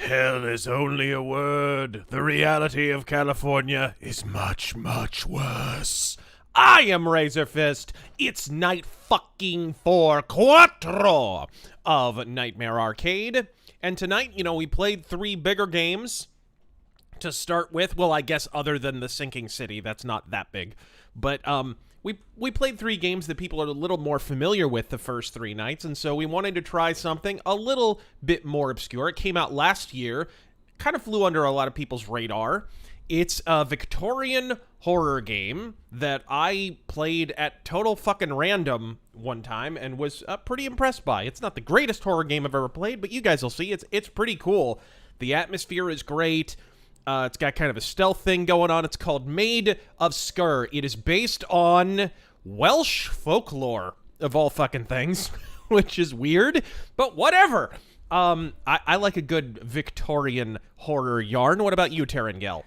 Hell is only a word. The reality of California is much, much worse. I am Razorfist. It's night fucking 4 of Nightmare Arcade. And tonight, we played 3 bigger games to start with. Well, I guess other than the Sinking City, that's not that big. But we played 3 games that people are a little more familiar with the first 3 nights, and so we wanted to try something a little bit more obscure. It came out last year, kind of flew under a lot of people's radar. It's a Victorian horror game that I played at total fucking random one time and was pretty impressed by. It's not the greatest horror game I've ever played, but you guys will see. It's pretty cool. The atmosphere is great. It's got kind of a stealth thing going on. It's called MAID of SKER. It is based on Welsh folklore, of all fucking things, which is weird, but whatever. I like a good Victorian horror yarn. What about you, Terrangel?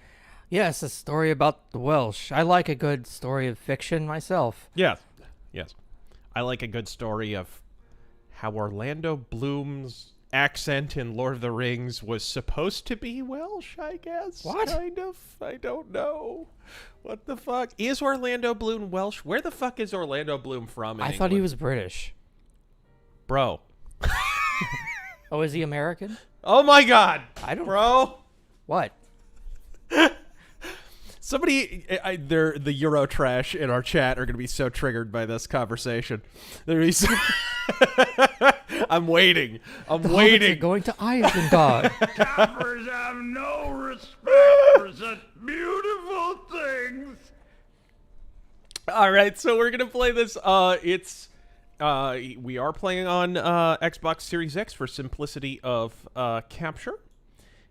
Yes, a story about the Welsh. I like a good story of fiction myself. Yes. I like a good story of how Orlando Bloom's accent in Lord of the Rings was supposed to be Welsh, I guess. What? Kind of. I don't know. What the fuck? Is Orlando Bloom Welsh? Where the fuck is Orlando Bloom from in I thought he England? was British. Bro. Oh, is he American? Oh my god. I don't... Bro. What? Somebody, the Euro trash in our chat are going to be so triggered by this conversation. They're gonna be so I'm waiting. I'm waiting. You're going to Isengard. Campers have no respect for such beautiful things. All right, so we're gonna play this. We are playing on Xbox Series X for simplicity of capture,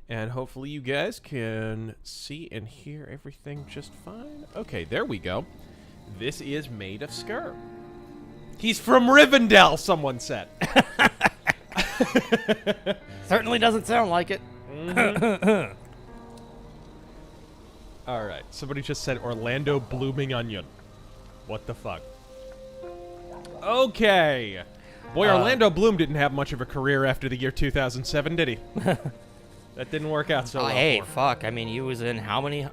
and hopefully you guys can see and hear everything just fine. Okay, there we go. This is MAID of SKER. He's from Rivendell, someone said. Certainly doesn't sound like it. Mm-hmm. All right, somebody just said Orlando Blooming Onion. What the fuck? Okay. Boy, Orlando Bloom didn't have much of a career after the year 2007, did he? That didn't work out so well. Hey, for him. fuck. I mean, he was in how many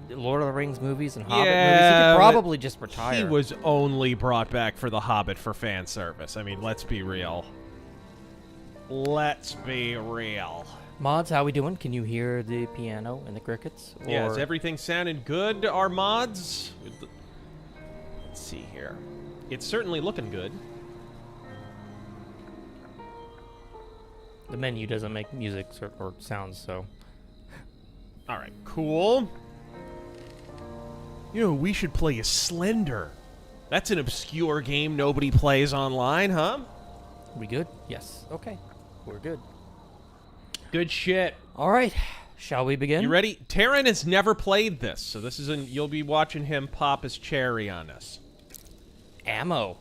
Lord of the Rings movies and Hobbit movies? He Yeah, could probably just retire. He was only brought back for The Hobbit for fan service. I mean, let's be real. Let's be real. Mods, how we doing? Can you hear the piano and the crickets? Yeah, is Or- everything sounding good, our mods? Let's see here. It's certainly looking good. The menu doesn't make music or sounds, so... All right, cool. We should play a Slender. That's an obscure game nobody plays online, huh? We good? Yes. Okay. We're good. Good shit. All right. Shall we begin? You ready? Taryn has never played this, so this is you'll be watching him pop his cherry on us. Ammo.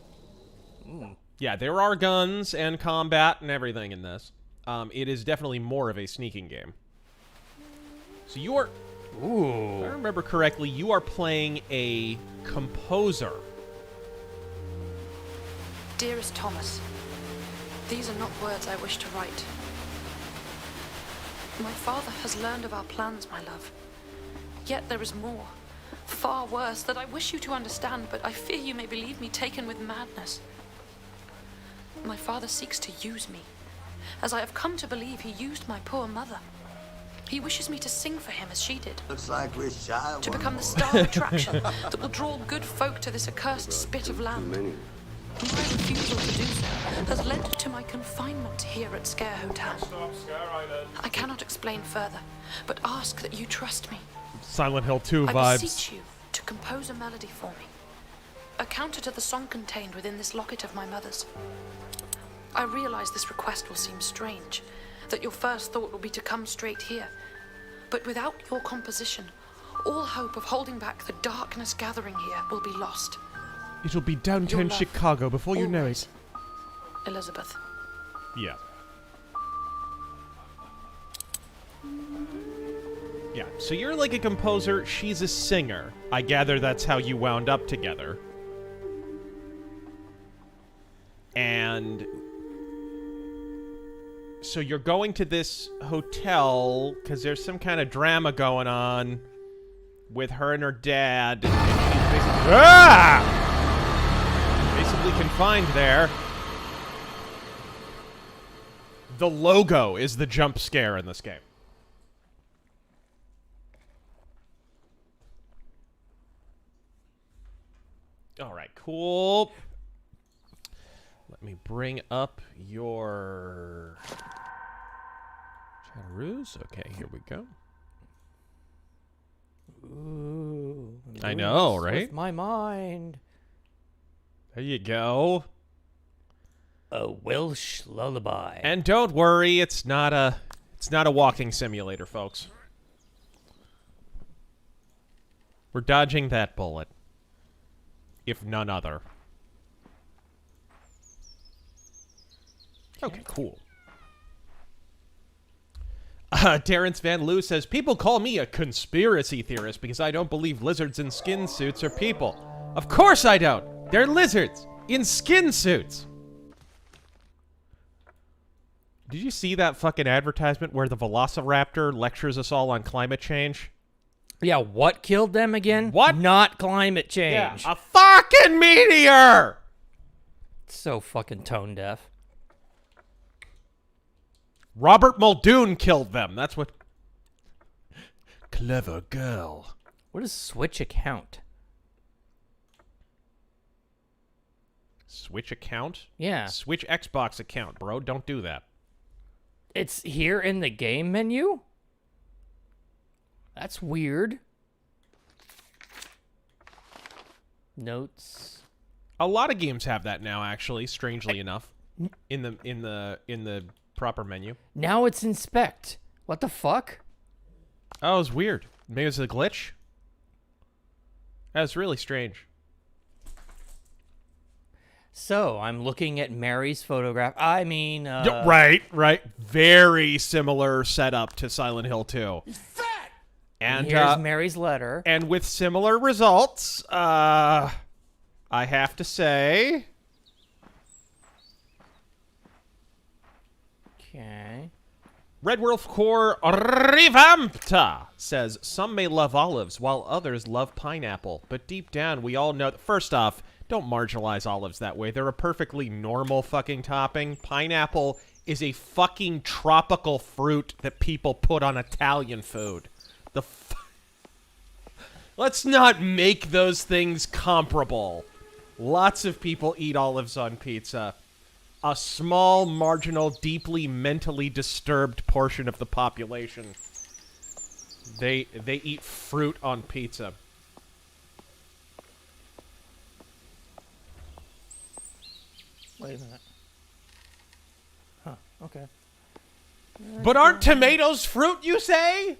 Yeah, there are guns and combat and everything in this. It is definitely more of a sneaking game. So you are... Ooh. If I remember correctly, you are playing a composer. Dearest Thomas, these are not words I wish to write. My father has learned of our plans, my love. Yet there is more, far worse, that I wish you to understand, but I fear you may believe me taken with madness. My father seeks to use me, as I have come to believe he used my poor mother. He wishes me to sing for him as she did. Looks like we're shy. To become the star attraction that will draw good folk to this accursed spit of land. My refusal to do so has led to my confinement here at Scare Hotel. I cannot explain further, but ask that you trust me. Silent Hill 2 I vibes. beseech you to compose a melody for me, a counter to the song contained within this locket of my mother's. I realize this request will seem strange, that your first thought will be to come straight here. But without your composition, all hope of holding back the darkness gathering here will be lost. It'll be downtown Your love, Chicago before you know it. always, Elizabeth. Yeah. Yeah, so you're like a composer, she's a singer. I gather that's how you wound up together. And So you're going to this hotel because there's some kind of drama going on with her and her dad. And she's basically confined there. The logo is the jump scare in this game. All right, cool. Let me bring up your chatteroos. Okay, here we go. Ooh, I know, with right? my mind. There you go. A Welsh lullaby. And don't worry, it's not a walking simulator, folks. We're dodging that bullet, if none other. Okay, cool. Terrence Van Loo says, people call me a conspiracy theorist because I don't believe lizards in skin suits are people. Of course I don't. They're lizards in skin suits. Did you see that fucking advertisement where the Velociraptor lectures us all on climate change? Yeah, what killed them again? What? Not climate change. Yeah, a fucking meteor! So fucking tone deaf. Robert Muldoon killed them. That's what... Clever girl. What is Switch account? Switch account? Yeah. Switch Xbox account, bro. Don't do that. It's here in the game menu? That's weird. Notes. A lot of games have that now, actually, strangely enough. In the proper menu. Now it's inspect. What the fuck? Oh, it's weird. Maybe it's a glitch? That's really strange. So, I'm looking at Mary's photograph. I mean, Right. Very similar setup to Silent Hill 2. He's fat! And here's Mary's letter. And with similar results, I have to say... Okay. Red Wolf Core Revampta says, some may love olives while others love pineapple, but deep down we all know that, first off, don't marginalize olives that way. They're a perfectly normal fucking topping. Pineapple is a fucking tropical fruit that people put on Italian food. Let's not make those things comparable. Lots of people eat olives on pizza. A small, marginal, deeply mentally disturbed portion of the population. They eat fruit on pizza. Wait a minute. Huh, okay. But aren't tomatoes fruit, you say?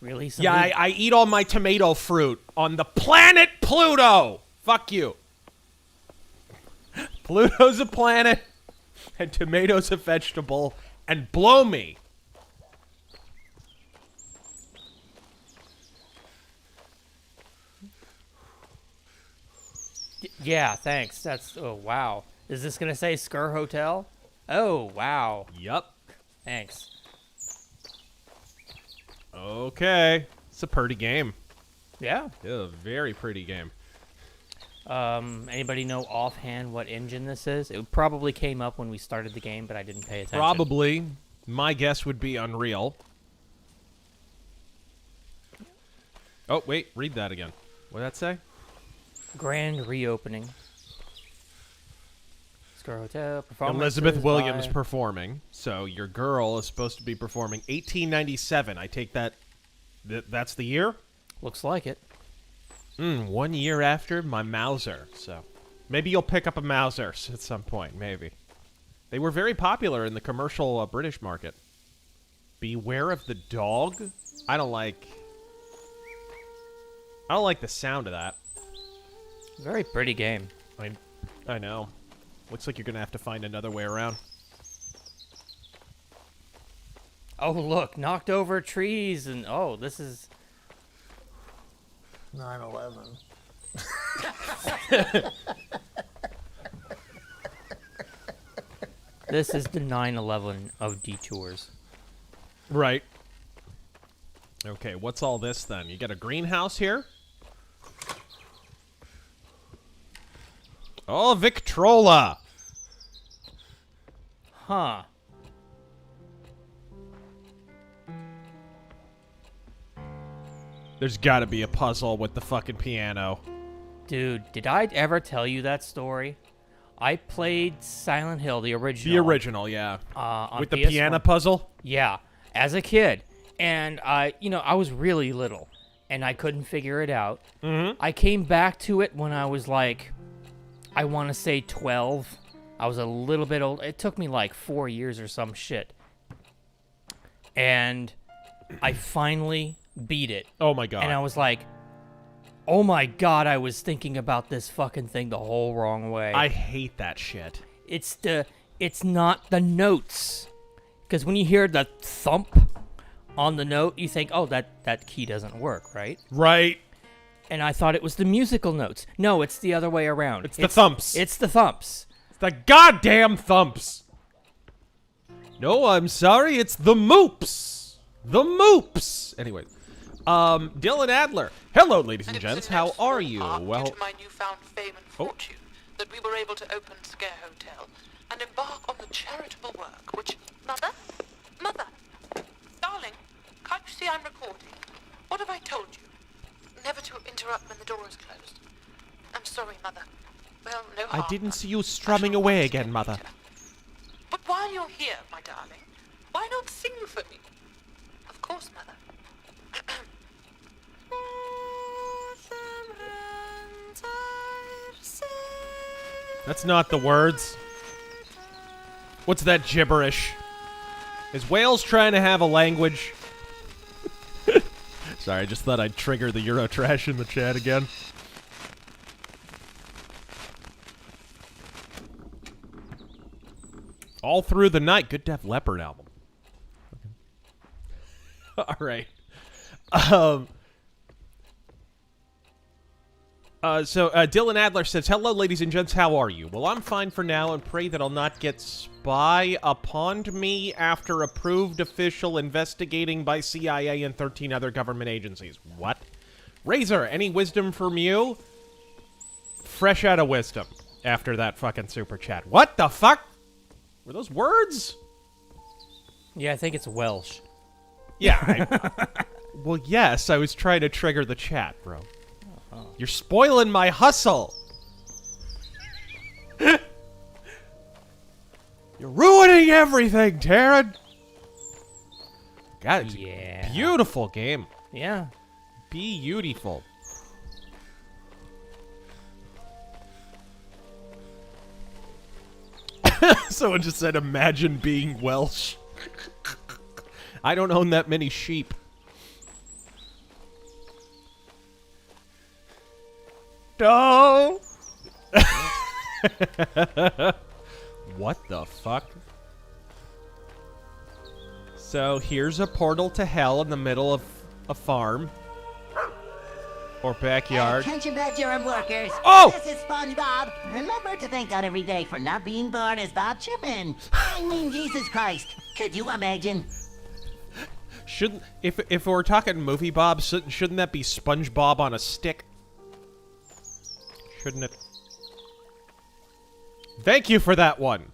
Really? Yeah, Somebody- I eat all my tomato fruit on the planet Pluto. Fuck you. Pluto's a planet, and tomato's a vegetable, and blow me. Yeah, thanks. That's, oh, wow. Is this going to say Sker Hotel? Oh, wow. Yup. Thanks. Okay. It's a pretty game. Yeah. Yeah, a very pretty game. Anybody know offhand what engine this is? It probably came up when we started the game, but I didn't pay attention. Probably. My guess would be Unreal. Oh, wait. Read that again. What did that say? Grand reopening. Sker Hotel. Performances Elizabeth Williams by- performing. So your girl is supposed to be performing 1897. I take that... that's the year? Looks like it. 1 year after my Mauser. So maybe you'll pick up a Mauser at some point. Maybe. They were very popular in the commercial British market. Beware of the dog? I don't like the sound of that. Very pretty game. I know. Looks like you're going to have to find another way around. Oh, look. Knocked over trees and... Oh, this is... 9/11. This is the 9/11 of detours. Right. Okay, what's all this then? You got a greenhouse here? Oh, Victrola! Huh. There's gotta be a puzzle with the fucking piano. Dude, did I ever tell you that story? I played Silent Hill, the original. The original, yeah. On With the PS1. piano puzzle? Yeah, as a kid. And I was really little, and I couldn't figure it out. Mm-hmm. I came back to it when I was like, I want to say 12. I was a little bit old. It took me like 4 years or some shit. And I finally beat it. Oh my god. And I was like, oh my god, I was thinking about this fucking thing the whole wrong way. I hate that shit. It's not the notes. Because when you hear the thump on the note, you think, oh, that key doesn't work, right? Right. And I thought it was the musical notes. No, it's the other way around. It's the thumps. It's the thumps. It's the goddamn thumps. No, I'm sorry, it's the moops. The moops. Anyway. Dylan Adler. Hello, ladies and gents. How are you? Well, due to my newfound fame and fortune, that we were able to open Scare Hotel and embark on the charitable work which... Mother! Darling, can't you see I'm recording? What have I told you? Never to interrupt when the door is closed. I'm sorry, Mother. Well, no harm. I didn't see you strumming away again, Mother. But while you're here, my darling, why not sing for me? Of course, Mother. That's not the words. What's that gibberish? Is Wales trying to have a language? Sorry, I just thought I'd trigger the Eurotrash in the chat again. All Through the Night. Good Def Leppard album. All right. So Dylan Adler says, hello, ladies and gents, how are you? Well, I'm fine for now and pray that I'll not get spy upon me after approved official investigating by CIA and 13 other government agencies. What? Razor, any wisdom from you? Fresh out of wisdom after that fucking super chat. What the fuck? Were those words? Yeah, I think it's Welsh. Yeah. Well, yes, I was trying to trigger the chat, bro. You're spoiling my hustle. You're ruining everything, Taryn. God, it's a beautiful game. Yeah. Beautiful. Someone just said, imagine being Welsh. I don't own that many sheep. No! What the fuck? So here's a portal to hell in the middle of a farm. Or backyard. Attention backyard workers. Oh! This is SpongeBob. Remember to thank God every day for not being born as Bob Chipman. I mean, Jesus Christ. Could you imagine? Shouldn't, if we're talking movie Bob, shouldn't that be SpongeBob on a stick? Shouldn't it? Thank you for that one.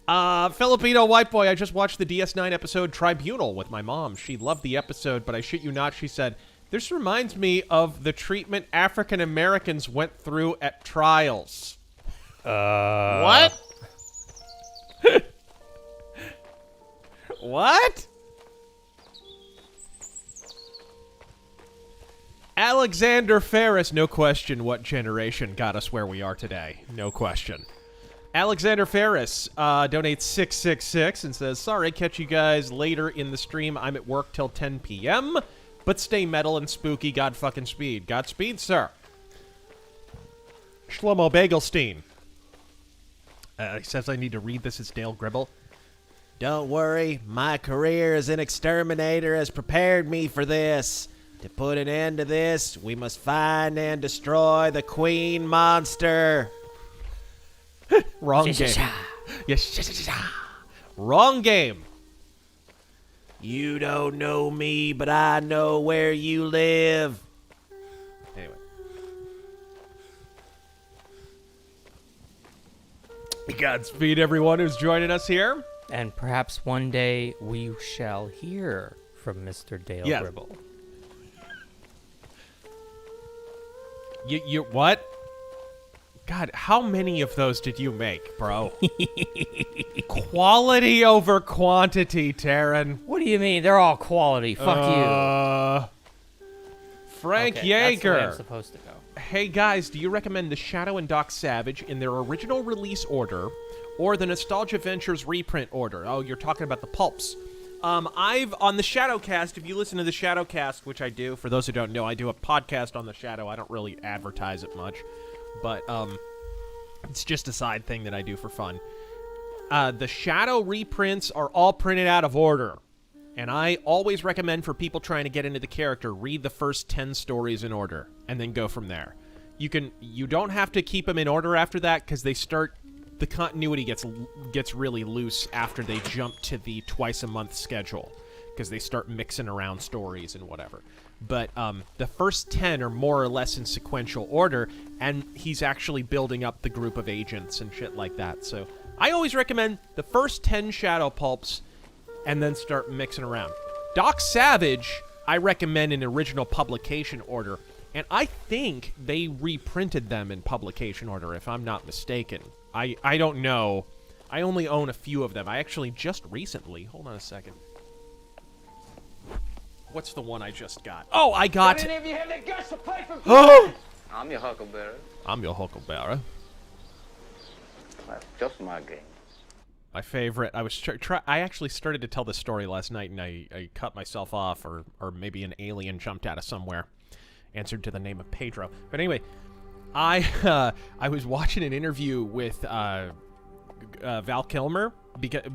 Filipino white boy, I just watched the DS9 episode Tribunal with my mom. She loved the episode, but I shit you not, she said, this reminds me of the treatment African Americans went through at trials. What? What? Alexander Ferris, no question what generation got us where we are today. No question. Alexander Ferris donates 666 and says, sorry, catch you guys later in the stream. I'm at work till 10 p.m., but stay metal and spooky. God fucking speed. Godspeed, sir. Shlomo Bagelstein. He says I need to read this. It's Dale Gribble. Don't worry. My career as an exterminator has prepared me for this. To put an end to this, we must find and destroy the Queen Monster. Wrong game. Wrong game. You don't know me, but I know where you live. Anyway. Godspeed, everyone who's joining us here. And perhaps one day we shall hear from Mr. Dale Yes. Gribble. You what? God, how many of those did you make, bro? Quality over quantity, Taryn. What do you mean? They're all quality. Fuck you. Frank Okay, that's the way I'm Yeager. supposed to go. Hey guys, do you recommend The Shadow and Doc Savage in their original release order or the Nostalgia Ventures reprint order? Oh, you're talking about the pulps. I've, on the Shadowcast, if you listen to the Shadowcast, which I do, for those who don't know, I do a podcast on the Shadow. I don't really advertise it much, but it's just a side thing that I do for fun. The Shadow reprints are all printed out of order, and I always recommend for people trying to get into the character, read the first 10 stories in order, and then go from there. You don't have to keep them in order after that, because the continuity gets really loose after they jump to the twice-a-month schedule, because they start mixing around stories and whatever. But the first 10 are more or less in sequential order, and he's actually building up the group of agents and shit like that. So I always recommend the first 10 Shadow Pulps, and then start mixing around. Doc Savage, I recommend in original publication order, and I think they reprinted them in publication order, if I'm not mistaken. I don't know. I only own a few of them. I actually just recently... Hold on a second. What's the one I just got? Oh, I got... Did any of you have the guts to play for Oh! I'm your huckleberry. I'm your Huckleberry. That's just my game. My favorite. I actually started to tell this story last night, and I cut myself off, or maybe an alien jumped out of somewhere, answered to the name of Pedro. But anyway, I was watching an interview with Val Kilmer,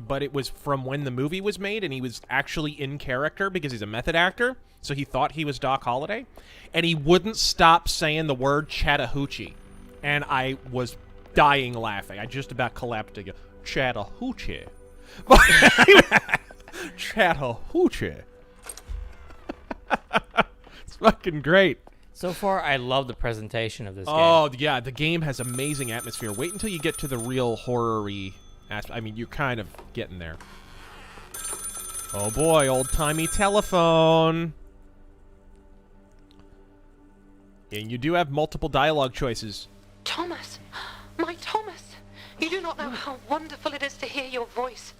but it was from when the movie was made, and he was actually in character because he's a method actor, so he thought he was Doc Holliday, and he wouldn't stop saying the word Chattahoochee, and I was dying laughing. I just about collapsed to go, Chattahoochee. Chattahoochee. It's fucking great. So far, I love the presentation of this game. Oh, yeah, the game has amazing atmosphere. Wait until you get to the real horror-y aspect. I mean, you're kind of getting there. Oh boy, old-timey telephone. And you do have multiple dialogue choices. Thomas, my Thomas, you do not know how wonderful it is to hear your voice.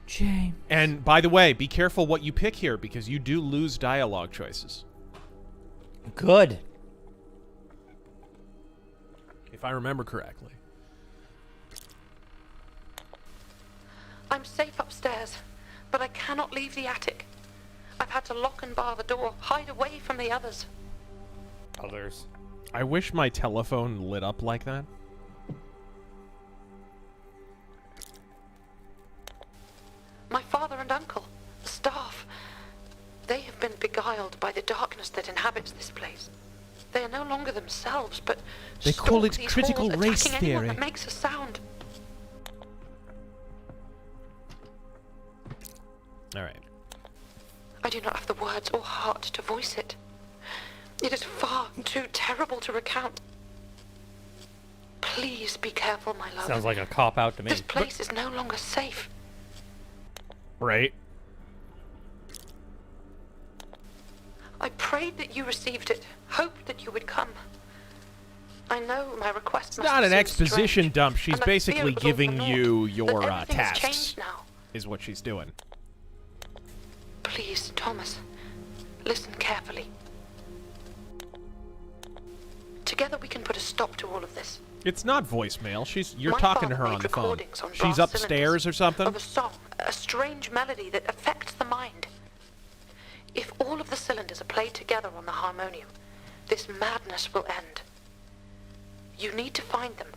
James. And, by the way, be careful what you pick here, because you do lose dialogue choices. Good. If I remember correctly. I'm safe upstairs, but I cannot leave the attic. I've had to lock and bar the door, hide away from the others. Others. I wish my telephone lit up like that. My father and uncle, the staff, they have been beguiled by the darkness that inhabits this place. They are no longer themselves, but They call stalk it these critical halls, race attacking anyone theory. that makes a sound. All right. I do not have the words or heart to voice it. It is far too terrible to recount. Please be careful, my love. Sounds like a cop-out to me. This place is no longer safe. Right. I prayed that you received it, hoped that you would come. I know my request It's must not an seem exposition strange, dump. She's and I fear basically it was all for giving naught, you that your everything has tasks, changed now. is what she's doing. Please, Thomas, listen carefully. Together we can put a stop to all of this. It's not voicemail. You're My talking to father her made on the phone. recordings on She's brass upstairs cylinders or something. Of a song, a strange melody that affects the mind. If all of the cylinders are played together on the harmonium, this madness will end. You need to find them.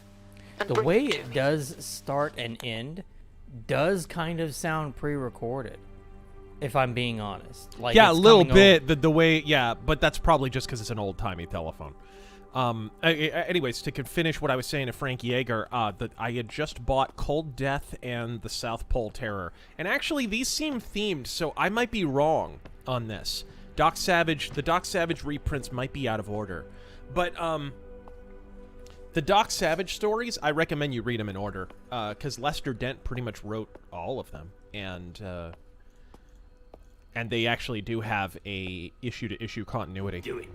And The bring way them to it me. does start and end does kind of sound pre-recorded, if I'm being honest. Like Yeah, a it's little coming bit. The way, yeah, but that's probably just because it's an old-timey telephone. Anyways, to finish what I was saying to Frank Yeager, that I had just bought Cold Death and the South Pole Terror, and actually these seem themed, so I might be wrong on this. The Doc Savage reprints might be out of order, but the Doc Savage stories, I recommend you read them in order, because Lester Dent pretty much wrote all of them, and they actually do have a issue-to-issue continuity. Do it.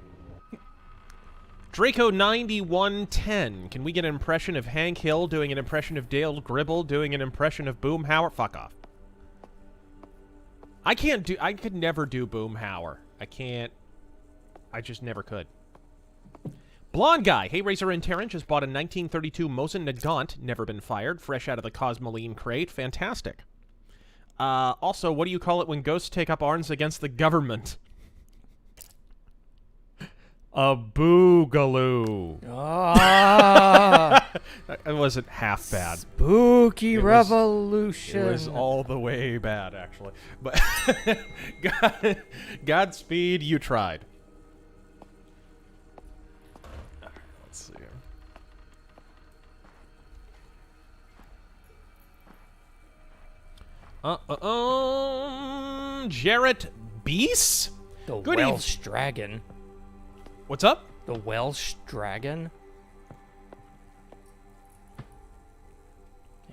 Draco9110. Can we get an impression of Hank Hill doing an impression of Dale Gribble doing an impression of Boomhauer? Fuck off. I could never do Boomhauer. I just never could. Blonde Guy. Hey, Razor and Terran just bought a 1932 Mosin Nagant, never been fired, fresh out of the Cosmoline crate. Fantastic. Also, what do you call it when ghosts take up arms against the government? A boogaloo. Ah, It wasn't half bad. spooky revolution. It was all the way bad, actually. But Godspeed, you tried. All right, let's see here. Jarrett Beese? The Good Welsh dragon. What's up? The Welsh dragon.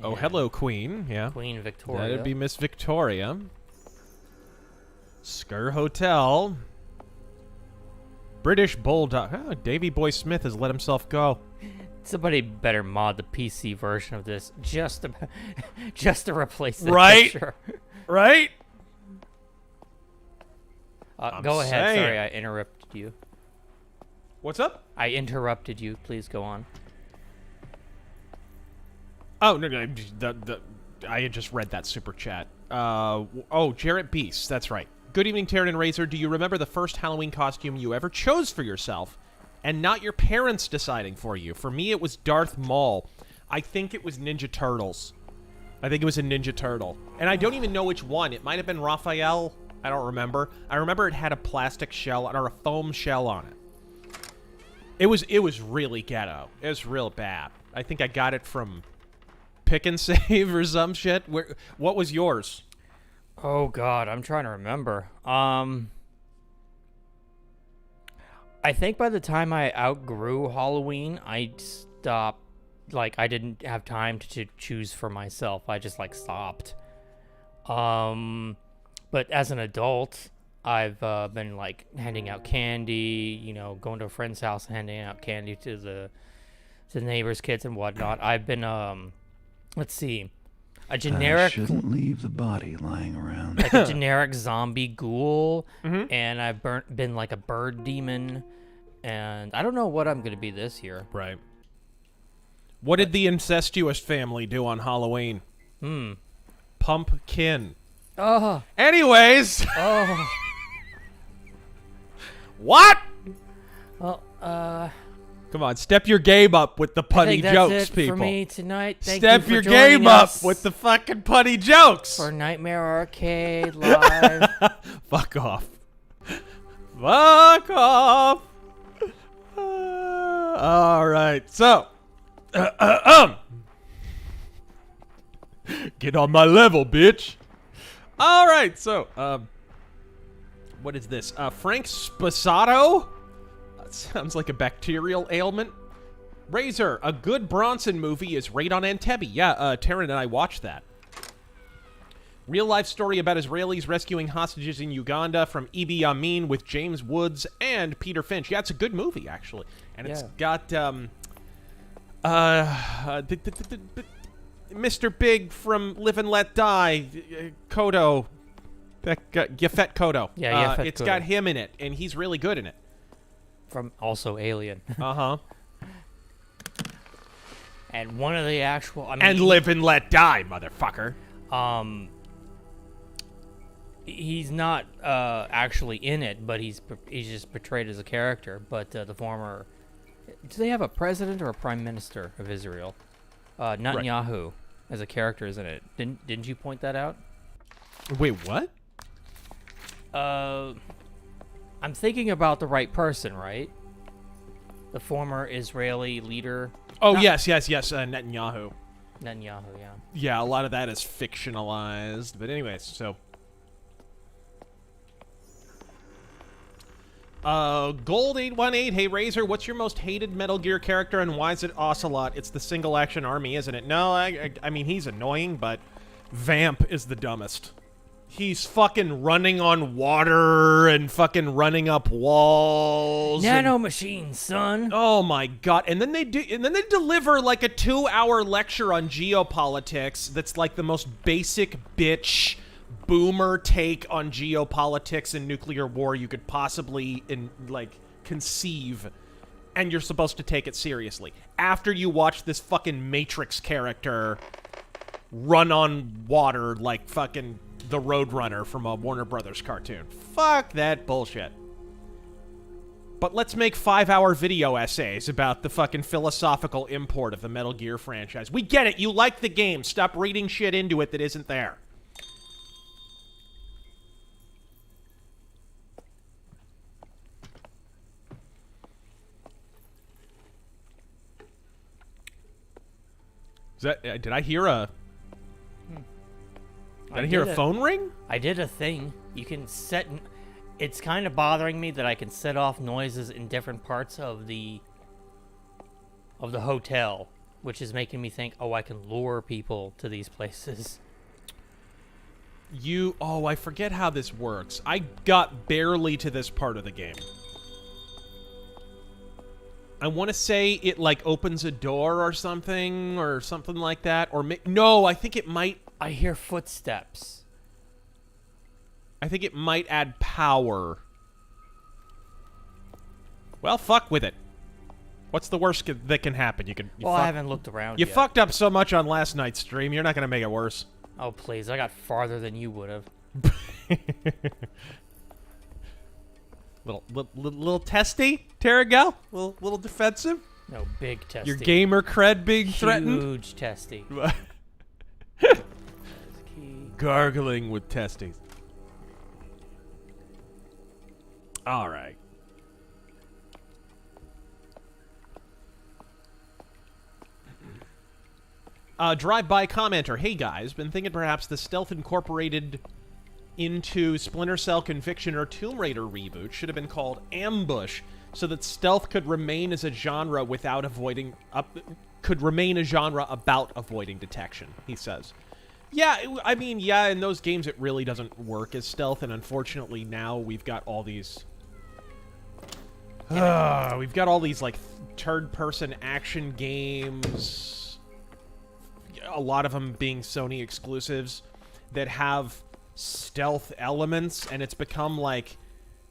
Oh, And hello, Queen. Yeah. Queen Victoria. That'd be Miss Victoria. Sker Hotel. British Bulldog. Oh, Davy Boy Smith has let himself go. Somebody better mod the PC version of this just to replace the Right? picture. Right? Go ahead. saying. Sorry, I interrupted you. What's up? I interrupted you. Please go on. Oh, no. I had just read that super chat. Jarrett Beast. That's right. Good evening, Terran and Razor. Do you remember the first Halloween costume you ever chose for yourself and not your parents deciding for you? For me, it was Darth Maul. I think it was Ninja Turtles. I think it was a Ninja Turtle. And I don't even know which one. It might have been Raphael. I don't remember. I remember it had a plastic shell or a foam shell on it. It was really ghetto. It was real bad. I think I got it from Pick and Save or some shit. What was yours? Oh God, I'm trying to remember. I think by the time I outgrew Halloween, I stopped. Like, I didn't have time to choose for myself. I just stopped. But as an adult, I've been handing out candy. Going to a friend's house and handing out candy to the neighbors' kids and whatnot. I've been let's see. A generic shouldn't leave the body lying around. a generic zombie ghoul, and I've been like a bird demon, and I don't know what I'm gonna be this year. Right. What did the incestuous family do on Halloween? Pumpkin. Oh, Anyways. oh. What? Well, Come on, step your game up with the I punny think that's jokes, it people. for me tonight. Thank Step you for your joining game us up with the fucking punny jokes. for Nightmare Arcade Live. Fuck off. Fuck off. All right, so. Get on my level, bitch. All right, so. What is this? Frank Spasato? That sounds like a bacterial ailment. Razor, a good Bronson movie is Raid on Entebbe. Yeah, Taryn and I watched that. Real life story about Israelis rescuing hostages in Uganda from Idi Amin with James Woods and Peter Finch. Yeah, it's a good movie, actually. And it's got, Mr. Big from Live and Let Die, Kodo. Yafet Kodo. Yeah, Yafet It's Kodo. got him in it, and he's really good in it. From also Alien. Uh-huh. And one of the actual... And Live and Let Die, motherfucker. He's not actually in it, but he's just portrayed as a character. But the former... Do they have a president or a prime minister of Israel? Netanyahu as a character is in it. Didn't you point that out? Wait, what? I'm thinking about the right person, right? The former Israeli leader. Oh, yes, Netanyahu. Netanyahu, yeah. Yeah, a lot of that is fictionalized. But anyways, so... Gold818, hey Razor, what's your most hated Metal Gear character and why is it Ocelot? It's the single action army, isn't it? No, I mean, he's annoying, but Vamp is the dumbest. He's fucking running on water and fucking running up walls. Nano machines, son. Oh my god! And then they deliver like a 2-hour lecture on geopolitics. That's like the most basic bitch boomer take on geopolitics and nuclear war you could possibly conceive, and you're supposed to take it seriously after you watch this fucking Matrix character run on water like fucking the Roadrunner from a Warner Brothers cartoon. Fuck that bullshit. But let's make 5-hour video essays about the fucking philosophical import of the Metal Gear franchise. We get it, you like the game, stop reading shit into it that isn't there. Is that, did I hear a... Did I hear a phone ring? I did a thing. You can set... It's kind of bothering me that I can set off noises in different parts of the hotel, which is making me think, oh, I can lure people to these places. Oh, I forget how this works. I got barely to this part of the game. I want to say it, like, opens a door or something like that. Or, no, I think it might... I hear footsteps. I think it might add power. Well, fuck with it. What's the worst that can happen? I haven't looked around yet. You fucked up so much on last night's stream, you're not going to make it worse. Oh, please. I got farther than you would have. Little testy, Terragel? Little defensive? No, big testy. Your gamer cred being threatened? Huge testy. Gargling with testes. All right. Drive-by commenter. Hey guys, been thinking perhaps the stealth incorporated into Splinter Cell Conviction or Tomb Raider reboot should have been called Ambush, so that stealth could remain as a genre without avoiding about avoiding detection, he says. Yeah, I mean, yeah, in those games it really doesn't work as stealth, and unfortunately now we've got all these... we've got all these, like, third-person action games, a lot of them being Sony exclusives, that have stealth elements, and it's become, like,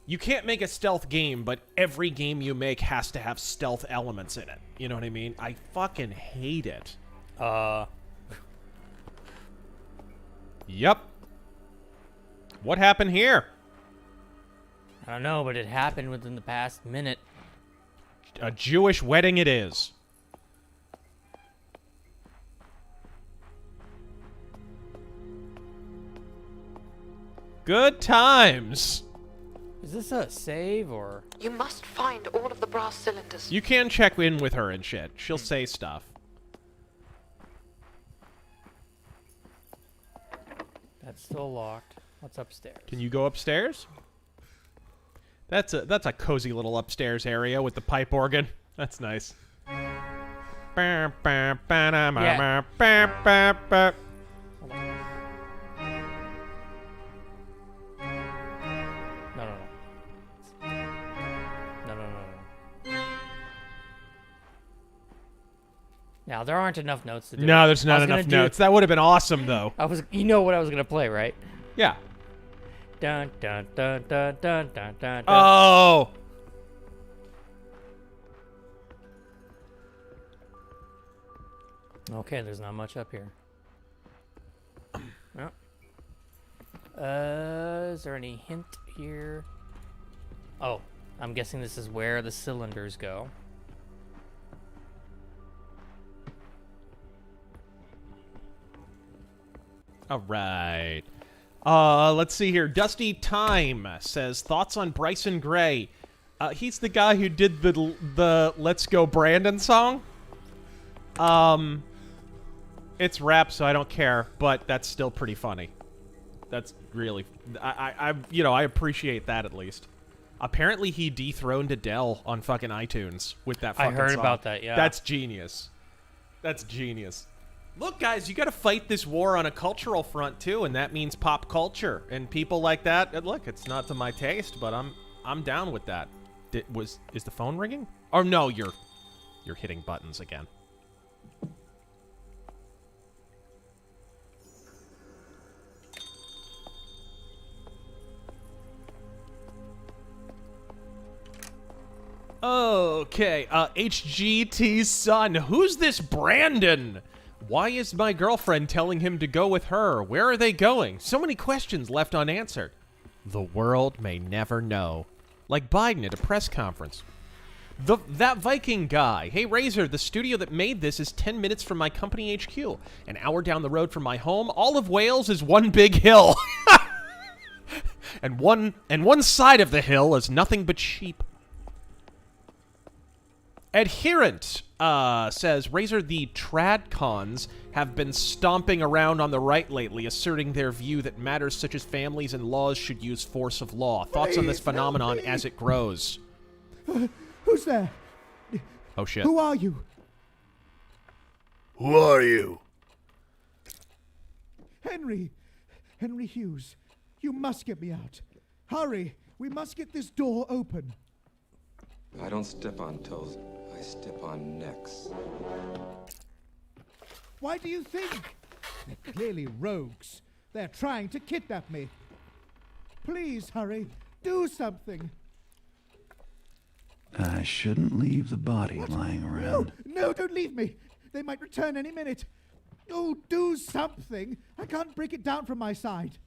you can't make a stealth game, but every game you make has to have stealth elements in it. You know what I mean? I fucking hate it. Yep. What happened here? I don't know, but it happened within the past minute. A Jewish wedding it is. Good times. Is this a save, or...? You must find all of the brass cylinders. You can check in with her and shit. She'll say stuff. That's still locked. What's upstairs? Can you go upstairs? That's a cozy little upstairs area with the pipe organ. That's nice. Yeah. No. Now, there aren't enough notes to do No, it. there's not enough notes. That would have been awesome, though. You know what I was gonna play, right? Yeah. Dun dun dun dun dun dun dun. Oh. Okay, there's not much up here. Well. Is there any hint here? Oh, I'm guessing this is where the cylinders go. All right. Let's see here. Dusty Time says, thoughts on Bryson Gray. He's the guy who did the Let's Go Brandon song. It's rap, so I don't care, but that's still pretty funny. That's really, I appreciate that at least. Apparently, he dethroned Adele on fucking iTunes with that fucking song. I heard about that, yeah. That's genius. That's genius. Look, guys, you got to fight this war on a cultural front too, and that means pop culture and people like that. And look, it's not to my taste, but I'm down with that. Is the phone ringing? Oh no, you're hitting buttons again. Okay, HGT's son. Who's this Brandon? Why is my girlfriend telling him to go with her? Where are they going? So many questions left unanswered. The world may never know. Like Biden at a press conference. That Viking guy. Hey, Razor, the studio that made this is 10 minutes from my company HQ. An hour down the road from my home. All of Wales is one big hill. and one side of the hill is nothing but sheep. Adherent says, Razor, the tradcons have been stomping around on the right lately, asserting their view that matters such as families and laws should use force of law. Thoughts on this phenomenon as it grows? Who's there? Oh, shit. Who are you? Who are you? Henry Hughes. You must get me out. Hurry. We must get this door open. I don't step on toes. I step on necks. Why do you think? They're clearly rogues. They're trying to kidnap me. Please, hurry. Do something. I shouldn't leave the body lying around. No, don't leave me. They might return any minute. Oh, do something. I can't break it down from my side.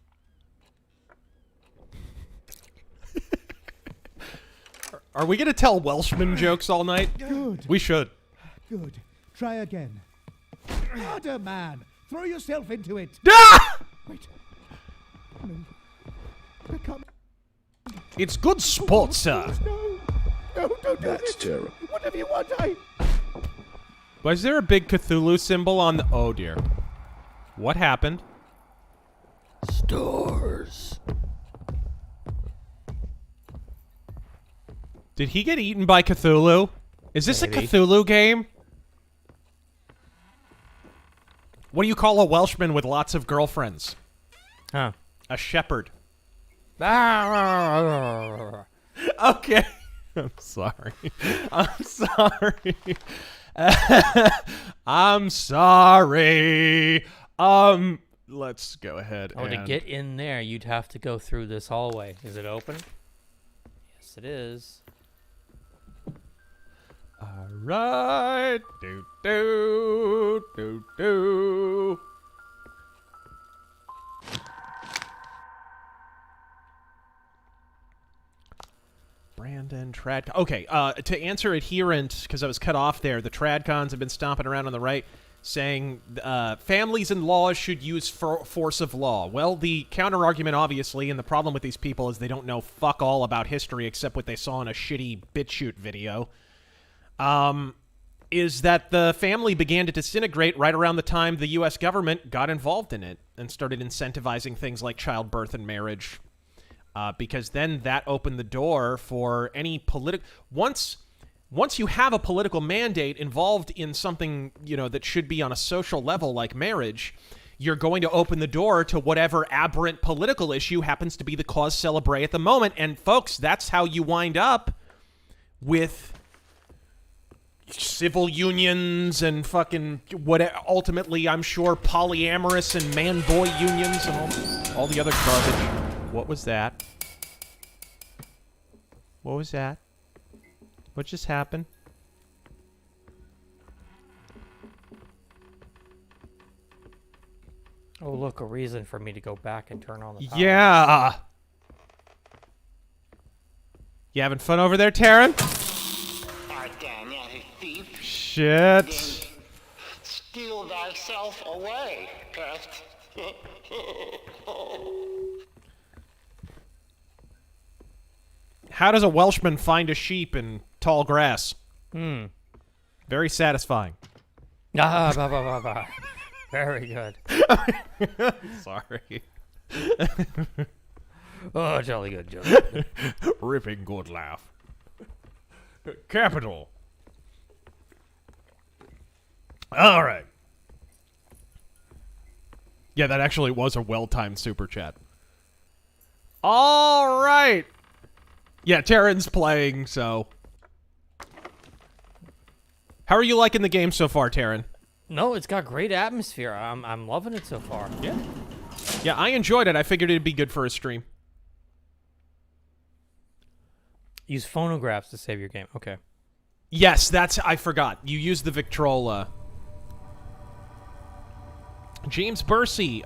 Are we going to tell Welshman jokes all night? Good. We should. Good. Try again. Harder, man. Throw yourself into it. Ah! Wait. No. I can't. It's good sport, sir. No. No, don't do That's this. terrible. Whatever you want, Was there a big Cthulhu symbol on the... Oh, dear. What happened? Stars. Did he get eaten by Cthulhu? Is this Maybe. a Cthulhu game? What do you call a Welshman with lots of girlfriends? Huh. A shepherd. Ah. Okay. I'm sorry. I'm sorry. I'm sorry. Let's go ahead Oh, and... to get in there, you'd have to go through this hallway. Is it open? Yes, it is. All right. Do, do, do, do. Brandon Trad. Okay, to answer Adherent, because I was cut off there, the Tradcons have been stomping around on the right saying families and laws should use force of law. Well, the counter-argument, obviously, and the problem with these people is they don't know fuck all about history except what they saw in a shitty BitChute video, is that the family began to disintegrate right around the time the U.S. government got involved in it and started incentivizing things like childbirth and marriage. Because then that opened the door for any political... Once you have a political mandate involved in something, you know, that should be on a social level like marriage, you're going to open the door to whatever aberrant political issue happens to be the cause célèbre at the moment. And folks, that's how you wind up with civil unions and fucking what ultimately I'm sure polyamorous and man-boy unions and all the other garbage. What was that? What was that? What just happened? Oh, look, a reason for me to go back and turn on the power. Yeah. You having fun over there, Taryn? Shit. Steal thyself away, pest. How does a Welshman find a sheep in tall grass? Very satisfying. Ah, bah, bah, bah, bah. Very good. Sorry. Oh, jolly good joke. Ripping good laugh. Capital. All right. Yeah, that actually was a well-timed super chat. All right. Yeah, Taryn's playing, so. How are you liking the game so far, Taryn? No, it's got great atmosphere. I'm loving it so far. Yeah. Yeah, I enjoyed it. I figured it'd be good for a stream. Use phonographs to save your game. Okay. Yes, I forgot. You use the Victrola. James Bursey,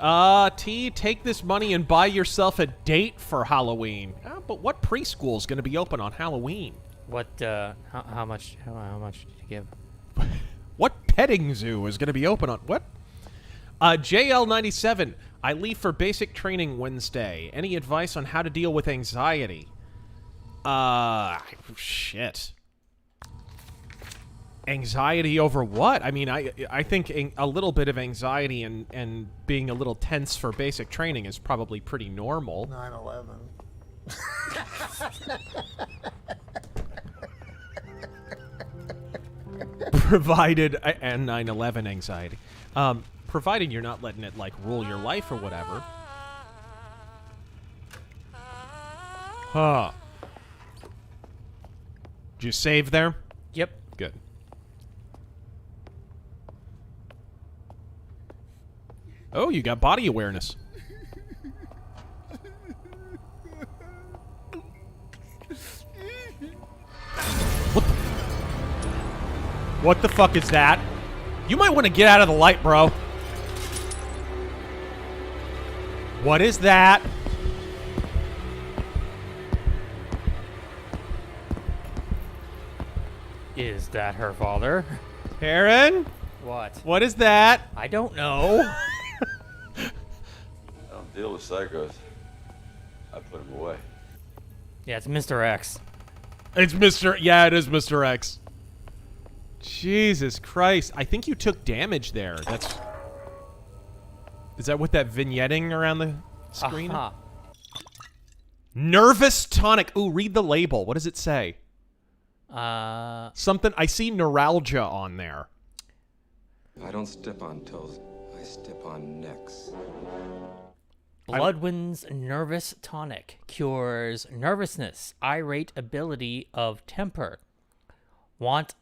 T, take this money and buy yourself a date for Halloween. But what preschool is going to be open on Halloween? What, how much did you give? What petting zoo is going to be open on, what? JL97, I leave for basic training Wednesday. Any advice on how to deal with anxiety? Shit. Anxiety over what? I mean, I think a little bit of anxiety and being a little tense for basic training is probably pretty normal. 9/11. Provided, and 9/11 anxiety. Provided you're not letting it, like, rule your life or whatever. Huh. Did you save there? Yep. Good. Oh, you got body awareness. What the fuck is that? You might want to get out of the light, bro. What is that? Is that her father? Aaron? What? What is that? I don't know. I don't deal with psychos. I put them away. Yeah, it's Mr. X. It's Mr. Yeah, it is Mr. X. Jesus Christ. I think you took damage there. Is that what that vignetting around the screen? Aha. Nervous tonic. Ooh, read the label. What does it say? Something. I see neuralgia on there. I don't step on toes. I step on necks. Bloodwind's Nervous Tonic cures nervousness, irate ability of temper, want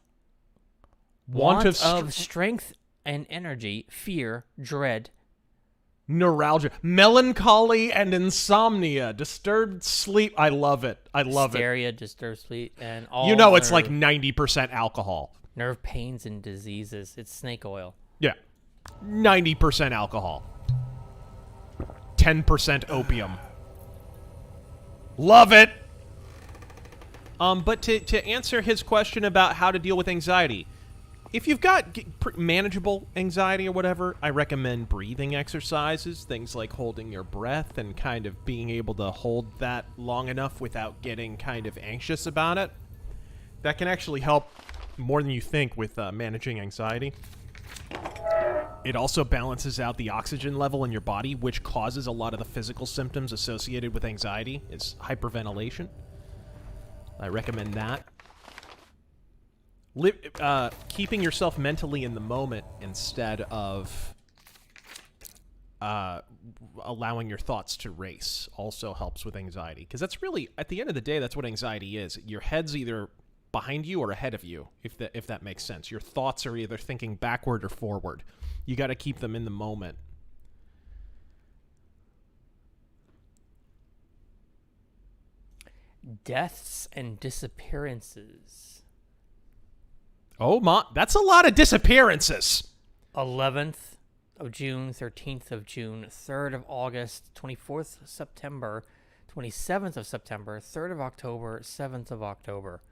of strength and energy, fear, dread, Neuralgia, melancholy and insomnia, disturbed sleep. I love it. I love hysteria, disturbed sleep, and all. You know, it's like 90% alcohol. Nerve pains and diseases. It's snake oil. Yeah, 90% alcohol. 10% opium. Love it. But to answer his question about how to deal with anxiety, if you've got manageable anxiety or whatever, I recommend breathing exercises, things like holding your breath and kind of being able to hold that long enough without getting kind of anxious about it. That can actually help more than you think with managing anxiety. It also balances out the oxygen level in your body, which causes a lot of the physical symptoms associated with anxiety. It's hyperventilation. I recommend that. Keeping yourself mentally in the moment instead of allowing your thoughts to race also helps with anxiety. Because that's really, at the end of the day, that's what anxiety is. Your head's either behind you or ahead of you, if that makes sense. Your thoughts are either thinking backward or forward. You got to keep them in the moment. Deaths and disappearances. Oh my, that's a lot of disappearances. 11th of June, 13th of June, 3rd of August, 24th of September, 27th of September, 3rd of October, 7th of October.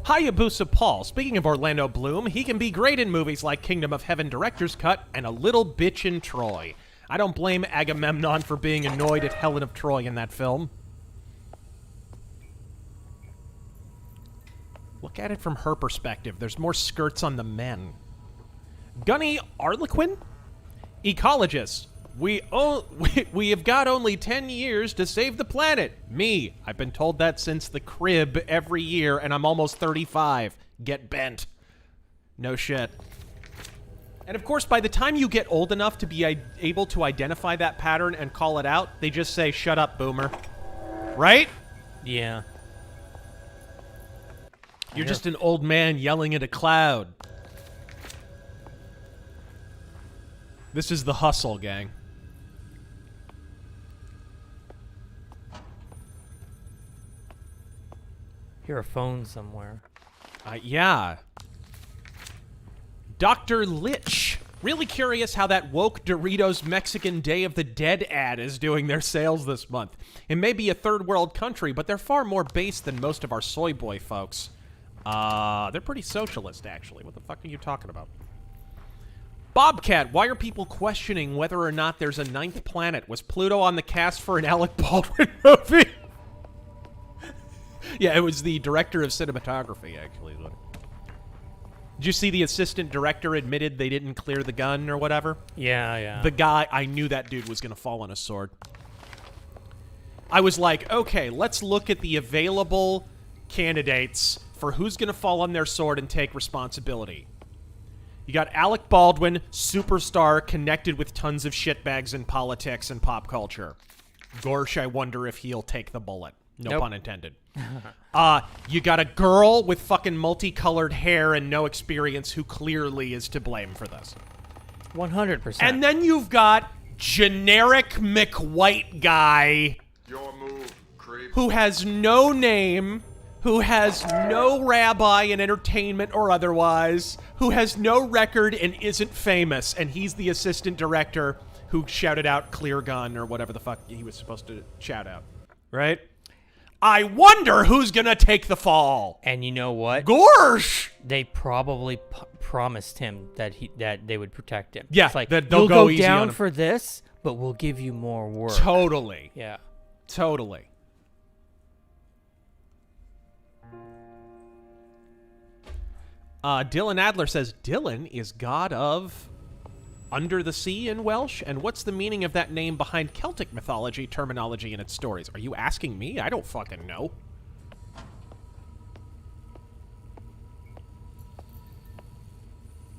Hayabusa Paul. Speaking of Orlando Bloom, he can be great in movies like Kingdom of Heaven Director's Cut and A Little Bitch in Troy. I don't blame Agamemnon for being annoyed at Helen of Troy in that film. Look at it from her perspective. There's more skirts on the men. Gunny Arlequin? Ecologists. We have got only 10 years to save the planet. Me. I've been told that since the crib every year, and I'm almost 35. Get bent. No shit. And of course, by the time you get old enough to be able to identify that pattern and call it out, they just say, shut up, boomer. Right? Yeah. You're just an old man yelling at a cloud. This is the hustle, gang. Hear a phone somewhere. Yeah. Dr. Lich. Really curious how that woke Doritos Mexican Day of the Dead ad is doing their sales this month. It may be a third world country, but they're far more based than most of our soy boy folks. They're pretty socialist, actually. What the fuck are you talking about? Bobcat, why are people questioning whether or not there's a ninth planet? Was Pluto on the cast for an Alec Baldwin movie? Yeah, it was the director of cinematography, actually. Did you see the assistant director admitted they didn't clear the gun or whatever? Yeah, yeah. The guy, I knew that dude was going to fall on a sword. I was like, okay, let's look at the available candidates for who's going to fall on their sword and take responsibility. You got Alec Baldwin, superstar, connected with tons of shitbags in politics and pop culture. Gorsh, I wonder if he'll take the bullet. No Nope. pun intended. You got a girl with fucking multicolored hair and no experience who clearly is to blame for this. 100%. And then you've got generic McWhite guy Your move, creep. who has no name, who has no rabbi in entertainment or otherwise, who has no record and isn't famous, and he's the assistant director who shouted out clear gun or whatever the fuck he was supposed to shout out. Right? I wonder who's gonna take the fall. And you know what? Gorsh! They probably promised him that they would protect him. Yeah, it's like, that they'll you'll go go easy on down him. for this, but we'll give you more work. Totally. Yeah. Totally. Dylan Adler says, Dylan is god of under the sea in Welsh? And what's the meaning of that name behind Celtic mythology, terminology, and its stories? Are you asking me? I don't fucking know.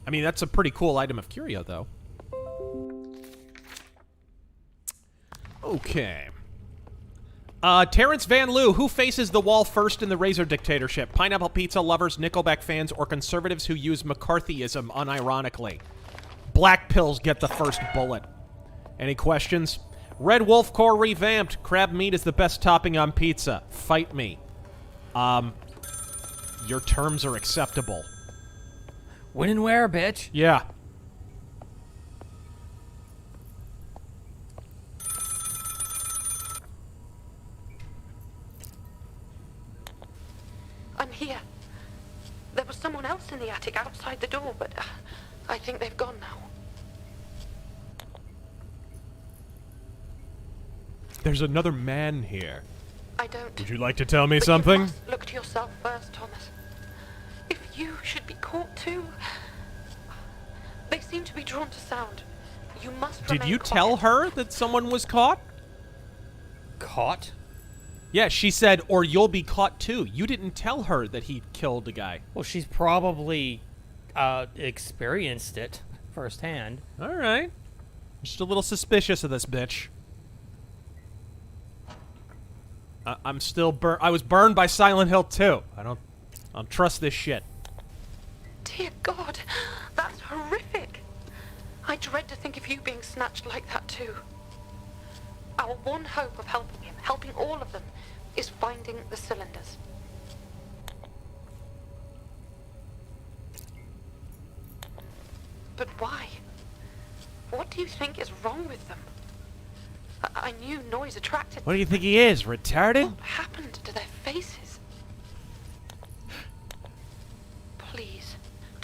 I mean, that's a pretty cool item of curio, though. Okay. Terrence Van Loo, who faces the wall first in the Razor dictatorship? Pineapple pizza lovers, Nickelback fans, or conservatives who use McCarthyism unironically? Black pills get the first bullet. Any questions? Red Wolf Core revamped. Crab meat is the best topping on pizza. Fight me. Your terms are acceptable. When and where, bitch? Yeah. I'm here. There was someone else in the attic outside the door, but I think they've gone now. There's another man here. I don't. Would you like to tell me But something? You must look to yourself first, Thomas. If you should be caught too, they seem to be drawn to sound. You must. Did remain you tell quiet. her that someone was caught? Caught? Yeah, she said, or you'll be caught too. You didn't tell her that he killed a guy. Well, she's probably experienced it firsthand. All right. Just a little suspicious of this bitch. I'm still burned. I was burned by Silent Hill 2. I don't trust this shit. Dear God, that's horrific. I dread to think of you being snatched like that too. Our one hope of helping him, helping all of them, is finding the cylinders. But why? What do you think is wrong with them? I knew noise attracted What do you think he is, retarded? What happened to their faces?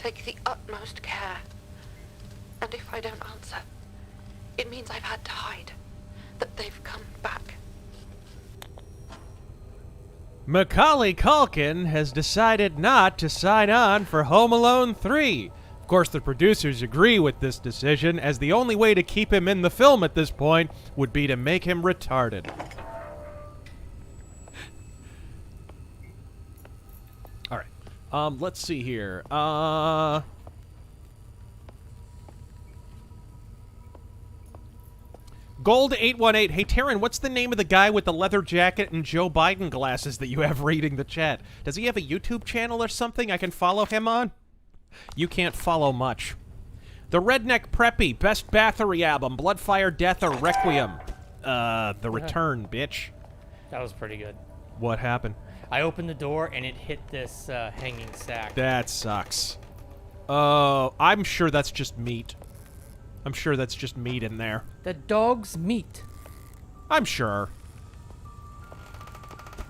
take the utmost care. And if I don't answer, it means I've had to hide that they've come back. Macaulay Culkin has decided not to sign on for Home Alone 3. Of course, the producers agree with this decision, as the only way to keep him in the film at this point would be to make him retarded. All right. Let's see here. Gold818. Hey, Taryn, what's the name of the guy with the leather jacket and Joe Biden glasses that you have reading the chat? Does he have a YouTube channel or something I can follow him on? You can't follow much. The Redneck Preppy, Best Bathory Album, Bloodfire Death or Requiem. The Return, bitch. That was pretty good. What happened? I opened the door and it hit this hanging sack. That sucks. I'm sure that's just meat. I'm sure that's just meat in there. The dog's meat. I'm sure.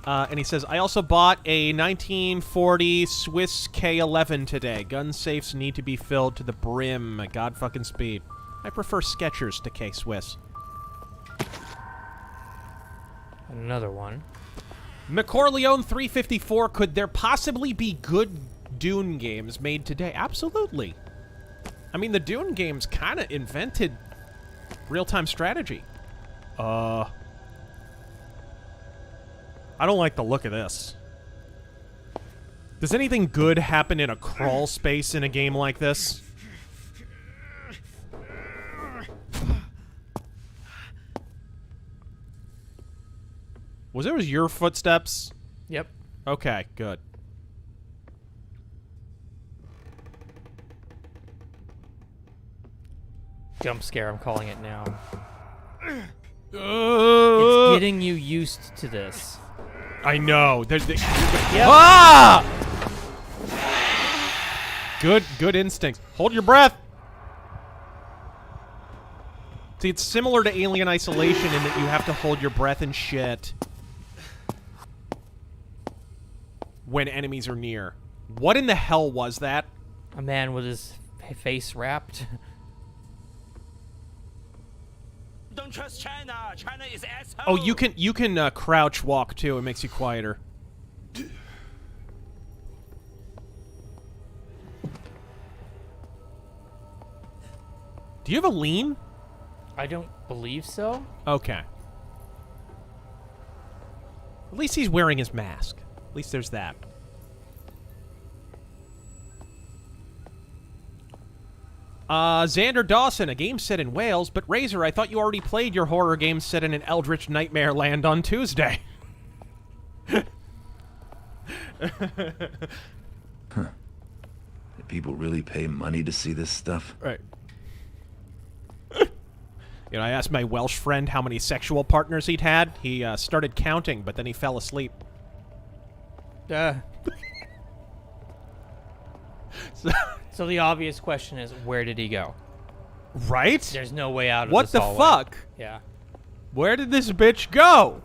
And he says, I also bought a 1940 Swiss K11 today. Gun safes need to be filled to the brim. God fucking speed. I prefer Skechers to K-Swiss. Another one. McCorleone 354, could there possibly be good Dune games made today? Absolutely. I mean, the Dune games kind of invented real-time strategy. I don't like the look of this. Does anything good happen in a crawl space in a game like this? Was it your footsteps? Yep. Okay, good. Jump scare, I'm calling it now. It's It's getting you used to this. I know. Yep. Ah! Good instincts. Hold your breath. See, it's similar to Alien Isolation in that you have to hold your breath and shit when enemies are near. What in the hell was that? A man with his face wrapped. Don't trust China. China is asshole. Oh, you can crouch walk too. It makes you quieter. Do you have a lean? I don't believe so. Okay. At least he's wearing his mask. At least there's that. Xander Dawson, a game set in Wales, but Razor, I thought you already played your horror game set in an eldritch nightmare land on Tuesday. Huh. Do people really pay money to see this stuff? Right. You know, I asked my Welsh friend how many sexual partners he'd had. He started counting, but then he fell asleep. So the obvious question is, where did he go? Right? There's no way out of What this the hallway. fuck? Yeah. Where did this bitch go?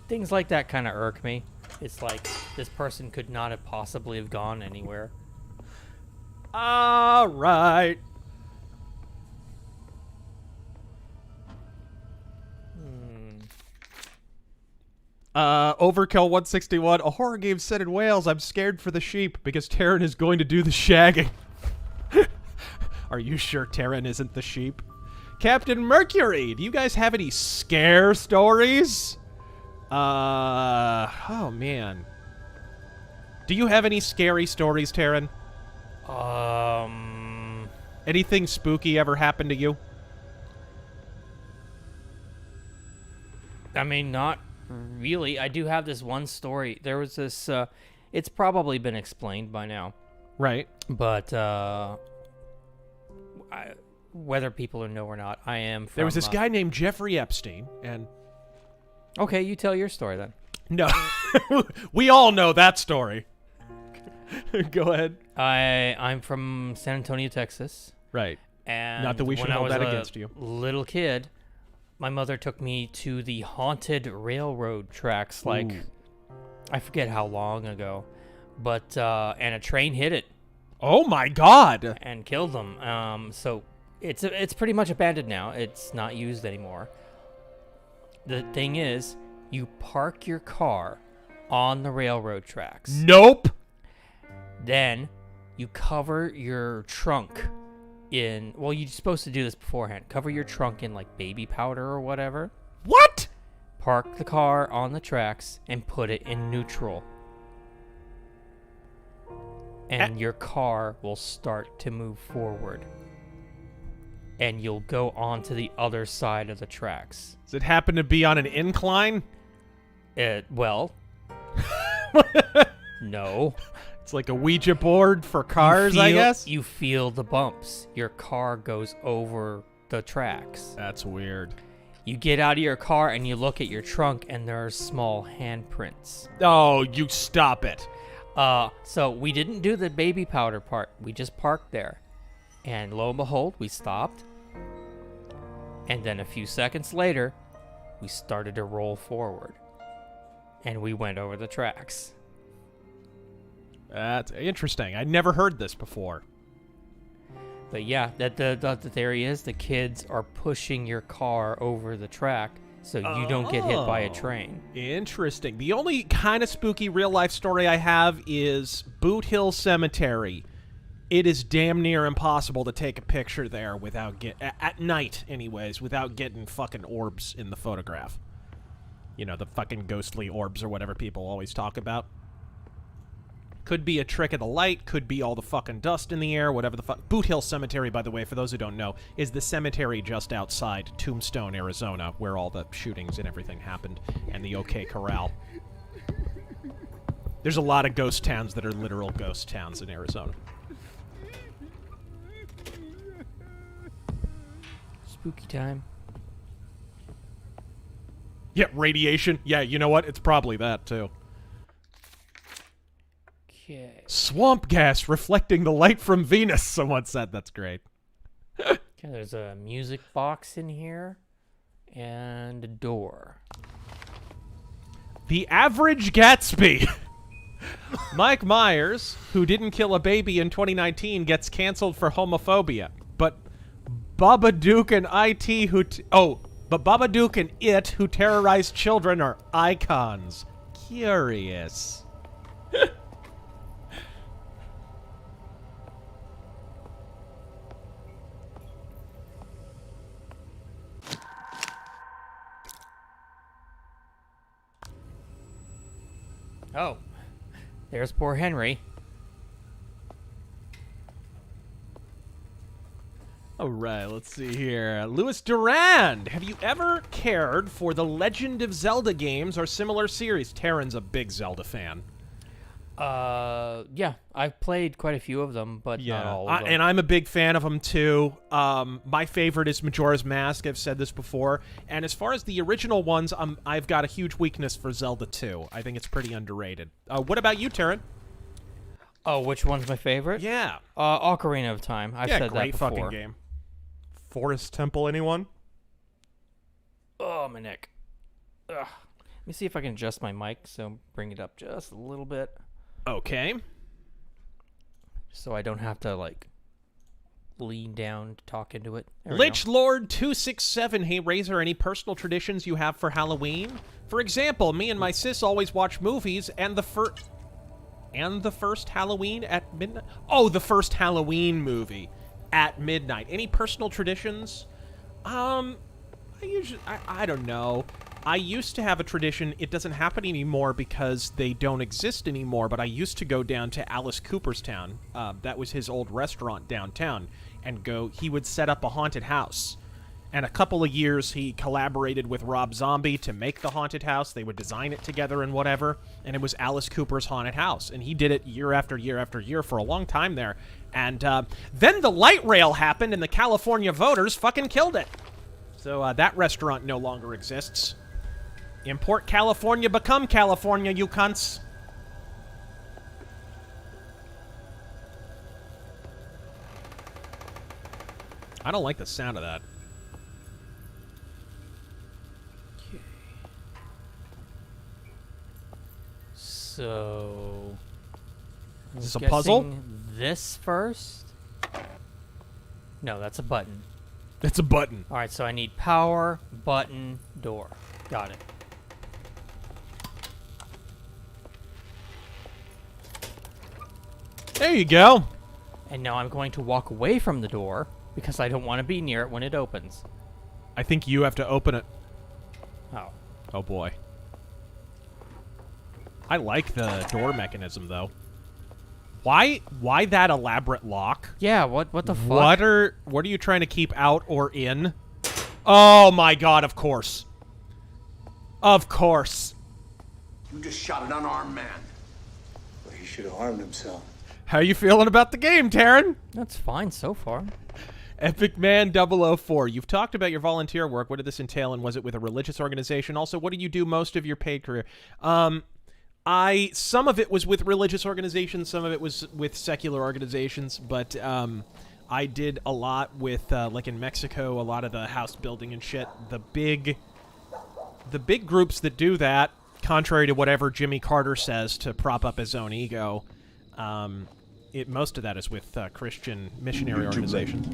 Things like that kind of irk me. It's like, this person could not have possibly have gone anywhere. All right. Overkill 161, a horror game set in Wales. I'm scared for the sheep because Taryn is going to do the shagging. Are you sure Taryn isn't the sheep? Captain Mercury, do you guys have any scare stories? Oh man. Do you have any scary stories, Taryn? Anything spooky ever happened to you? I mean, not really. I do have this one story. There was this, it's probably been explained by now. Right. But, whether people know or not, I am from... There was this guy named Jeffrey Epstein, and... Okay, you tell your story then. No. We all know that story. Go ahead. I'm from San Antonio, Texas. Right. And not that we should hold that against you. Little kid, my mother took me to the haunted railroad tracks, like, I forget how long ago, but and a train hit it Oh my god! and killed them. So it's pretty much abandoned now. It's not used anymore. The thing is, you park your car on the railroad tracks. Nope! Then you cover your trunk in, well, you're supposed to do this beforehand. Cover your trunk in like baby powder or whatever. What? Park the car on the tracks and put it in neutral. And your car will start to move forward. And you'll go onto the other side of the tracks. Does it happen to be on an incline? Well, no. It's like a Ouija board for cars, I guess? You feel the bumps. Your car goes over the tracks. That's weird. You get out of your car and you look at your trunk and there are small handprints. Oh, you stop it. So we didn't do the baby powder part. We just parked there. And lo and behold, we stopped. And then a few seconds later, we started to roll forward. And we went over the tracks. That's interesting. I'd never heard this before. But yeah, the theory is the kids are pushing your car over the track so you don't get hit by a train. Interesting. The only kind of spooky real-life story I have is Boot Hill Cemetery. It is damn near impossible to take a picture there without at night, anyways, without getting fucking orbs in the photograph. You know, the fucking ghostly orbs or whatever people always talk about. Could be a trick of the light, could be all the fucking dust in the air, whatever the fuck. Boot Hill Cemetery, by the way, for those who don't know, is the cemetery just outside Tombstone, Arizona, where all the shootings and everything happened, and the OK Corral. There's a lot of ghost towns that are literal ghost towns in Arizona. Spooky time. Yeah, radiation. Yeah, you know what? It's probably that, too. Okay. Swamp gas reflecting the light from Venus, someone said. That's great. Okay, there's a music box in here and a door. The Average Gatsby. Mike Myers, who didn't kill a baby in 2019, gets canceled for homophobia. But Babadook and but Babadook and It, who terrorized children, are icons. Curious. Oh, there's poor Henry. All right, let's see here. Louis Durand, have you ever cared for the Legend of Zelda games or similar series? Taryn's a big Zelda fan. Yeah, I've played quite a few of them, but not all of them. And I'm a big fan of them too. My favorite is Majora's Mask. I've said this before. And as far as the original ones, I've got a huge weakness for Zelda 2. I think it's pretty underrated. What about you, Taryn? Oh, which one's my favorite? Yeah. Ocarina of Time. I've said that great before. fucking game. Forest Temple, anyone? Oh, my neck. Ugh. Let me see if I can adjust my mic, so bring it up just a little bit. Okay. So I don't have to, like, lean down to talk into it. Lich Lord 267, hey Razor, any personal traditions you have for Halloween? For example, me and my sis always watch movies, and the first Halloween at midnight. Oh, the first Halloween movie at midnight. Any personal traditions? I don't know. I used to have a tradition. It doesn't happen anymore because they don't exist anymore, but I used to go down to Alice Cooperstown. That was his old restaurant downtown. And he would set up a haunted house. And a couple of years, he collaborated with Rob Zombie to make the haunted house. They would design it together and whatever. And it was Alice Cooper's haunted house. And he did it year after year after year for a long time there. And then the light rail happened, and the California voters fucking killed it. So that restaurant no longer exists. Import California, become California, you cunts. I don't like the sound of that. Okay. So Is this a puzzle? Guessing this first? No, that's a button. It's a button. All right, so I need power, button, door. Got it. There you go. And now I'm going to walk away from the door because I don't want to be near it when it opens. I think you have to open it. Oh. Oh boy. I like the door mechanism though. Why that elaborate lock? Yeah, what the fuck? What are you trying to keep out or in? Oh my god, of course. Of course. You just shot an unarmed man. Well, he should have harmed himself. How you feeling about the game, Taryn? That's fine so far. Epic Man 004. You've talked about your volunteer work. What did this entail, and was it with a religious organization? Also, what do you do most of your paid career? Some of it was with religious organizations, some of it was with secular organizations, but I did a lot with, like in Mexico, a lot of the house building and shit. The big groups that do that, contrary to whatever Jimmy Carter says to prop up his own ego, most of that is with Christian missionary organizations.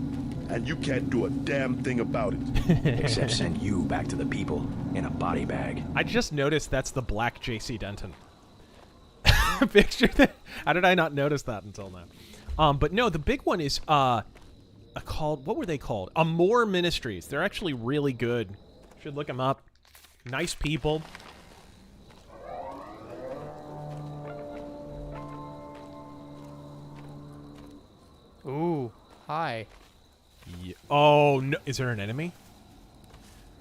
And you can't do a damn thing about it. Except send you back to the people in a body bag. I just noticed that's the black J.C. Denton. Picture that. How did I not notice that until now? But no, the big one is what were they called? Amore Ministries. They're actually really good. Should look them up. Nice people. Ooh, hi. Yeah. Oh no! Is there an enemy?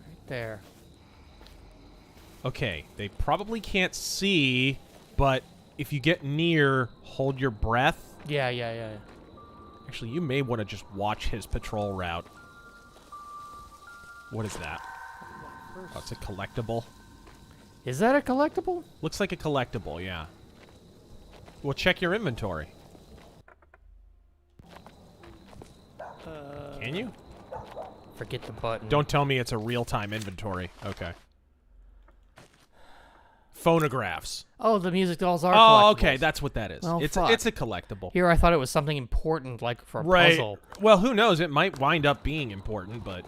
Right there. Okay, they probably can't see, but if you get near, hold your breath. Yeah. Actually, you may want to just watch his patrol route. What is that? Oh, it's a collectible. Is that a collectible? Looks like a collectible, yeah. Well, check your inventory. Can you? Forget the button. Don't tell me it's a real-time inventory. Okay. Phonographs. Oh, the music dolls are Oh, collectibles. okay, that's what that is. Well, it's fuck. a collectible. Here, I thought it was something important, like for a puzzle. Well, who knows? It might wind up being important, but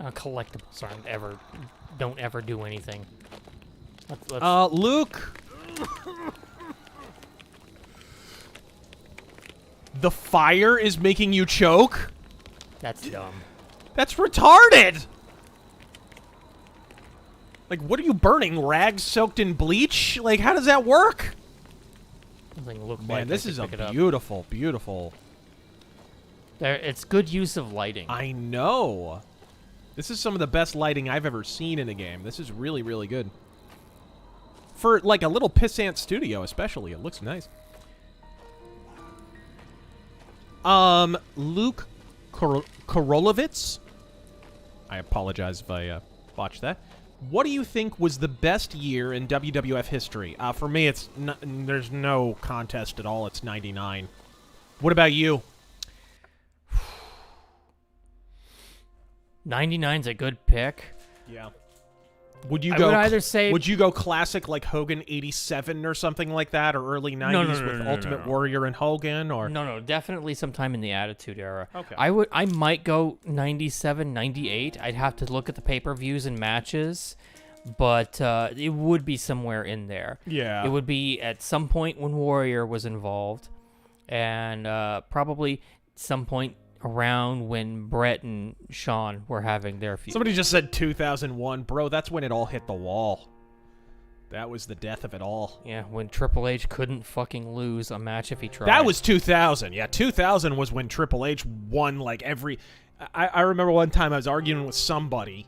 Collectibles don't ever do anything. Let's Luke. The fire is making you choke? That's dumb. That's retarded! Like, what are you burning? Rags soaked in bleach? Like, how does that work? Something look Man, like this I is could a pick it up. beautiful, beautiful... It's good use of lighting. I know. This is some of the best lighting I've ever seen in a game. This is really, really good. For, like, a little pissant studio, especially. It looks nice. Luke Korolovitz. I apologize if I botched that. What do you think was the best year in WWF history? For me, it's there's no contest at all. It's 99. What about you? 99's a good pick. Yeah. Would you I go? would either say- Would you go classic like Hogan '87 or something like that, or early '90s with Ultimate Warrior and Hogan, or No, definitely sometime in the Attitude Era. Okay. I might go 97, 98. I'd have to look at the pay-per-views and matches, but it would be somewhere in there. Yeah. It would be at some point when Warrior was involved, and probably some point around when Brett and Shawn were having their feud. Somebody just said 2001, bro. That's when it all hit the wall. That was the death of it all. Yeah, when Triple H couldn't fucking lose a match if he tried. That was 2000. Yeah, 2000 was when Triple H won like every... I remember one time I was arguing with somebody,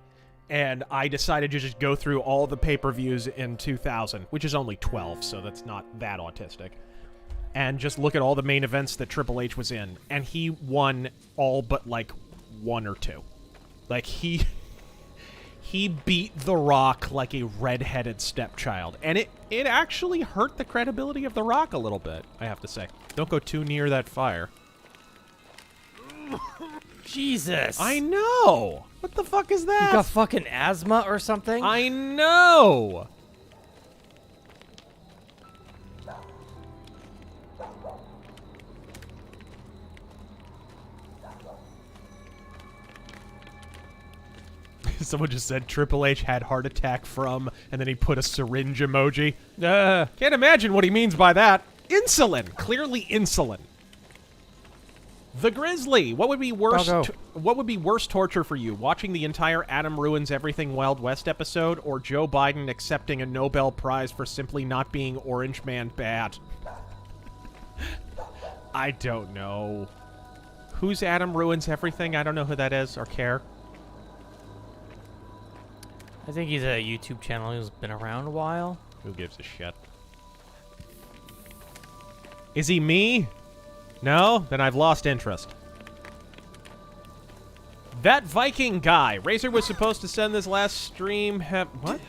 and I decided to just go through all the pay-per-views in 2000, which is only 12, so that's not that autistic, and just look at all the main events that Triple H was in, and he won all but like one or two. Like he beat The Rock like a red-headed stepchild, and it actually hurt the credibility of The Rock a little bit, I have to say. Don't go too near that fire. Jesus. I know. What the fuck is that? You got fucking asthma or something? I know. Someone just said Triple H had heart attack from, and then he put a syringe emoji. Can't imagine what he means by that. Insulin. Clearly insulin. The Grizzly. What would be worse? What would be worse torture for you? Watching the entire Adam Ruins Everything Wild West episode, or Joe Biden accepting a Nobel Prize for simply not being Orange Man bad? I don't know. Who's Adam Ruins Everything? I don't know who that is or care. I think he's a YouTube channel who's been around a while. Who gives a shit? Is he me? No? Then I've lost interest. That Viking guy. Razor was supposed to send this last stream. What?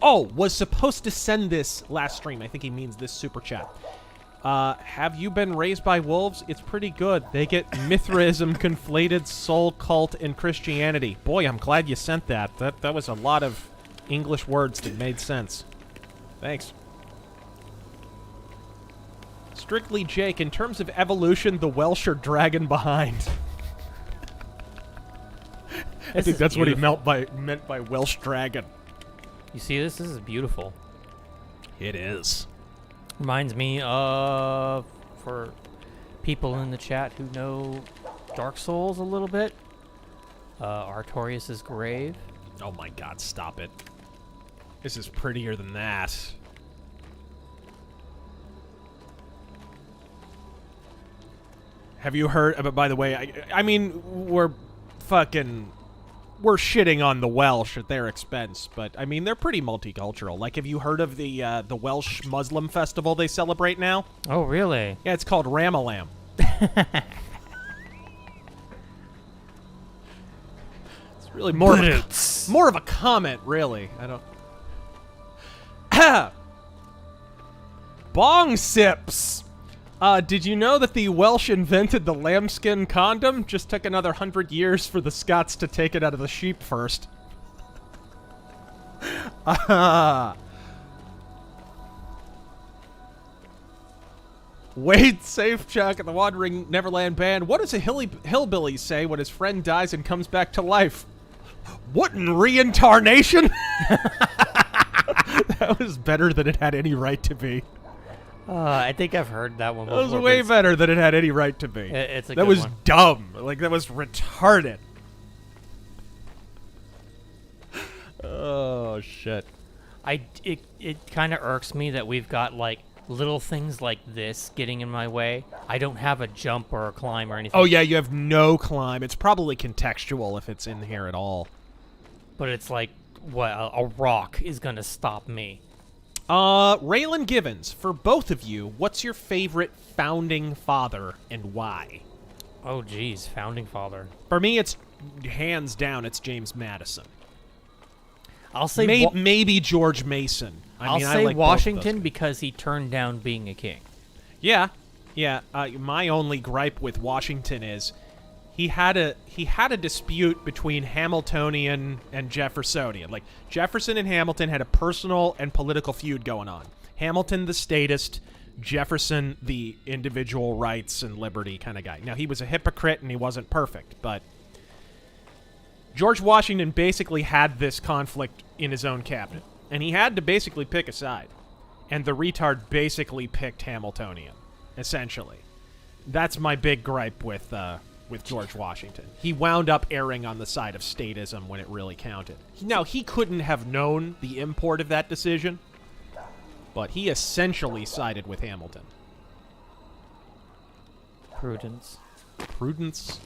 Oh, was supposed to send this last stream. I think he means this super chat. Have you been raised by wolves? It's pretty good. They get Mithraism, conflated soul cult, and Christianity. Boy, I'm glad you sent that. That was a lot of English words that made sense. Thanks. Strictly Jake, in terms of evolution, the Welsh are dragging behind. I think that's what he meant by Welsh dragon. You see this? This is beautiful. It is. Reminds me of, for people in the chat who know Dark Souls a little bit, Artorias' grave. Oh my god, stop it. This is prettier than that. Have you heard, but by the way, I mean, we're shitting on the Welsh at their expense, but I mean, they're pretty multicultural. Like, have you heard of the Welsh Muslim festival they celebrate now? Oh, really? Yeah, it's called Ramalam. It's really more of a comment, really. I don't... Bong sips! Did you know that the Welsh invented the lambskin condom? Just took another 100 years for the Scots to take it out of the sheep first. Wade Safechuck at the Wandering Neverland Band. What does a hillbilly say when his friend dies and comes back to life? What in reincarnation? That was better than it had any right to be. I think I've heard that one before. That was way better than it had any right to be. It's a that good was one. Dumb. Like, that was retarded. Oh, shit. It kind of irks me that we've got, like, little things like this getting in my way. I don't have a jump or a climb or anything. Oh, yeah, you have no climb. It's probably contextual if it's in here at all. But it's like, what, a rock is going to stop me. Raylan Givens, for both of you, what's your favorite founding father and why? Oh, geez, founding father. For me, it's hands down, it's James Madison. I'll say maybe George Mason. I'll say like Washington because he turned down being a king. Yeah. My only gripe with Washington is he had a dispute between Hamiltonian and Jeffersonian. Like, Jefferson and Hamilton had a personal and political feud going on. Hamilton the statist, Jefferson the individual rights and liberty kind of guy. Now, he was a hypocrite and he wasn't perfect, but George Washington basically had this conflict in his own cabinet, and he had to basically pick a side. And the retard basically picked Hamiltonian, essentially. That's my big gripe with George Washington. He wound up erring on the side of statism when it really counted. Now, he couldn't have known the import of that decision, but he essentially sided with Hamilton. Prudence. Prudence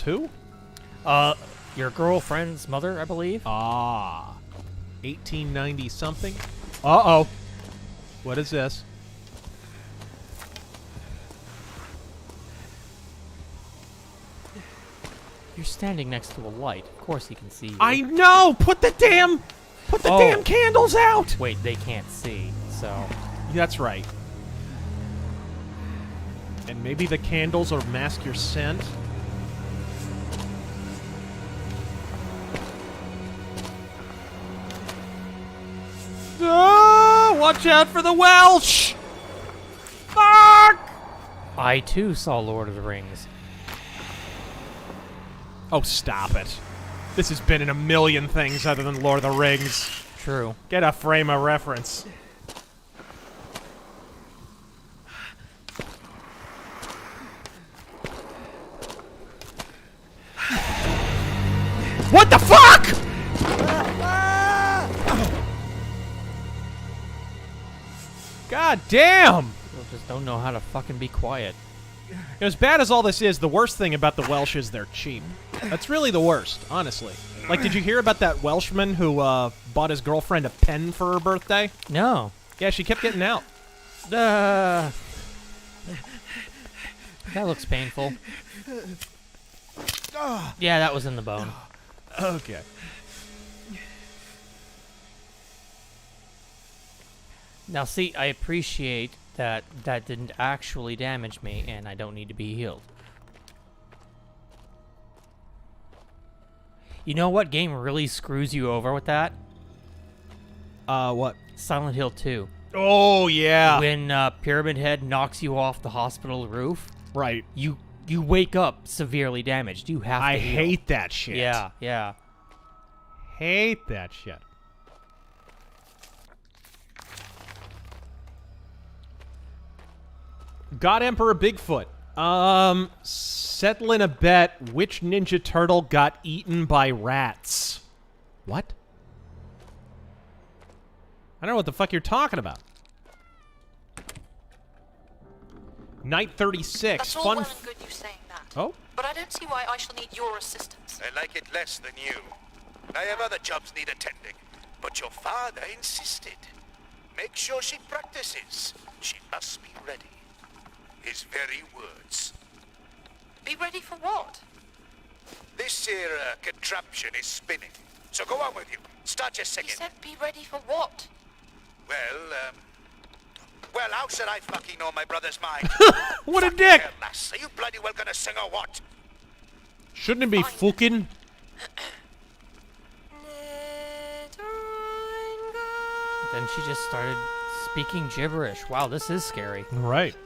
who? Your girlfriend's mother, I believe. 1890 something. Uh-oh. What is this? You're standing next to a light. Of course he can see you. I know! Put the damn candles out! Wait, they can't see, so... That's right. And maybe the candles will mask your scent? Watch out for the Welsh! Fuck! I, too, saw Lord of the Rings. Oh, stop it. This has been in a million things other than Lord of the Rings. True. Get a frame of reference. What the fuck?! God damn! People just don't know how to fucking be quiet. As bad as all this is, the worst thing about the Welsh is they're cheap. That's really the worst, honestly. Like, did you hear about that Welshman who bought his girlfriend a pen for her birthday? No. Yeah, she kept getting out. That looks painful. Yeah, that was in the bone. Okay. Now, see, I appreciate that that didn't actually damage me, and I don't need to be healed. You know what game really screws you over with that? What? Silent Hill 2. Oh, yeah. When Pyramid Head knocks you off the hospital roof, Right. you wake up severely damaged. You have to I heal. hate that shit. Yeah, yeah. Hate that shit. God Emperor Bigfoot. Settling a bet which Ninja Turtle got eaten by rats. What? I don't know what the fuck you're talking about. Night 36. That's all Fun. well and good you saying that. Oh? But I don't see why I shall need your assistance. I like it less than you. I have other jobs need attending, but your father insisted. Make sure she practices. She must be ready. His very words. Be ready for what? This here contraption is spinning, so go on with you. Start your He singing. said be ready for what? Well, how should I fucking know my brother's mind? What a Fucking dick! hell, lass, are you bloody well gonna sing or what? Shouldn't it be fucking? Then she just started speaking gibberish. Wow, this is scary. Right.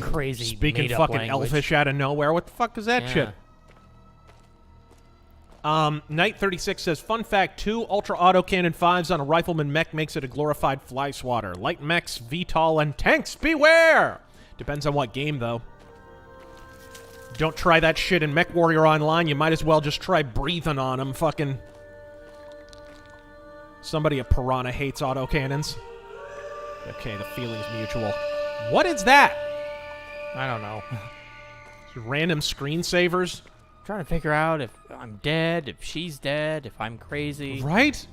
Crazy. Speaking made-up fucking language. elfish out of nowhere. What the fuck is that Yeah. shit? Night 36 says, fun fact, 2 Ultra Autocannon 5s on a Rifleman mech makes it a glorified fly swatter. Light mechs, VTOL, and tanks, beware! Depends on what game, though. Don't try that shit in Mech Warrior Online. You might as well just try breathing on them. Fucking... Somebody at Piranha hates autocannons. Okay, the feeling's mutual. What is that? I don't know. Random screensavers? Trying to figure out if I'm dead, if she's dead, if I'm crazy. Right?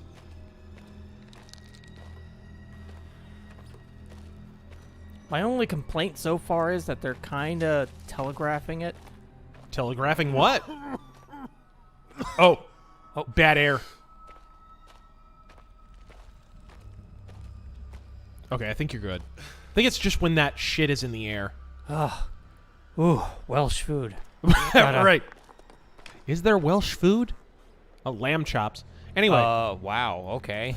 My only complaint so far is that they're kind of telegraphing it. Telegraphing what? Oh. Oh, bad air. Okay, I think you're good. I think it's just when that shit is in the air. Ugh. Ooh, Welsh food. Right. Is there Welsh food? Oh, lamb chops. Anyway. Wow, okay.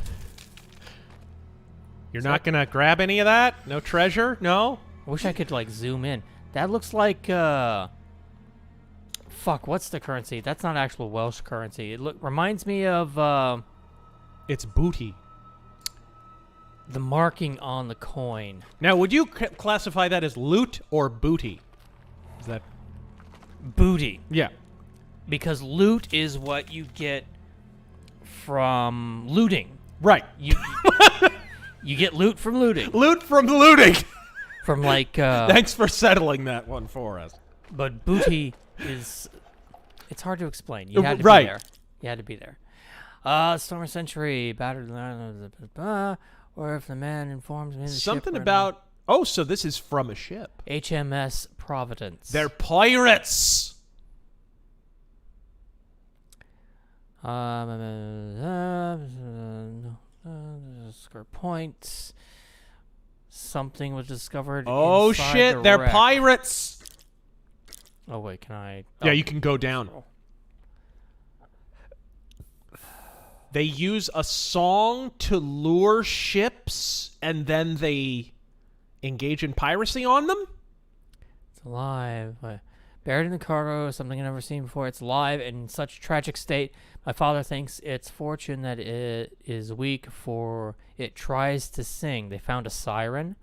You're not gonna grab any of that? No treasure? No? I wish I could, like, zoom in. That looks like, fuck, what's the currency? That's not actual Welsh currency. It reminds me of, It's booty. the marking on the coin. Now, would you classify that as loot or booty? Is that... Booty. Yeah. Because loot is what you get from looting. Right. You get loot from looting. Loot from looting! From, like, Thanks for settling that one for us. But booty is... It's hard to explain. You had to Right. be there. You had to be there. Storm of Century, battered... Or if the man informs me... Something about... Oh, so this is from a ship. HMS Providence. They're pirates! Score points. Something was discovered. Oh, inside shit, the they're wreck. pirates! Oh, wait, can I... Yeah, you can go down. They use a song to lure ships, and then they engage in piracy on them? It's alive. Buried in the cargo, something I've never seen before. It's live and in such tragic state. My father thinks it's fortune that it is weak, for it tries to sing. They found a siren.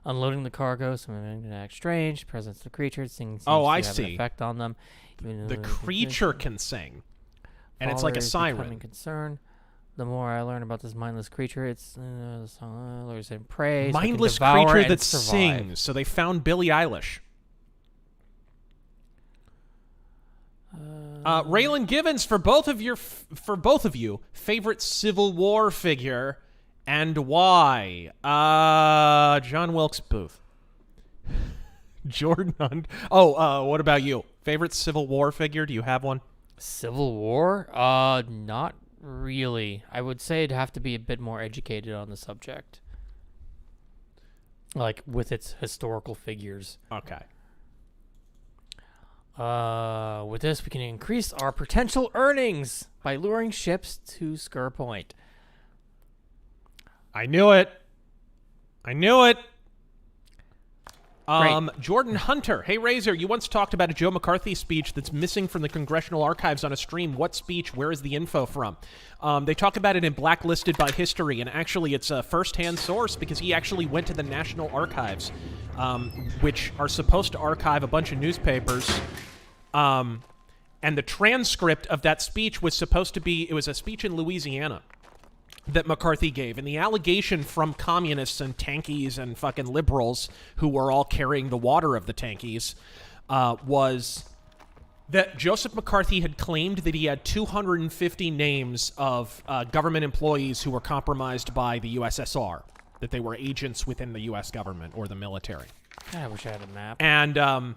Unloading the cargo, something can act strange. Presence of the creature seems to have an effect on them. The creature can sing, and it's like a siren. Concern. The more I learn about this mindless creature, it's and praise. Mindless creature that sings. So they found Billie Eilish. Raylan Givens, for both of you, favorite Civil War figure and why? John Wilkes Booth. Jordan Hunt. What about you? Favorite Civil War figure? Do you have one? Civil War? Not really. I would say it'd have to be a bit more educated on the subject. Like, with its historical figures. Okay. With this, we can increase our potential earnings by luring ships to Sker Point. I knew it. Jordan Hunter. Hey, Razor, you once talked about a Joe McCarthy speech that's missing from the Congressional Archives on a stream. What speech? Where is the info from? They talk about it in Blacklisted by History, and actually it's a first-hand source because he actually went to the National Archives, which are supposed to archive a bunch of newspapers. And the transcript of that speech was supposed to be, it was a speech in Louisiana that McCarthy gave. And the allegation from communists and tankies and fucking liberals who were all carrying the water of the tankies was that Joseph McCarthy had claimed that he had 250 names of government employees who were compromised by the USSR, that they were agents within the U.S. government or the military. I wish I had a map. And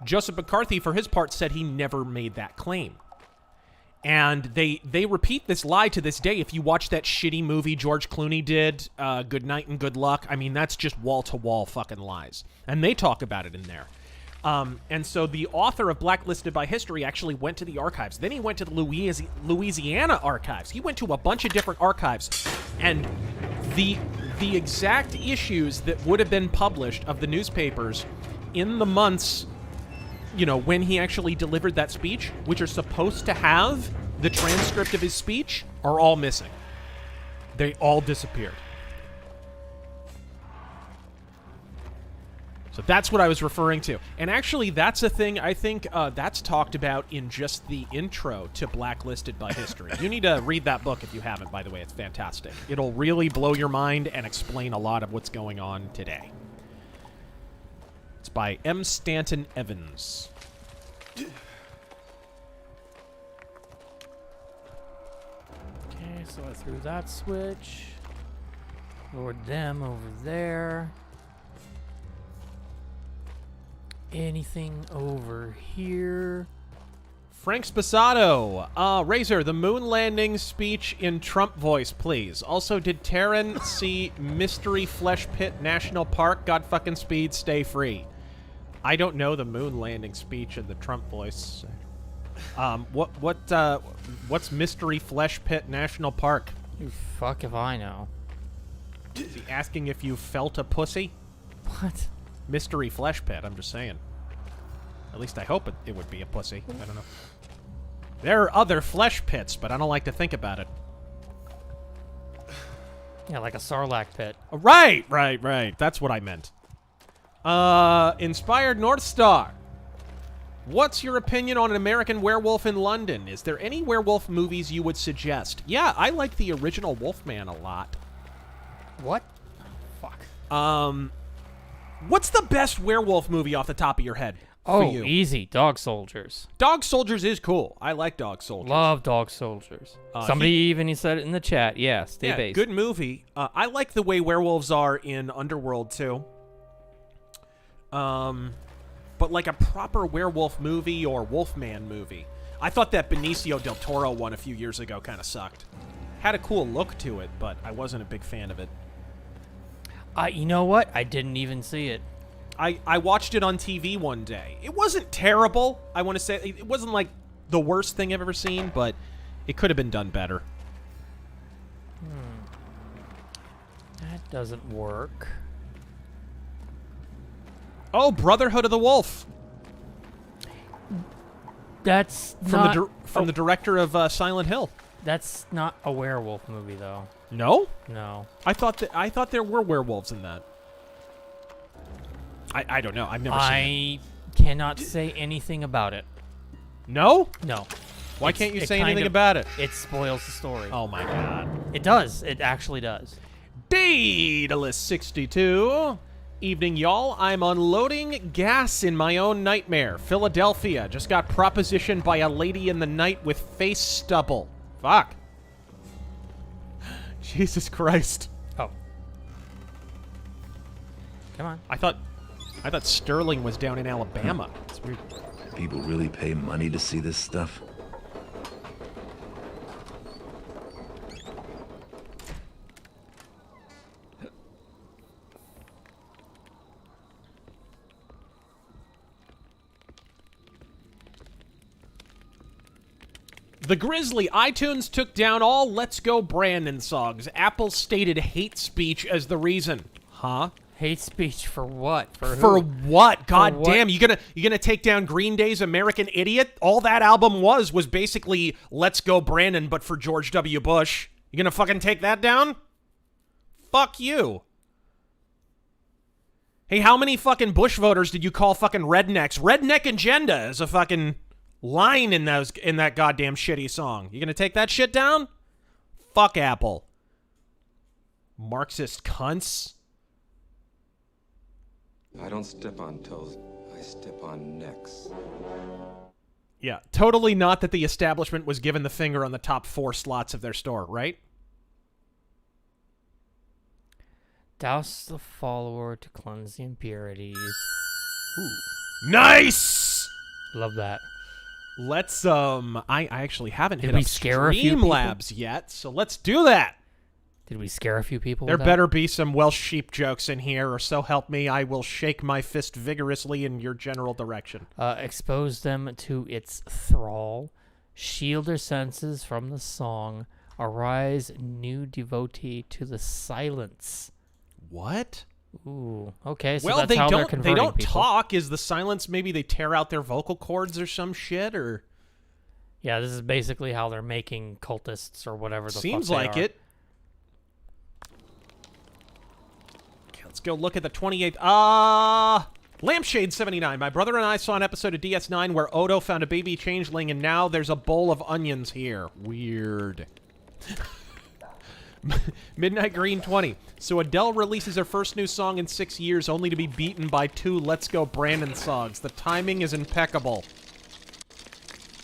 Joseph McCarthy, for his part, said he never made that claim. And they repeat this lie to this day. If you watch that shitty movie George Clooney did, Good Night and Good Luck, I mean, that's just wall-to-wall fucking lies. And they talk about it in there. And so the author of Blacklisted by History actually went to the archives. Then he went to the Louisiana archives. He went to a bunch of different archives. And the exact issues that would have been published of the newspapers in the months, you know, when he actually delivered that speech, which are supposed to have the transcript of his speech, are all missing. They all disappeared. So that's what I was referring to. And actually, that's a thing I think that's talked about in just the intro to Blacklisted by History. You need to read that book if you haven't, by the way. It's fantastic. It'll really blow your mind and explain a lot of what's going on today. It's by M. Stanton Evans. Okay, so I threw that switch. Lowered them over there. Anything over here? Frank Sposato. Razor, the moon landing speech in Trump voice, please. Also, did Taryn see Mystery Flesh Pit National Park? God fucking speed, stay free. I don't know the moon landing speech in the Trump voice. What's Mystery Flesh Pit National Park? You fuck if I know. Is he asking if you felt a pussy? What? Mystery Flesh Pit, I'm just saying. At least I hope it would be a pussy. I don't know. There are other flesh pits, but I don't like to think about it. Yeah, like a Sarlacc pit. Right. That's what I meant. Inspired North Star. What's your opinion on an American Werewolf in London? Is there any werewolf movies you would suggest? Yeah, I like the original Wolfman a lot. What? Fuck. What's the best werewolf movie off the top of your head? Oh, for you? Easy. Dog Soldiers. Dog Soldiers is cool. I like Dog Soldiers. Love Dog Soldiers. Somebody even said it in the chat. Yeah, stay based. Good movie. I like the way werewolves are in Underworld, too. But like a proper werewolf movie or Wolfman movie. I thought that Benicio del Toro one a few years ago kind of sucked. Had a cool look to it, but I wasn't a big fan of it. You know what? I didn't even see it. I watched it on TV one day. It wasn't terrible, I want to say. It wasn't like the worst thing I've ever seen, but it could have been done better. That doesn't work. Oh, Brotherhood of the Wolf. That's from the director of Silent Hill. That's not a werewolf movie, though. No? No. I thought there were werewolves in that. I don't know. I've never seen it. I cannot say anything about it. No? No. Why can't you say anything about it? It spoils the story. Oh my god. It does. It actually does. Daedalus 62. Evening, y'all. I'm unloading gas in my own nightmare. Philadelphia. Just got propositioned by a lady in the night with face stubble. Fuck. Jesus Christ. Oh. Come on. I thought Sterling was down in Alabama. It's weird. People really pay money to see this stuff? The Grizzly iTunes took down all Let's Go Brandon songs. Apple stated hate speech as the reason. Huh? Hate speech for what? For what? God what? damn, you gonna take down Green Day's American Idiot? All that album was basically Let's Go Brandon, but for George W. Bush. You gonna fucking take that down? Fuck you. Hey, how many fucking Bush voters did you call fucking rednecks? Redneck agenda is a fucking line in that goddamn shitty song. You gonna take that shit down? Fuck Apple. Marxist cunts. I don't step on toes, I step on necks. Yeah, totally not that the establishment was given the finger on the top 4 slots of their store, right? Douse the follower to cleanse the impurities. Ooh. Nice! Love that. Let's, I actually haven't hit we up scare a few people? Streamlabs yet, so let's do that. Did we scare a few people? There with better that? be some Welsh sheep jokes in here, or so help me, I will shake my fist vigorously in your general direction. Expose them to its thrall. Shield their senses from the song. Arise, new devotee, to the silence. What? Ooh, okay, so well, that's they how they're don't. converting They don't people. talk. Is the silence maybe they tear out their vocal cords or some shit? Or yeah, this is basically how they're making cultists or whatever the seems fuck they like are. it. Okay, let's go look at the 28th. Lampshade 79. My brother and I saw an episode of DS9 where Odo found a baby changeling, and now there's a bowl of onions here. Weird. Midnight Green 20. So Adele releases her first new song in 6 years, only to be beaten by 2 Let's Go Brandon songs. The timing is impeccable.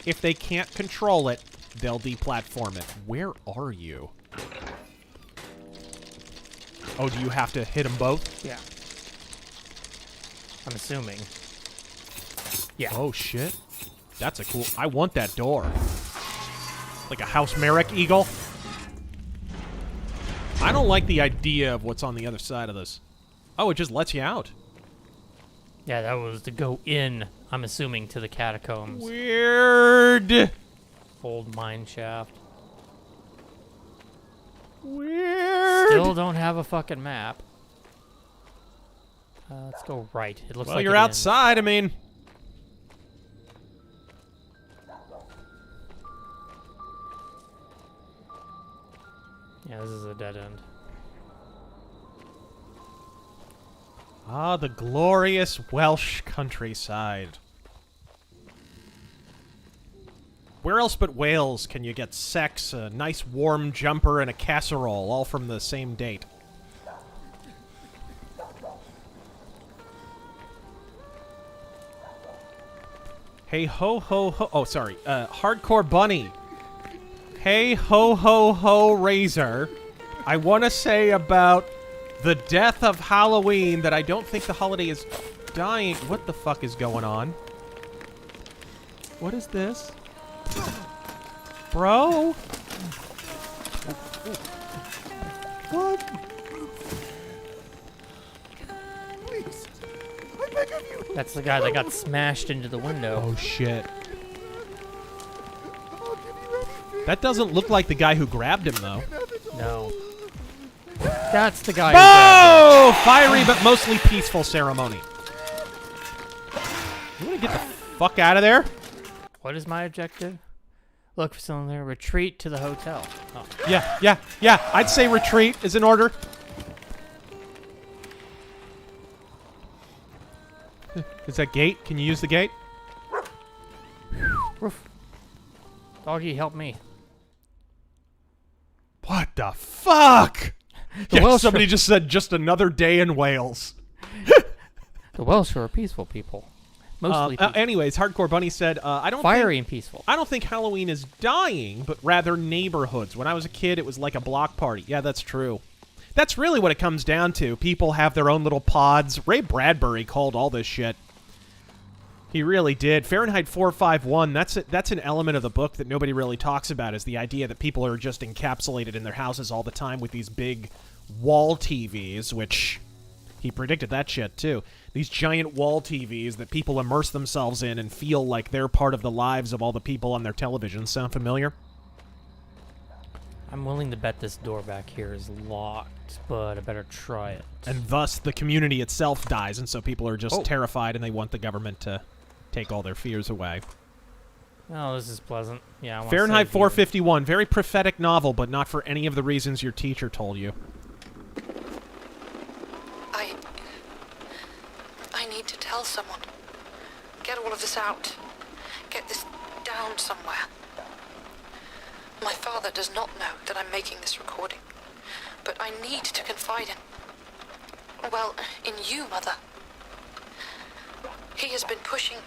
If they can't control it, they'll deplatform it. Where are you? Oh, do you have to hit them both? Yeah. I'm assuming. Yeah. Oh, shit. That's a cool... I want that door. Like a House Merrick eagle. I don't like the idea of what's on the other side of this. Oh, it just lets you out. Yeah, that was to go in, I'm assuming, to the catacombs. Weird. Old mine shaft. Weird. Still don't have a fucking map. Let's go right. It looks well, like you're outside, I mean... Yeah, this is a dead end. Ah, the glorious Welsh countryside. Where else but Wales can you get sex, a nice warm jumper, and a casserole, all from the same date? Hey ho ho ho... Oh, sorry. Hardcore Bunny. Hey ho ho ho Razor. I want to say about the death of Halloween that I don't think the holiday is dying. What the fuck is going on? What is this? Bro? What? Please, I beg of you. That's the guy that got smashed into the window. Oh, shit. That doesn't look like the guy who grabbed him, though. No. That's the guy Oh! Fiery but mostly peaceful ceremony. You want to get the fuck out of there? What is my objective? Look for someone there. Retreat to the hotel. Oh. Yeah. I'd say retreat is in order. Is that gate? Can you use the gate? Doggy, help me. What the fuck? The Welsh somebody just said just another day in Wales. The Welsh are peaceful people. Mostly peaceful. Anyways, Hardcore Bunny said, I don't Fiery and peaceful. I don't think Halloween is dying, but rather neighborhoods. When I was a kid, it was like a block party. Yeah, that's true. That's really what it comes down to. People have their own little pods. Ray Bradbury called all this shit. He really did. Fahrenheit 451, that's an element of the book that nobody really talks about, is the idea that people are just encapsulated in their houses all the time with these big wall TVs, which he predicted that shit too. These giant wall TVs that people immerse themselves in and feel like they're part of the lives of all the people on their television. Sound familiar? I'm willing to bet this door back here is locked, but I better try it. And thus the community itself dies, and so people are just terrified and they want the government to take all their fears away. Oh, this is pleasant. Yeah, I want Fahrenheit 451, very prophetic novel, but not for any of the reasons your teacher told you. I need to tell someone. Get all of this out. Get this down somewhere. My father does not know that I'm making this recording, but I need to confide in you, Mother. He has been pushing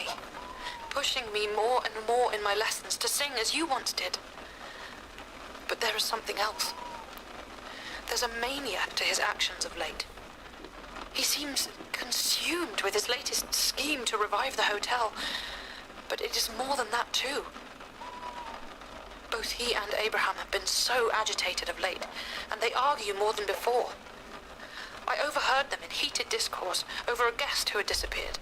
me more and more in my lessons to sing as you once did. But there is something else. There's a mania to his actions of late. He seems consumed with his latest scheme to revive the hotel, but it is more than that too. Both he and Abraham have been so agitated of late, and they argue more than before. I overheard them in heated discourse over a guest who had disappeared,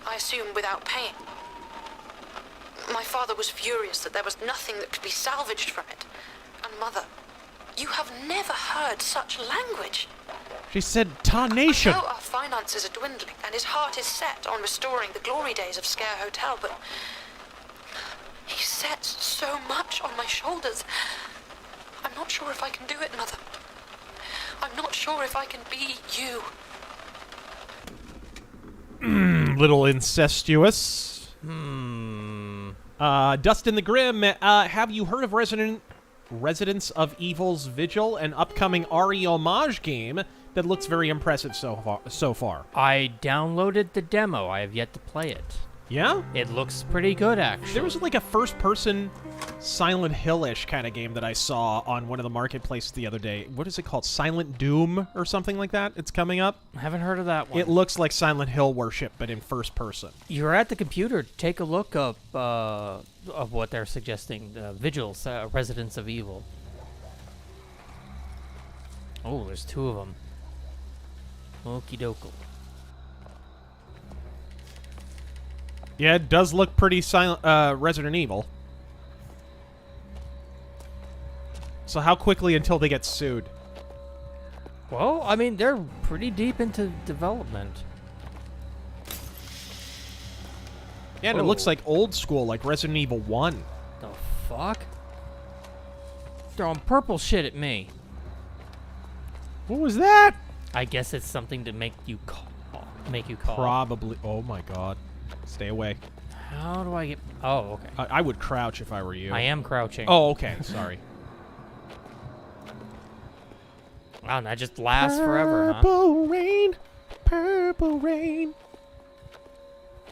I assume without paying. My father was furious that there was nothing that could be salvaged from it. And Mother, you have never heard such language. She said, "Tarnation." I know our finances are dwindling, and his heart is set on restoring the glory days of Scare Hotel, but he sets so much on my shoulders. I'm not sure if I can do it, Mother. I'm not sure if I can be you. Little incestuous. Dustin the Grim, have you heard of Residents of Evil's Vigil, an upcoming RE homage game that looks very impressive so far? I downloaded the demo. I have yet to play it. Yeah? It looks pretty good, actually. There was like a first-person Silent Hill-ish kind of game that I saw on one of the marketplaces the other day. What is it called? Silent Doom or something like that? It's coming up. I haven't heard of that one. It looks like Silent Hill worship, but in first person. You're at the computer. Take a look up of what they're suggesting. Vigils, Residents of Evil. Oh, there's two of them. Okie dokie. Yeah, it does look pretty silent, Resident Evil. So how quickly until they get sued? Well, I mean, they're pretty deep into development. Yeah, and it looks like old school, like Resident Evil 1. The fuck? Throwing purple shit at me. What was that? I guess it's something to make you call. Probably. Oh my god. Stay away. How do I get... Oh, okay. I would crouch if I were you. I am crouching. Oh, okay. Sorry. Wow, and that just lasts forever, huh? Purple rain. Purple rain.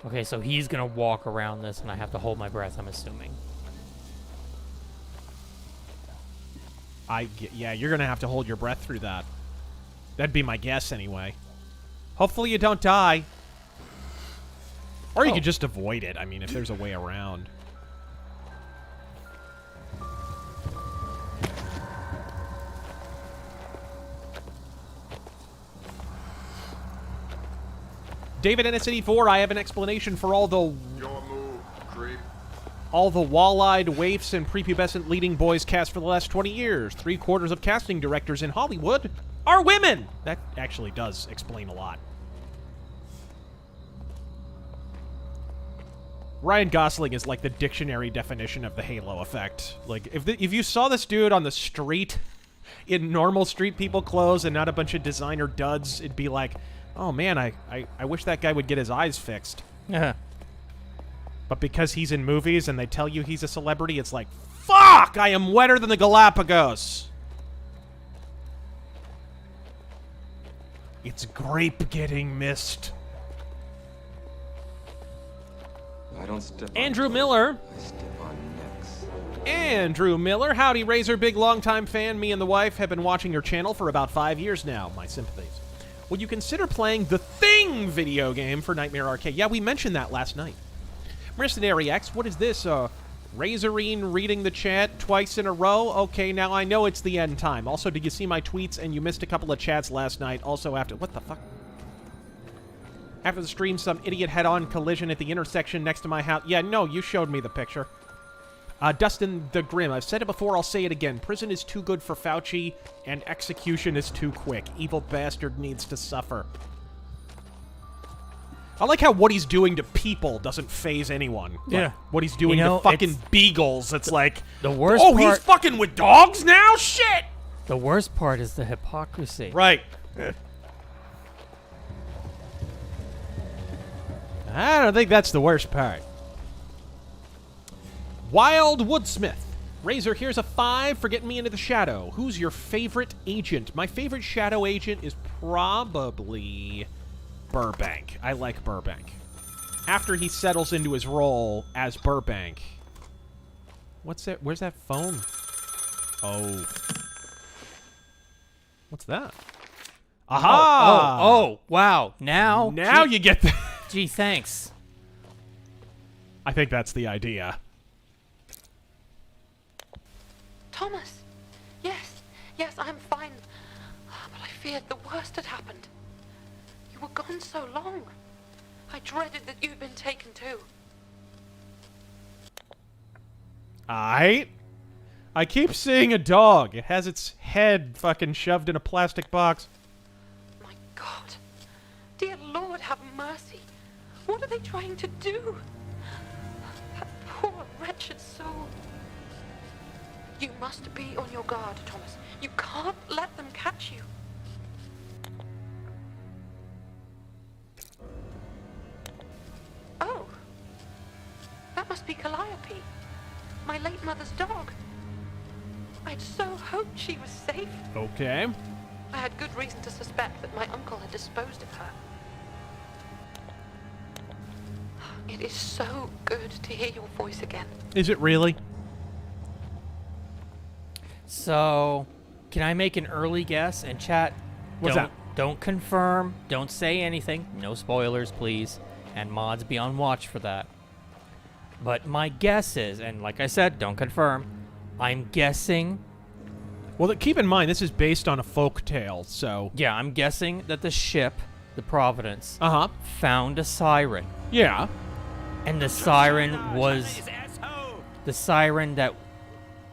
Okay, so he's gonna walk around this, and I have to hold my breath, I'm assuming. Yeah, you're gonna have to hold your breath through that. That'd be my guess, anyway. Hopefully you don't die. Or you could just avoid it, I mean, if there's a way around. David NS84, I have an explanation for all the... Your move, creep. All the wall-eyed waifs and prepubescent leading boys cast for the last 20 years. 3/4 of casting directors in Hollywood are women! That actually does explain a lot. Ryan Gosling is like the dictionary definition of the halo effect. Like, if you saw this dude on the street in normal street people clothes and not a bunch of designer duds, it'd be like, oh man, I wish that guy would get his eyes fixed. Yeah. But because he's in movies and they tell you he's a celebrity, it's like, fuck, I am wetter than the Galapagos. It's grape getting missed. I don't step on Andrew toes, Miller. I step on necks. Andrew Miller. Howdy, Razor. Big longtime fan. Me and the wife have been watching your channel for about 5 years now. My sympathies. Would you consider playing the Thing video game for Nightmare Arcade? Yeah, we mentioned that last night. Mercenary X, what is this? Razorine reading the chat twice in a row? Okay, now I know it's the end time. Also, did you see my tweets and you missed a couple of chats last night? Also after... What the fuck? After the stream, some idiot head-on collision at the intersection next to my house. Yeah, no, you showed me the picture. Dustin the Grim. I've said it before, I'll say it again. Prison is too good for Fauci, and execution is too quick. Evil bastard needs to suffer. I like how what he's doing to people doesn't faze anyone. Yeah. Like, what he's doing to fucking beagles, it's like... The worst part... part... he's fucking with dogs now? Shit! The worst part is the hypocrisy. Right. I don't think that's the worst part. Wild Woodsmith. Razor, here's a 5 for getting me into the shadow. Who's your favorite agent? My favorite shadow agent is probably Burbank. I like Burbank. After he settles into his role as Burbank. What's that? Where's that phone? Oh. What's that? Aha! Oh, wow. Now you get the... Gee, thanks. I think that's the idea. Thomas! Yes, I'm fine. But I feared the worst had happened. You were gone so long. I dreaded that you'd been taken too. I keep seeing a dog. It has its head fucking shoved in a plastic box. My God. Dear Lord, have mercy. What are they trying to do? That poor, wretched soul. You must be on your guard, Thomas. You can't let them catch you. Oh. That must be Calliope, my late mother's dog. I'd so hoped she was safe. Okay. I had good reason to suspect that my uncle had disposed of her. It is so good to hear your voice again. Is it really? So, can I make an early guess? And chat, What's that? Don't confirm. Don't say anything. No spoilers, please. And mods be on watch for that. But my guess is, and like I said, don't confirm, I'm guessing... Well, keep in mind, this is based on a folk tale, so... Yeah, I'm guessing that the ship, the Providence, Uh-huh. found a siren. Yeah. And the siren was... The siren that...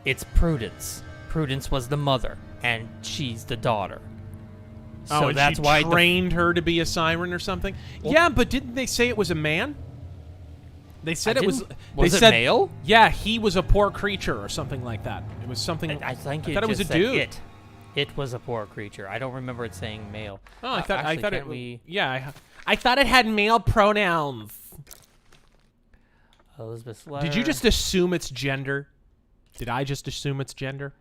It's Prudence. Prudence was the mother, and she's the daughter. So and that's she why trained her to be a siren or something? Well, yeah, but didn't they say it was a man? They said it was... Was it male? Yeah, he was a poor creature or something like that. It was something... I think thought it was a dude. It was a poor creature. I don't remember it saying male. Oh, I thought it... We... Yeah, I thought it had male pronouns. Elizabeth Letter. Did you just assume it's gender? Did I just assume it's gender?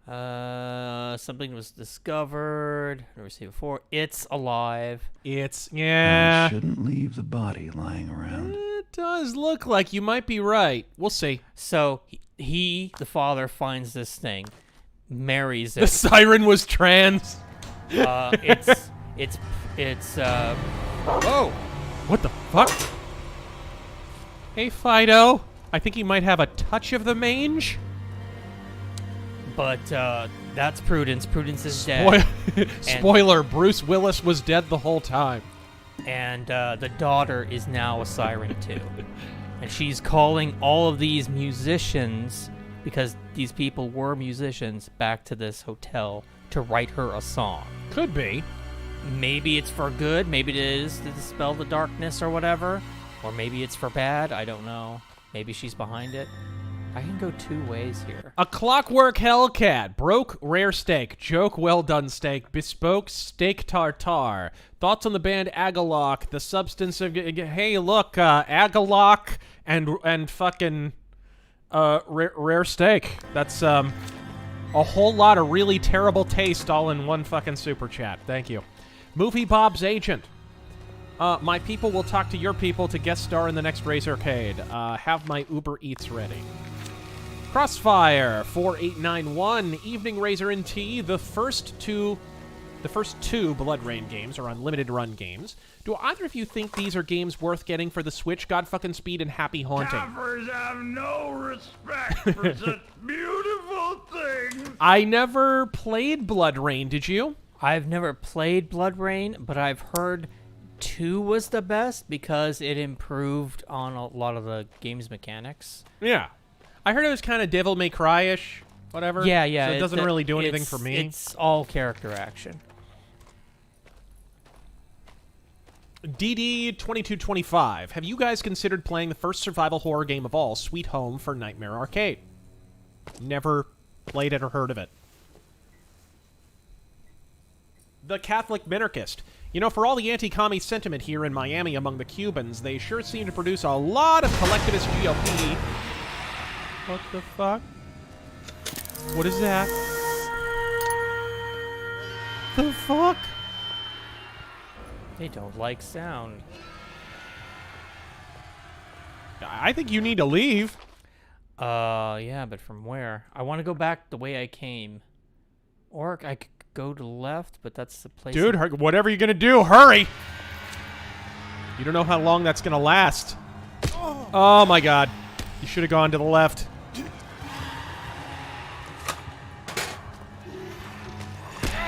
Something was discovered. Never seen before. It's alive. It's... Yeah. Shouldn't leave the body lying around. It does look like you might be right. We'll see. So, he, the father, finds this thing, marries it. The siren was trans. It's whoa. What the fuck? Hey, Fido. I think he might have a touch of the mange. But, that's Prudence. Prudence is dead. Spoiler, Bruce Willis was dead the whole time. And, the daughter is now a siren, too. And she's calling all of these musicians, because these people were musicians, back to this hotel to write her a song. Could be. Maybe it's for good. Maybe it is to dispel the darkness or whatever. Or maybe it's for bad. I don't know. Maybe she's behind it. I can go 2 ways here. A Clockwork Hellcat. Broke rare steak. Joke well done steak. Bespoke steak tartare. Thoughts on the band Rageaholic. The substance of... Hey, look, Rageaholic and fucking rare steak. That's a whole lot of really terrible taste all in one fucking super chat. Thank you. Movie Bob's Agent. My people will talk to your people to guest star in the next Razorcade. Have my Uber Eats ready. Crossfire 4891 Evening Razor and Tea. The first two Blood Rain games are unlimited run games. Do either of you think these are games worth getting for the Switch? God fucking Speed and Happy Haunting. Gaffers have no respect for such beautiful things. I never played Blood Rain. Did you? I've never played Blood Rain, but I've heard 2 was the best because it improved on a lot of the game's mechanics. Yeah. I heard it was kind of Devil May Cry-ish, whatever. Yeah, yeah. So it doesn't really do anything for me. It's all character action. DD2225. Have you guys considered playing the first survival horror game of all, Sweet Home for Nightmare Arcade? Never played it or heard of it. The Catholic Minarchist. You know, for all the anti-commie sentiment here in Miami among the Cubans, they sure seem to produce a lot of collectivist GOP. What the fuck? What is that? The fuck? They don't like sound. I think you need to leave. Yeah, but from where? I want to go back the way I came. Or I could go to the left, but that's the place... Dude, whatever you're gonna do, hurry! You don't know how long that's gonna last. Oh my god. You should have gone to the left.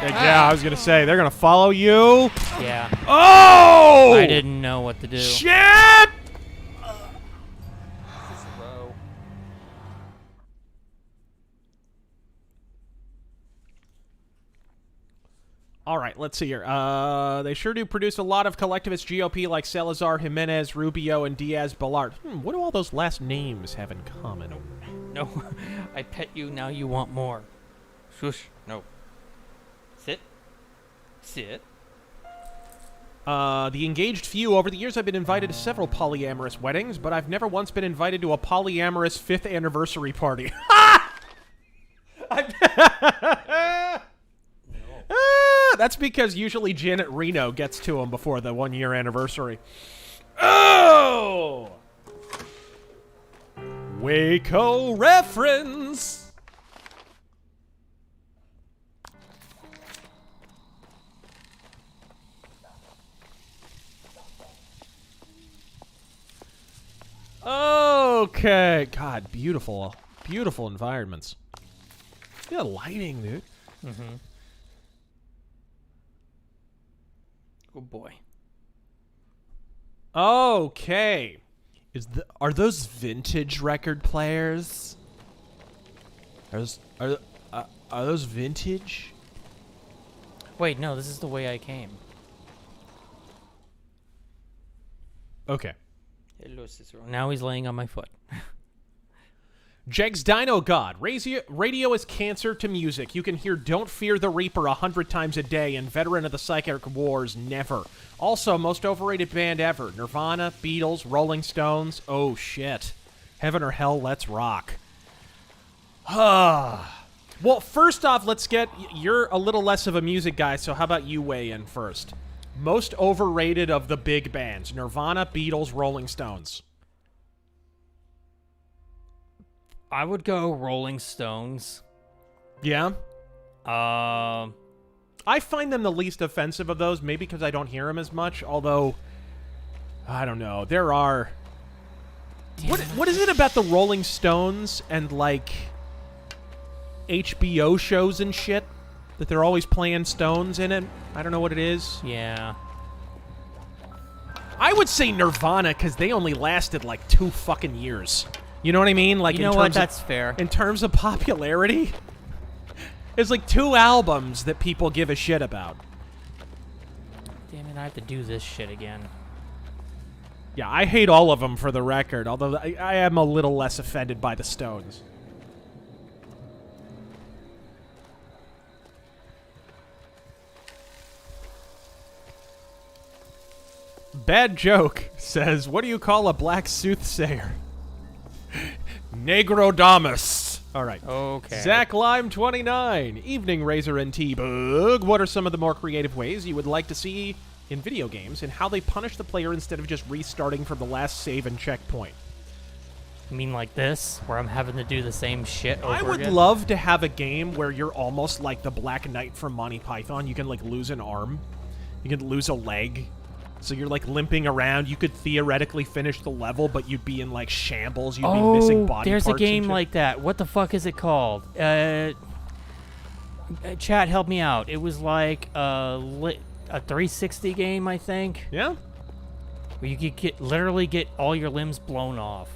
Yeah, I was gonna say, they're gonna follow you. Yeah. Oh! I didn't know what to do. Shit! All right, let's see here. They sure do produce a lot of collectivist GOP like Salazar, Jimenez, Rubio, and Diaz-Balart. What do all those last names have in common? No, I pet you, now you want more. Shush, no. Sit. Sit. The engaged few. Over the years, I've been invited to several polyamorous weddings, but I've never once been invited to a polyamorous 5th anniversary party. That's because usually Janet Reno gets to him before the 1-year anniversary. Oh! Waco reference! Okay. God, beautiful. Beautiful environments. Look at the lighting, dude. Mm-hmm. Oh boy. Okay. Are those vintage record players? Are those vintage? Wait, no, this is the way I came. Okay. Hello, Cicero. Now he's laying on my foot. Jegs Dino God. Radio is cancer to music. You can hear Don't Fear the Reaper 100 times a day, and Veteran of the Psychic Wars never. Also, most overrated band ever. Nirvana, Beatles, Rolling Stones. Oh, shit. Heaven or Hell, let's rock. Well, first off, let's get... You're a little less of a music guy, so how about you weigh in first? Most overrated of the big bands. Nirvana, Beatles, Rolling Stones. I would go Rolling Stones. Yeah? I find them the least offensive of those, maybe because I don't hear them as much, although, I don't know. There are... What is it about the Rolling Stones and, like, HBO shows and shit that they're always playing Stones in it? I don't know what it is. Yeah. I would say Nirvana because they only lasted, like, 2 fucking years. You know what I mean? Like, you know what? That's fair. In terms of popularity, it's like 2 albums that people give a shit about. Damn it, I have to do this shit again. Yeah, I hate all of them for the record, although I am a little less offended by the stones. Bad Joke says, what do you call a black soothsayer? Negrodamus. All right. Okay. Zach Lime 29. Evening, Razor and T-Bug. What are some of the more creative ways you would like to see in video games and how they punish the player instead of just restarting from the last save and checkpoint? You mean like this, where I'm having to do the same shit over again? I would love to have a game where you're almost like the Black Knight from Monty Python. You can, like, lose an arm. You can lose a leg. So you're, like, limping around. You could theoretically finish the level, but you'd be in, like, shambles. You'd be missing body parts. There's a game like that. What the fuck is it called? Chat, help me out. It was like a 360 game, I think. Yeah? Where you could literally get all your limbs blown off.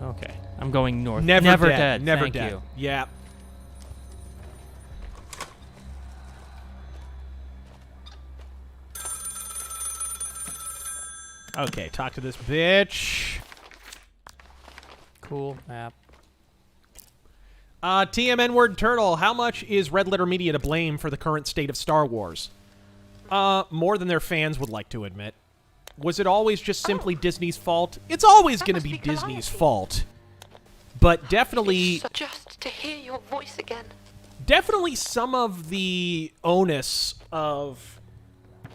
Okay. I'm going north. Never dead. Never Thank dead. you. Yeah. Okay, talk to this bitch. Cool map. TMN Word Turtle, how much is Red Letter Media to blame for the current state of Star Wars? More than their fans would like to admit. Was it always just simply Disney's fault? It's always going to be Disney's fault. But definitely... Just to hear your voice again. Definitely some of the onus of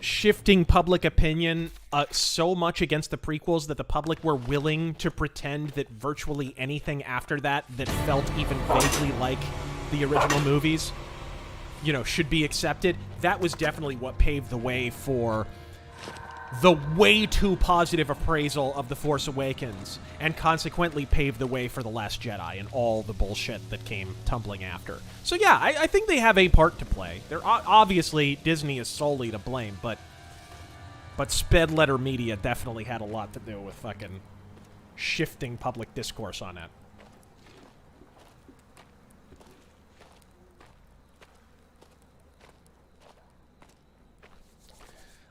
shifting public opinion so much against the prequels that the public were willing to pretend that virtually anything after that felt even vaguely like the original movies, you know, should be accepted. That was definitely what paved the way for the way too positive appraisal of The Force Awakens, and consequently paved the way for The Last Jedi and all the bullshit that came tumbling after. So yeah, I think they have a part to play. They're obviously, Disney is solely to blame, but Sped Letter Media definitely had a lot to do with fucking shifting public discourse on that.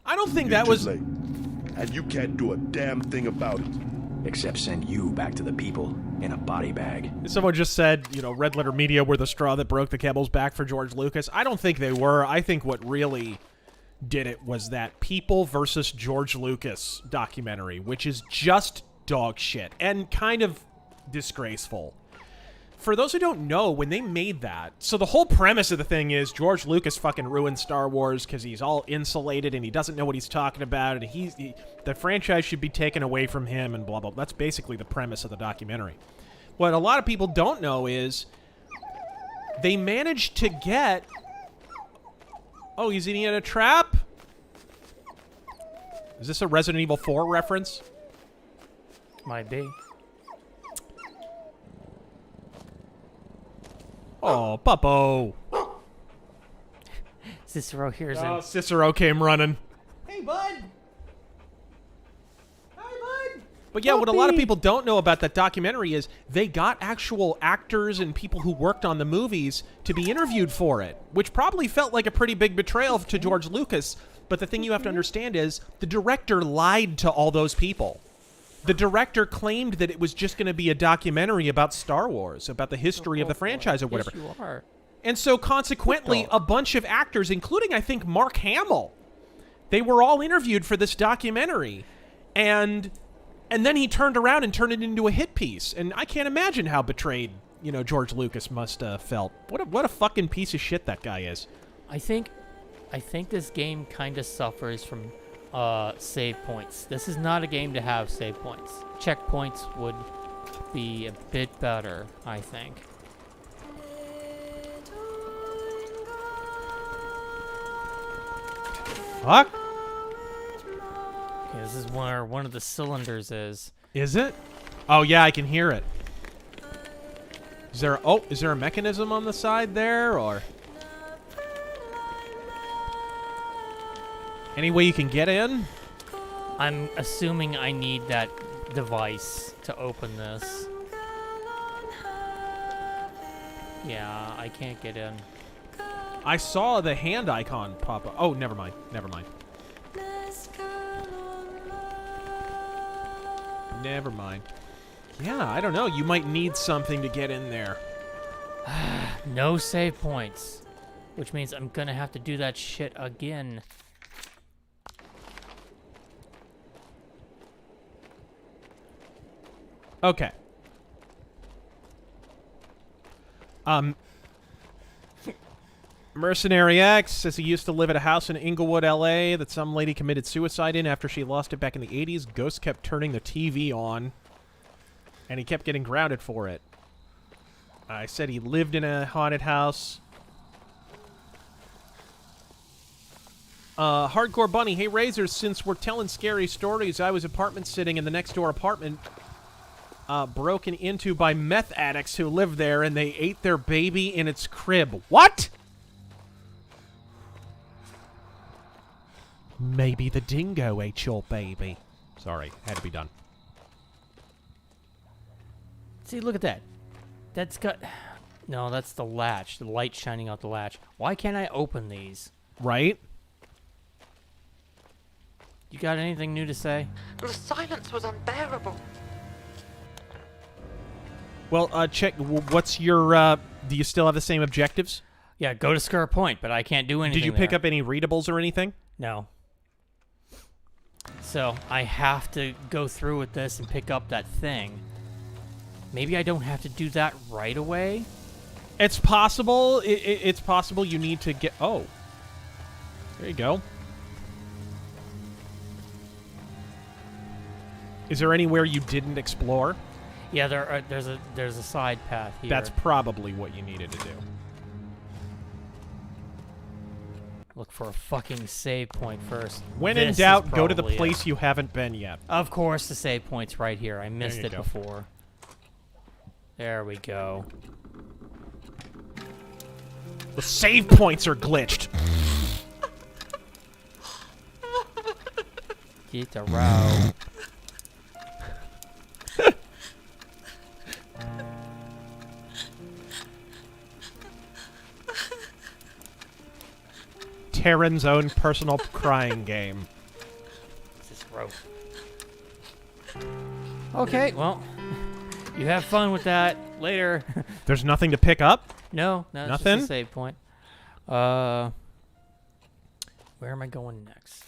I don't think that was... late, and you can't do a damn thing about it. Except send you back to the people in a body bag. Someone just said, you know, Red Letter Media were the straw that broke the camel's back for George Lucas. I don't think they were. I think what really did it was that People versus George Lucas documentary, which is just dog shit and kind of disgraceful. For those who don't know, when they made that, so the whole premise of the thing is George Lucas fucking ruined Star Wars because he's all insulated and he doesn't know what he's talking about, and the franchise should be taken away from him and blah, blah, blah. That's basically the premise of the documentary. What a lot of people don't know is they managed to get... Oh, he's eating in a trap? Is this a Resident Evil 4 reference? Might be. Oh, Puppo. Cicero hears him. Oh, Cicero came running. Hey, bud. Hi, bud. But yeah, what a lot of people don't know about that documentary is they got actual actors and people who worked on the movies to be interviewed for it, which probably felt like a pretty big betrayal to George Lucas. But the thing you have to understand is the director lied to all those people. The director claimed that it was just going to be a documentary about Star Wars, about the history of the franchise or whatever. Yes, you are. And so consequently, a bunch of actors, including, I think, Mark Hamill, they were all interviewed for this documentary. And then he turned around and turned it into a hit piece. And I can't imagine how betrayed, you know, George Lucas must have felt. What a fucking piece of shit that guy is. I think this game kind of suffers from save points. This is not a game to have save points. Checkpoints would be a bit better, I think. Fuck? Okay, this is where one of the cylinders is. Is it? Oh yeah, I can hear it. Is there a mechanism on the side there, or any way you can get in? I'm assuming I need that device to open this. Yeah, I can't get in. I saw the hand icon pop up. Oh, never mind. Never mind. Never mind. Yeah, I don't know. You might need something to get in there. No save points. Which means I'm gonna have to do that shit again. Okay. Mercenary X says he used to live at a house in Inglewood, LA that some lady committed suicide in after she lost it back in the 80s. Ghosts kept turning the TV on, and he kept getting grounded for it. I said he lived in a haunted house. Hardcore Bunny, hey Razors, since we're telling scary stories, I was apartment sitting in the next door apartment broken into by meth addicts who lived there, and they ate their baby in its crib. What? Maybe the dingo ate your baby. Sorry, had to be done. See, look at that. That's got... No, that's the latch. The light shining out the latch. Why can't I open these? Right? You got anything new to say? The silence was unbearable. Well, check. What's your, do you still have the same objectives? Yeah, go to Sker Point, but I can't do anything. Did you pick there. up any readables or anything? No. So, I have to go through with this and pick up that thing. Maybe I don't have to do that right away? It's possible. It's possible you need to get... Oh. There you go. Is there anywhere you didn't explore? Yeah, there's a side path here. That's probably what you needed to do. Look for a fucking save point first. When in doubt, go to the place you haven't been yet. Of course, the save point's right here. I missed it before. There we go. The save points are glitched. Get a row. Terran's own personal crying game. This is rough. Okay, well, you have fun with that. Later. There's nothing to pick up? No, it's nothing. Just a save point. Where am I going next?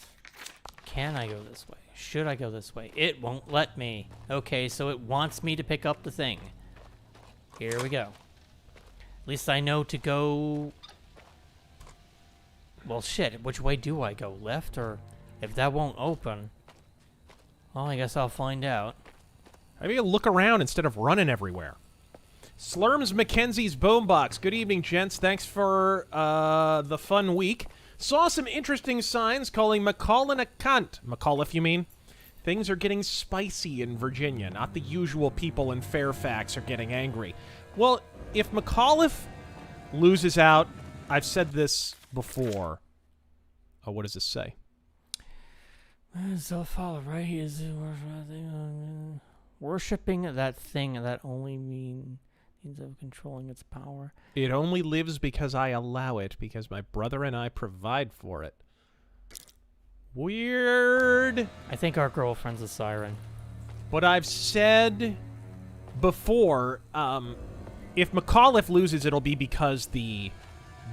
Can I go this way? Should I go this way? It won't let me. Okay, so it wants me to pick up the thing. Here we go. At least I know to go... Well, shit, which way do I go? Left, or... If that won't open... Well, I guess I'll find out. Maybe you'll look around instead of running everywhere. Slurms Mackenzie's Boombox. Good evening, gents. Thanks for the fun week. Saw some interesting signs calling McCollin a cunt. McAuliffe, you mean? Things are getting spicy in Virginia. Not the usual people in Fairfax are getting angry. Well, if McAuliffe loses out... I've said this before. Oh, what does this say? So follow right here is worshipping that thing that only means of controlling its power. It only lives because I allow it, because my brother and I provide for it. Weird. I think our girlfriend's a siren. But I've said before, if McAuliffe loses, it'll be because the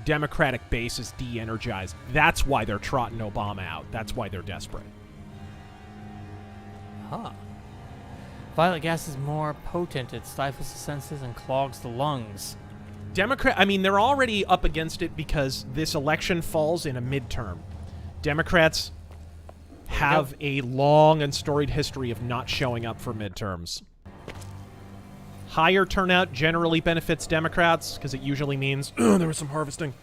Democratic base is de-energized. That's why they're trotting Obama out. That's why they're desperate. Huh. Violet gas is more potent. It stifles the senses and clogs the lungs. I mean, they're already up against it because this election falls in a midterm. Democrats have a long and storied history of not showing up for midterms. Higher turnout generally benefits Democrats because it usually means there was some harvesting.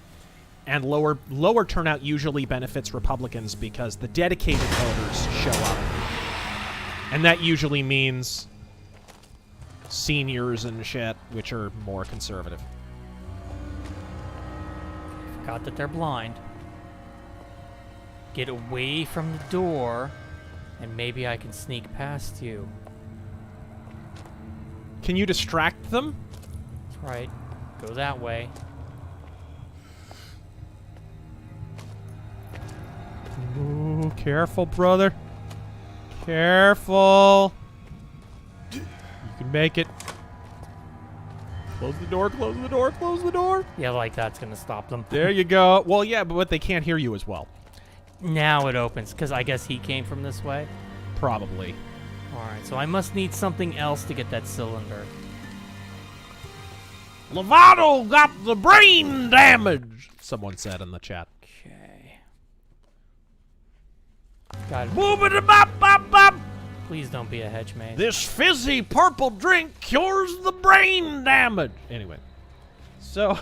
And lower turnout usually benefits Republicans because the dedicated voters show up. And that usually means seniors and shit, which are more conservative. Forgot that they're blind. Get away from the door, and maybe I can sneak past you. Can you distract them? That's right. Go that way. Ooh, careful, brother. Careful. You can make it. Close the door, close the door, close the door. Yeah, like that's gonna stop them. There you go. Well, yeah, but they can't hear you as well. Now it opens, because I guess he came from this way. Probably. Alright, so I must need something else to get that cylinder. Lovato got the brain damage, someone said in the chat. Okay. God. Boop-a-da-bop-bop-bop. Please don't be a hedge maze. This fizzy purple drink cures the brain damage. Anyway, so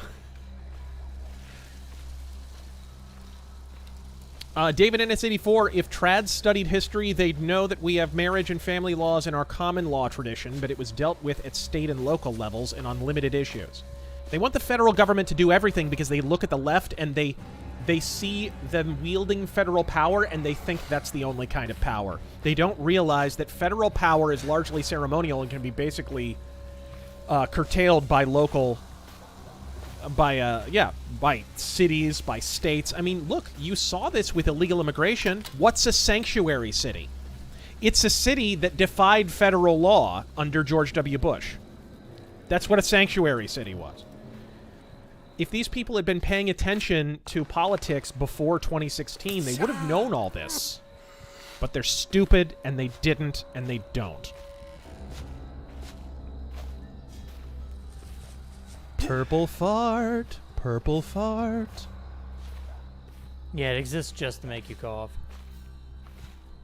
David NS84, if trads studied history, they'd know that we have marriage and family laws in our common law tradition, but it was dealt with at state and local levels and on limited issues. They want the federal government to do everything because they look at the left and they see them wielding federal power and they think that's the only kind of power. They don't realize that federal power is largely ceremonial and can be basically curtailed by local, by cities, by states. I mean, look, you saw this with illegal immigration. What's a sanctuary city? It's a city that defied federal law under George W. Bush. That's what a sanctuary city was. If these people had been paying attention to politics before 2016, they would have known all this. But they're stupid, and they didn't, and they don't. Purple fart. Purple fart. Yeah, it exists just to make you cough.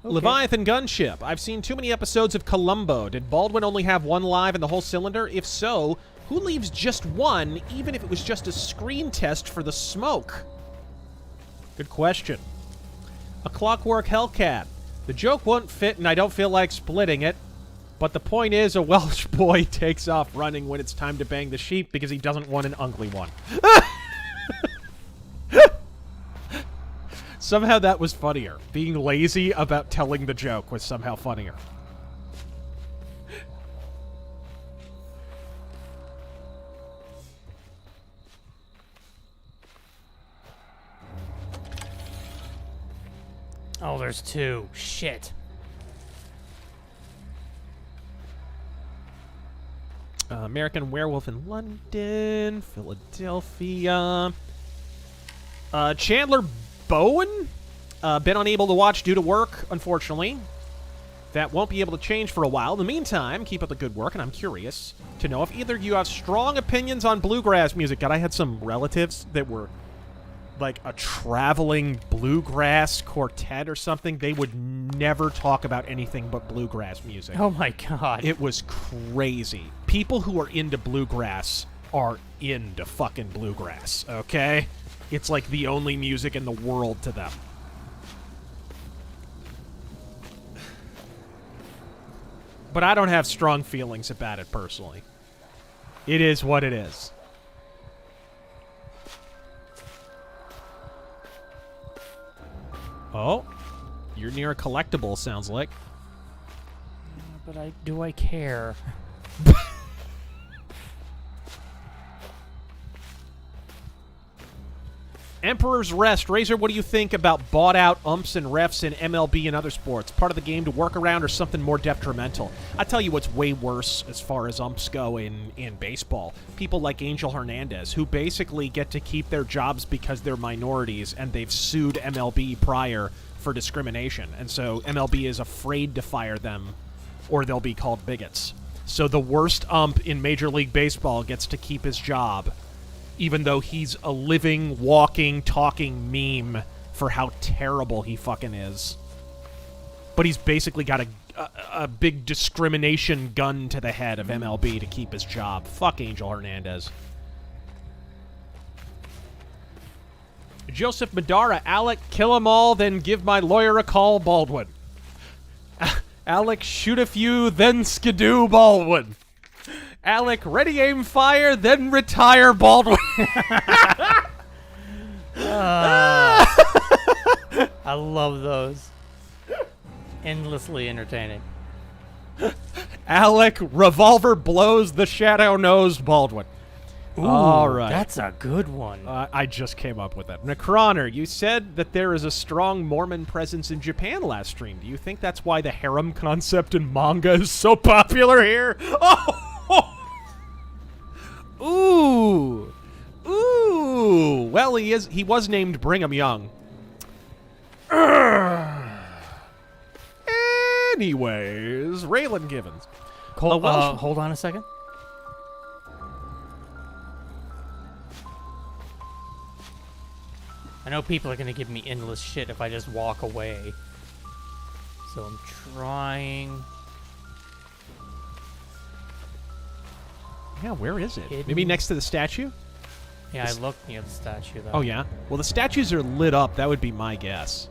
Okay. Leviathan Gunship. I've seen too many episodes of Columbo. Did Baldwin only have one live in the whole cylinder? If so, who leaves just one, even if it was just a screen test for the smoke? Good question. A Clockwork Hellcat. The joke won't fit, and I don't feel like splitting it. But the point is, a Welsh boy takes off running when it's time to bang the sheep because he doesn't want an ugly one. Somehow that was funnier. Being lazy about telling the joke was somehow funnier. Oh, there's two. Shit. American Werewolf in London, Philadelphia. Chandler Bowen? Been unable to watch due to work, unfortunately. That won't be able to change for a while. In the meantime, keep up the good work, and I'm curious to know if either of you have strong opinions on bluegrass music. God, I had some relatives that were like a traveling bluegrass quartet or something. They would never talk about anything but bluegrass music. Oh my god. It was crazy. People who are into bluegrass are into fucking bluegrass, okay? It's like the only music in the world to them. But I don't have strong feelings about it personally. It is what it is. Oh, you're near a collectible, sounds like. But do I care? Emperor's Rest. Razor, what do you think about bought-out umps and refs in MLB and other sports? Part of the game to work around or something more detrimental? I tell you what's way worse as far as umps go in baseball. People like Angel Hernandez, who basically get to keep their jobs because they're minorities, and they've sued MLB prior for discrimination. And so MLB is afraid to fire them, or they'll be called bigots. So the worst ump in Major League Baseball gets to keep his job, even though he's a living, walking, talking meme for how terrible he fucking is. But he's basically got a big discrimination gun to the head of MLB to keep his job. Fuck Angel Hernandez. Joseph Madara, Alec, kill 'em all, then give my lawyer a call, Baldwin. Alec, shoot a few, then skidoo, Baldwin. Alec, ready, aim, fire, then retire, Baldwin. I love those. Endlessly entertaining. Alec, revolver blows the shadow-nosed Baldwin. Ooh, All right. That's a good one. I just came up with that. Necroner, you said that there is a strong Mormon presence in Japan last stream. Do you think that's why the harem concept in manga is so popular here? Oh! Ooh! Ooh! Well, he was named Brigham Young. Anyways, Raylan Givens. Hold on a second. I know people are going to give me endless shit if I just walk away. So I'm trying. Yeah, where is it? Hidden. Maybe next to the statue? Yeah, I looked near the statue, though. Oh, yeah? Well, the statues are lit up. That would be my guess.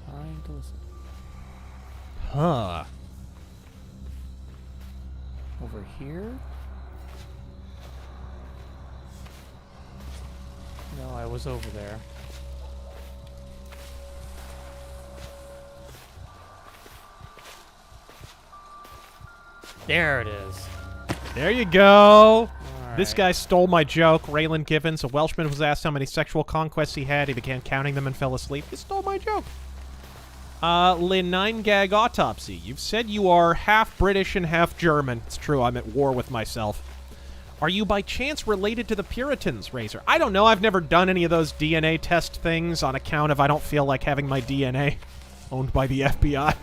Trying to listen. Huh. Over here? No, I was over there. There it is. There you go. All This right. guy stole my joke. Raylan Givens, a Welshman, was asked how many sexual conquests he had. He began counting them and fell asleep. He stole my joke. Nine Gag Autopsy. You've said you are half British and half German. It's true, I'm at war with myself. Are you by chance related to the Puritans, Razor? I don't know. I've never done any of those DNA test things on account of I don't feel like having my DNA owned by the FBI.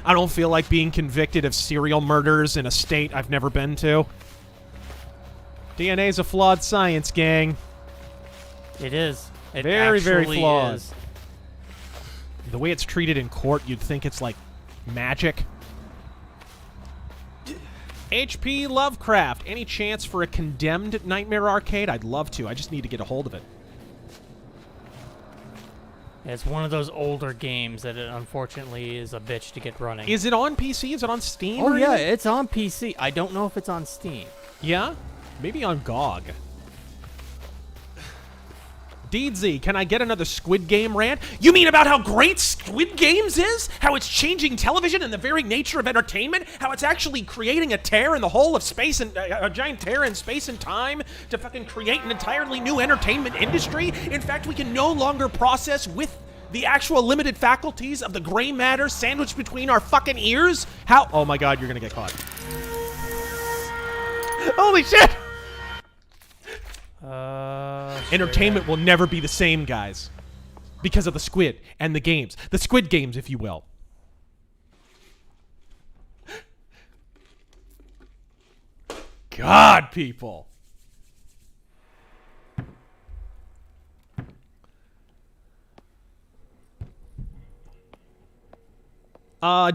I don't feel like being convicted of serial murders in a state I've never been to. DNA's a flawed science, gang. It is. It very, very actually flawed. is. The way it's treated in court, you'd think it's like magic. HP Lovecraft. Any chance for a condemned Nightmare Arcade? I'd love to. I just need to get a hold of it. It's one of those older games that it unfortunately is a bitch to get running. Is it on PC? Is it on Steam? Oh or yeah, anything? it's on PC. I don't know if it's on Steam. Yeah? Maybe on GOG. Deedsy, can I get another Squid Game rant? You mean about how great Squid Games is? How it's changing television and the very nature of entertainment? How it's actually creating a tear in the whole of space and a giant tear in space and time to fucking create an entirely new entertainment industry? In fact, we can no longer process with the actual limited faculties of the gray matter sandwiched between our fucking ears? How? Oh my god, you're gonna get caught. Holy shit! Entertainment will never be the same, guys. Because of the squid and the games. The Squid Games, if you will. God, people.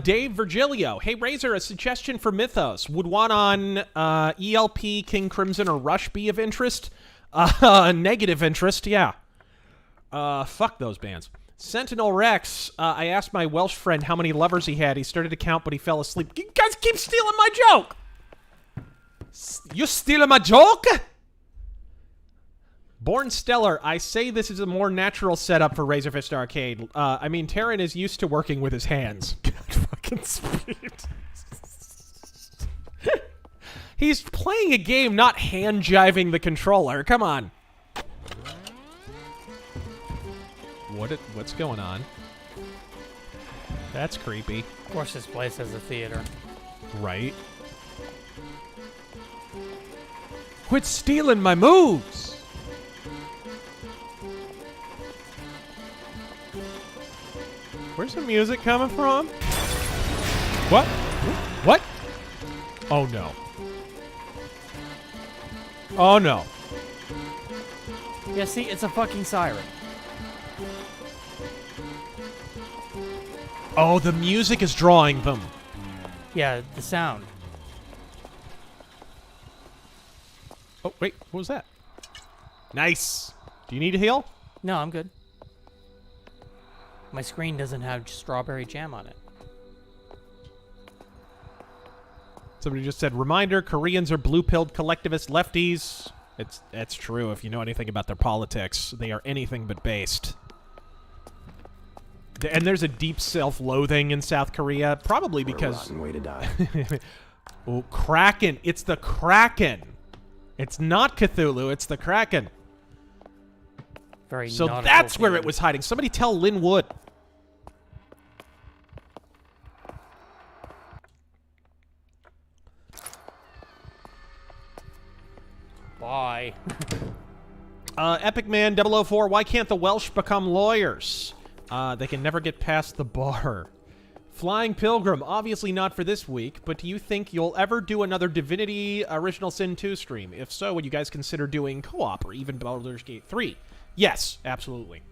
Dave Virgilio. Hey, Razor, a suggestion for Mythos. Would one on ELP, King Crimson, or Rush be of interest? Negative interest, yeah. Fuck those bands. Sentinel Rex. I asked my Welsh friend how many lovers he had. He started to count, but he fell asleep. You guys keep stealing my joke! You stealing my joke? Born Stellar, I say this is a more natural setup for Razorfist Arcade. I mean, Terran is used to working with his hands. God fucking speed. He's playing a game, not hand-jiving the controller. Come on. What's going on? That's creepy. Of course, this place has a theater. Right. Quit stealing my moves! Where's the music coming from? What? What? Oh no. Oh no. Yeah, see, it's a fucking siren. Oh, the music is drawing them. Yeah, the sound. Oh, wait, what was that? Nice. Do you need a heal? No, I'm good. My screen doesn't have strawberry jam on it. Somebody just said, reminder, Koreans are blue-pilled collectivist lefties. That's true if you know anything about their politics. They are anything but based. And there's a deep self-loathing in South Korea, probably because... What a rotten way to die. Oh, Kraken. It's the Kraken. It's not Cthulhu, it's the Kraken. Very So nautical that's where theme. it was hiding. Somebody tell Lynn Wood. Bye. Epic Man 004, why can't the Welsh become lawyers? They can never get past the bar. Flying Pilgrim, obviously not for this week, but do you think you'll ever do another Divinity Original Sin 2 stream? If so, would you guys consider doing co-op or even Baldur's Gate 3? Yes, absolutely.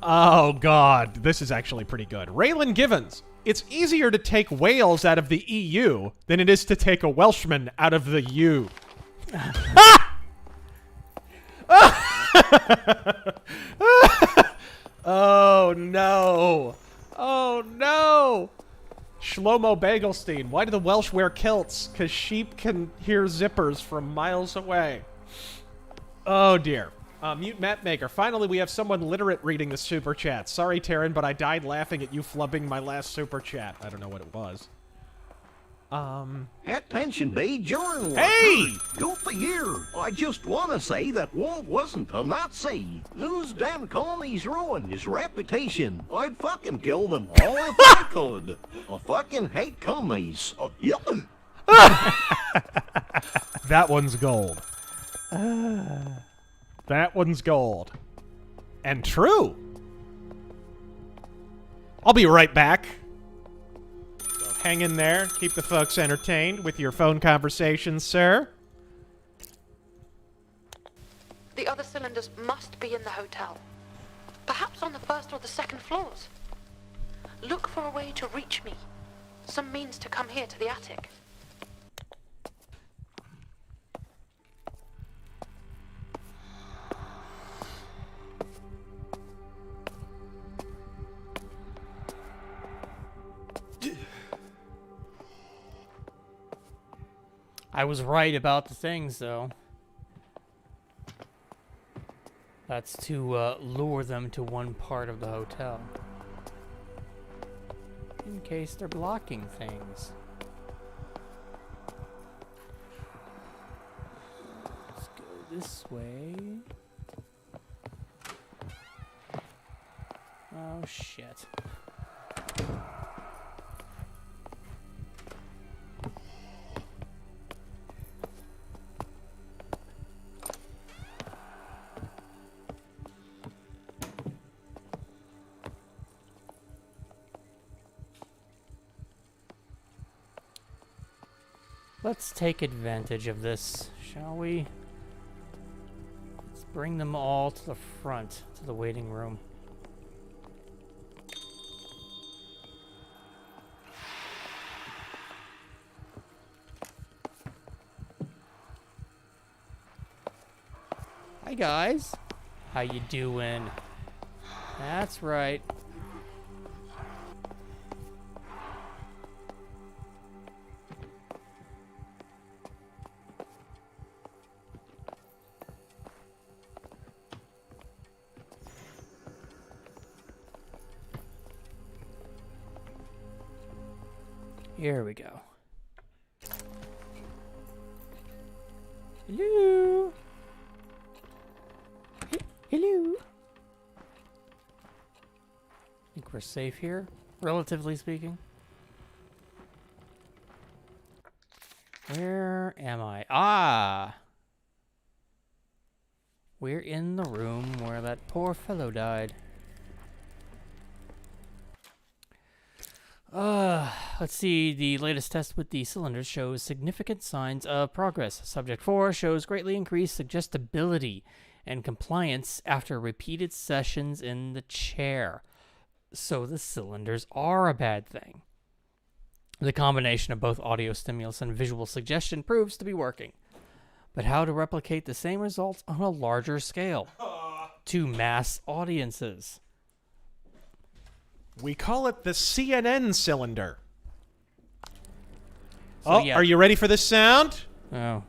Oh, God. This is actually pretty good. Raylan Givens. It's easier to take Wales out of the EU than it is to take a Welshman out of the U. Oh, no. Oh, no. Shlomo Bagelstein. Why do the Welsh wear kilts? Because sheep can hear zippers from miles away. Oh, dear. Mute Map Maker. Finally, we have someone literate reading the super chat. Sorry, Taryn, but I died laughing at you flubbing my last super chat. I don't know what it was. Attention, be during Hey! Go for here. I just want to say that Walt wasn't a Nazi. Those damn colonies ruined his reputation. I'd fucking kill them all if I could. I fucking hate commies. Yep. That one's gold. That one's gold. And true. I'll be right back. So hang in there. Keep the folks entertained with your phone conversations, sir. The other cylinders must be in the hotel. Perhaps on the first or the second floors. Look for a way to reach me. Some means to come here to the attic. I was right about the things, though. That's to lure them to one part of the hotel. In case they're blocking things. Let's go this way. Oh, shit. Let's take advantage of this, shall we? Let's bring them all to the front, to the waiting room. Hi guys, how you doing? That's right. Here we go. Hello. Hello. Think we're safe here, relatively speaking. Where am I? Ah! We're in the room where that poor fellow died. Let's see. The latest test with the cylinders shows significant signs of progress. Subject 4 shows greatly increased suggestibility and compliance after repeated sessions in the chair. So the cylinders are a bad thing. The combination of both audio stimulus and visual suggestion proves to be working. But how to replicate the same results on a larger scale to mass audiences? We call it the CNN cylinder. So, yeah. Are you ready for this sound? Oh.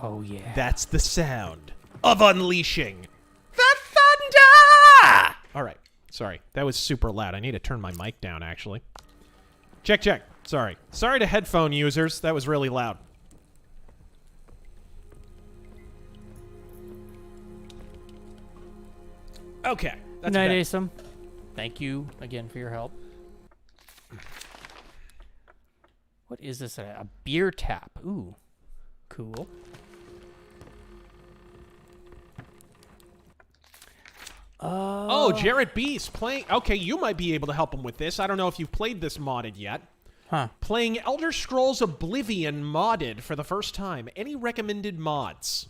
Oh, yeah. That's the sound of unleashing the All right. Sorry. That was super loud. I need to turn my mic down, actually. Check, check. Sorry. Sorry to headphone users. That was really loud. Okay. Good night, Asim. Thank you again for your help. What is this? A beer tap. Ooh. Cool. Oh, Jarrett Beast playing... Okay, you might be able to help him with this. I don't know if you've played this modded yet. Huh. Playing Elder Scrolls Oblivion modded for the first time. Any recommended mods?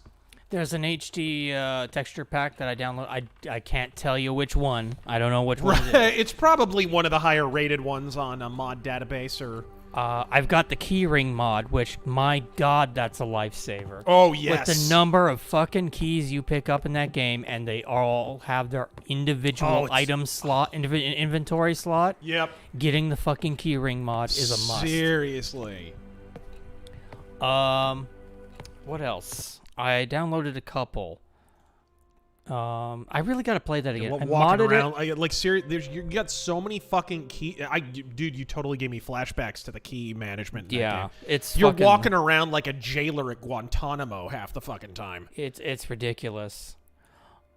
There's an HD texture pack that I download. I can't tell you which one. I don't know which one it is. It's probably one of the higher rated ones on a mod database or... I've got the keyring mod, which, my god, that's a lifesaver. Oh, yes. With the number of fucking keys you pick up in that game, and they all have their individual item slot, inventory slot. Yep. Getting the fucking keyring mod is a must. Seriously. What else? I downloaded a couple. I really gotta play that again. I Walking modded around, it. like seriously, you got so many fucking key. Dude, you totally gave me flashbacks to the key management. In that game. You're walking around like a jailer at Guantanamo half the fucking time. It's ridiculous.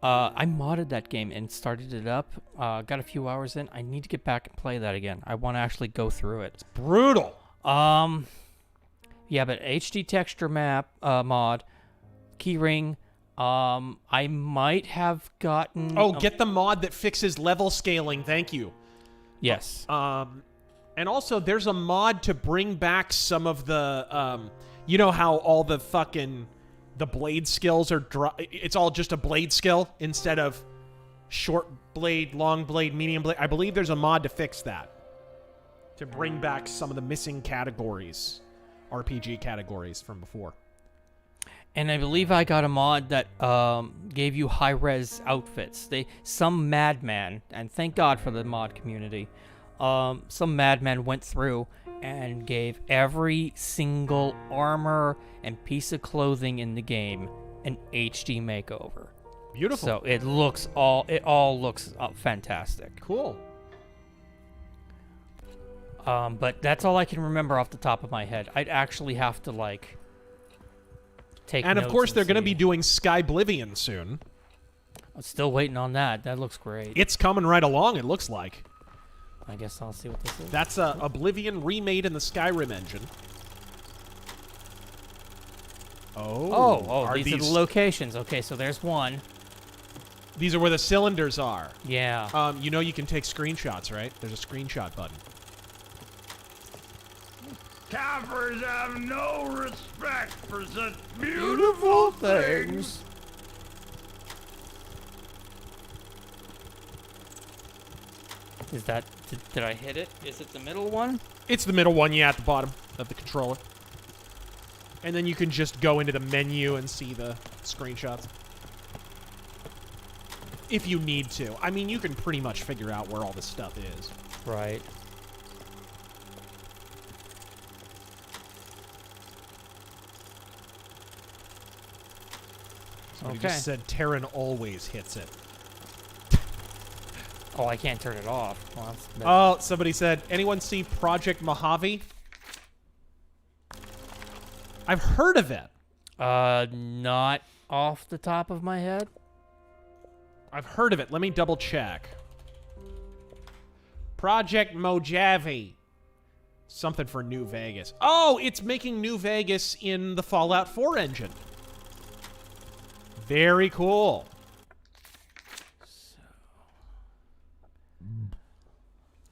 I modded that game and started it up. Got a few hours in. I need to get back and play that again. I want to actually go through it. It's brutal. Yeah, but HD texture map mod, keyring. I might have gotten... Oh, get the mod that fixes level scaling. Thank you. Yes. And also, there's a mod to bring back some of the... you know how all the fucking... The blade skills are... It's all just a blade skill instead of short blade, long blade, medium blade. I believe there's a mod to fix that. To bring back some of the missing categories. RPG categories from before. And I believe I got a mod that gave you high-res outfits. Some madman, and thank God for the mod community, some madman went through and gave every single armor and piece of clothing in the game an HD makeover. Beautiful. So it all looks fantastic. Cool. But that's all I can remember off the top of my head. I'd actually have to take and of notes course, they're going to see. be doing Skyblivion soon. I'm still waiting on that. That looks great. It's coming right along, it looks like. I guess I'll see what this is. That's Oblivion remade in the Skyrim engine. Oh, these are the locations. Okay, so there's one. These are where the cylinders are. Yeah. You know you can take screenshots, right? There's a screenshot button. Campers have no respect for such beautiful things. Is that... Did I hit it? Is it the middle one? It's the middle one, yeah, at the bottom of the controller. And then you can just go into the menu and see the screenshots. If you need to. I mean, you can pretty much figure out where all this stuff is. Right. Somebody just said Terran always hits it. Oh, I can't turn it off. Well, that's a bit... Oh, somebody said, anyone see Project Mojave? I've heard of it. Not off the top of my head. I've heard of it. Let me double check. Project Mojave. Something for New Vegas. Oh, it's making New Vegas in the Fallout 4 engine. Very cool.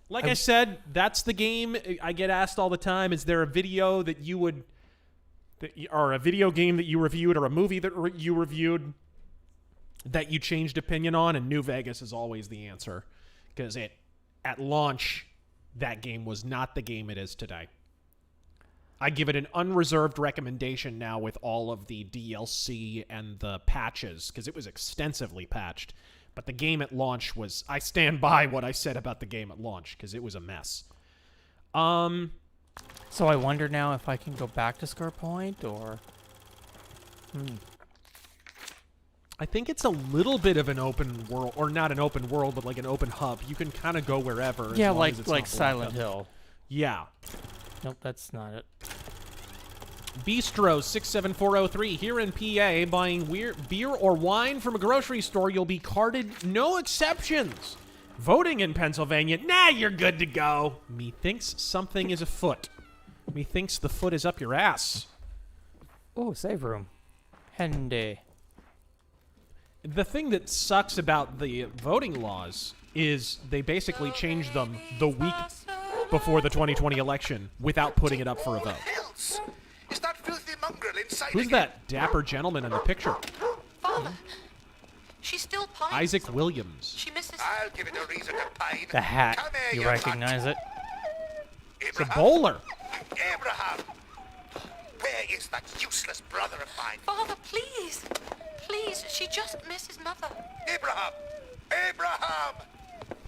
Like I said, that's the game. I get asked all the time, is there a video that you would... or a video game that you reviewed or a movie that you reviewed that you changed opinion on? And New Vegas is always the answer. Because at launch, that game was not the game it is today. I give it an unreserved recommendation now with all of the DLC and the patches, because it was extensively patched. But the game at launch was... I stand by what I said about the game at launch, because it was a mess. So I wonder now if I can go back to Scar Point, or... I think it's a little bit of an open world, or not an open world, but like an open hub. You can kind of go wherever. Yeah, as long as it's like not Silent blocked up. Hill. Yeah. Nope, that's not it. Bistro 67403 here in PA, buying beer or wine from a grocery store, you'll be carded no exceptions. Voting in Pennsylvania, nah, you're good to go. Methinks something is afoot. Methinks the foot is up your ass. Oh, save room. Handy. The thing that sucks about the voting laws is they basically changed them the week before the 2020 election without putting it up for a vote. Is that filthy mongrel inside Who's again? that dapper gentleman in the picture? Father, she still pines. Isaac Williams. She misses. I'll give it a reason to pine. The hat. Come here, You recognize it? It's a bowler. Abraham! Where is that useless brother of mine? Father, please. Please, she just misses Mother. Abraham! Abraham!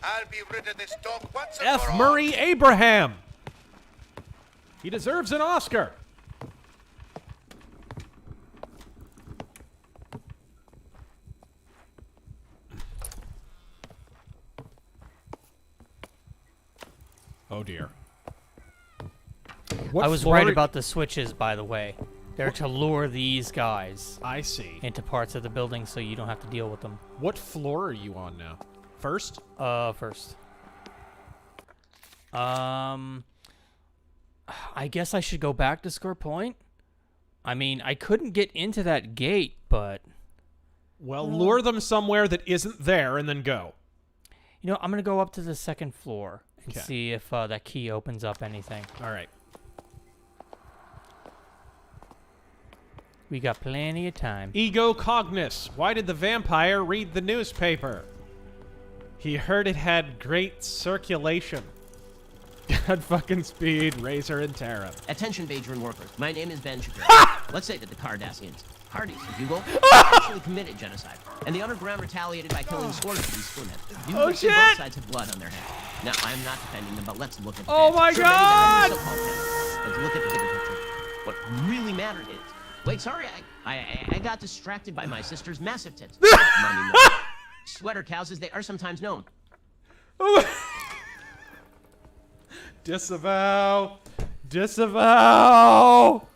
I'll be rid of this dog once and F. for all. Murray Abraham. He deserves an Oscar. Oh dear. I was right about the switches, by the way. They're to lure these guys. I see. Into parts of the building so you don't have to deal with them. What floor are you on now? First? First. I guess I should go back to Score Point. I mean, I couldn't get into that gate, but... Well, lure them somewhere that isn't there and then go. You know, I'm going to go up to the second floor and 'Kay. see if that key opens up anything. All right. We got plenty of time. Ego Cognis. Why did the vampire read the newspaper? He heard it had great circulation. God fucking speed, Razor and Tara. Attention, Badger and workers. My name is Ben Shapiro. Let's say that the Cardassians, Hardys, if you will, actually committed genocide, and the underground retaliated by killing scores of these skinheads. You Oh, see shit! both sides have blood on their hands. Now, I'm not defending them, but let's look at the Oh facts. my Sure, many died in God! the so-called genocide. Let's look at the bigger picture. What really mattered is... Wait, sorry, I got distracted by my sister's massive tits. Mommy, sweater cows, as they are sometimes known. Disavow. Disavow.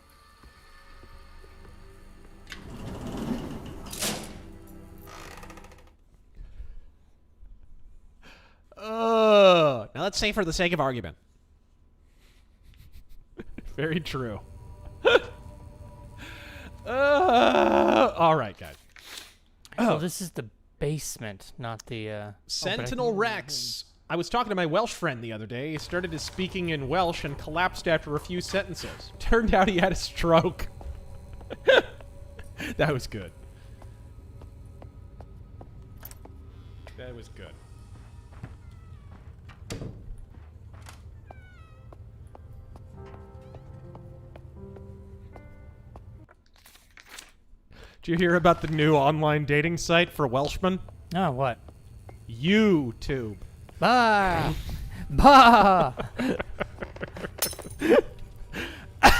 Now let's say for the sake of argument. Very true. All right, guys. So this is the basement, not the... Sentinel Rex. I was talking to my Welsh friend the other day. He started his speaking in Welsh and collapsed after a few sentences. Turned out he had a stroke. That was good. That was good. Did you hear about the new online dating site for Welshmen? Oh, what? YouTube. Bah! Bah!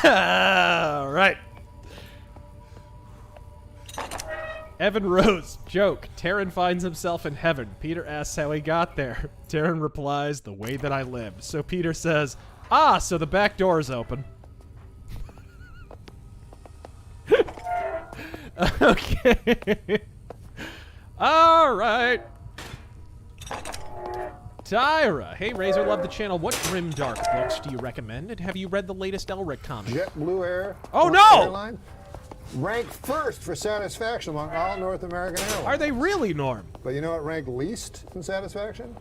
All right. Evan Rose, joke. Taryn finds himself in heaven. Peter asks how he got there. Taryn replies, the way that I lived. So Peter says, ah, so the back door is open. Okay. All right. Tyra. Hey, Razor, love the channel. What grimdark books do you recommend? And have you read the latest Elric comic? JetBlue Air. Oh, no! Airline, ranked first for satisfaction among all North American airlines. Are they really, Norm? But you know what ranked least in satisfaction?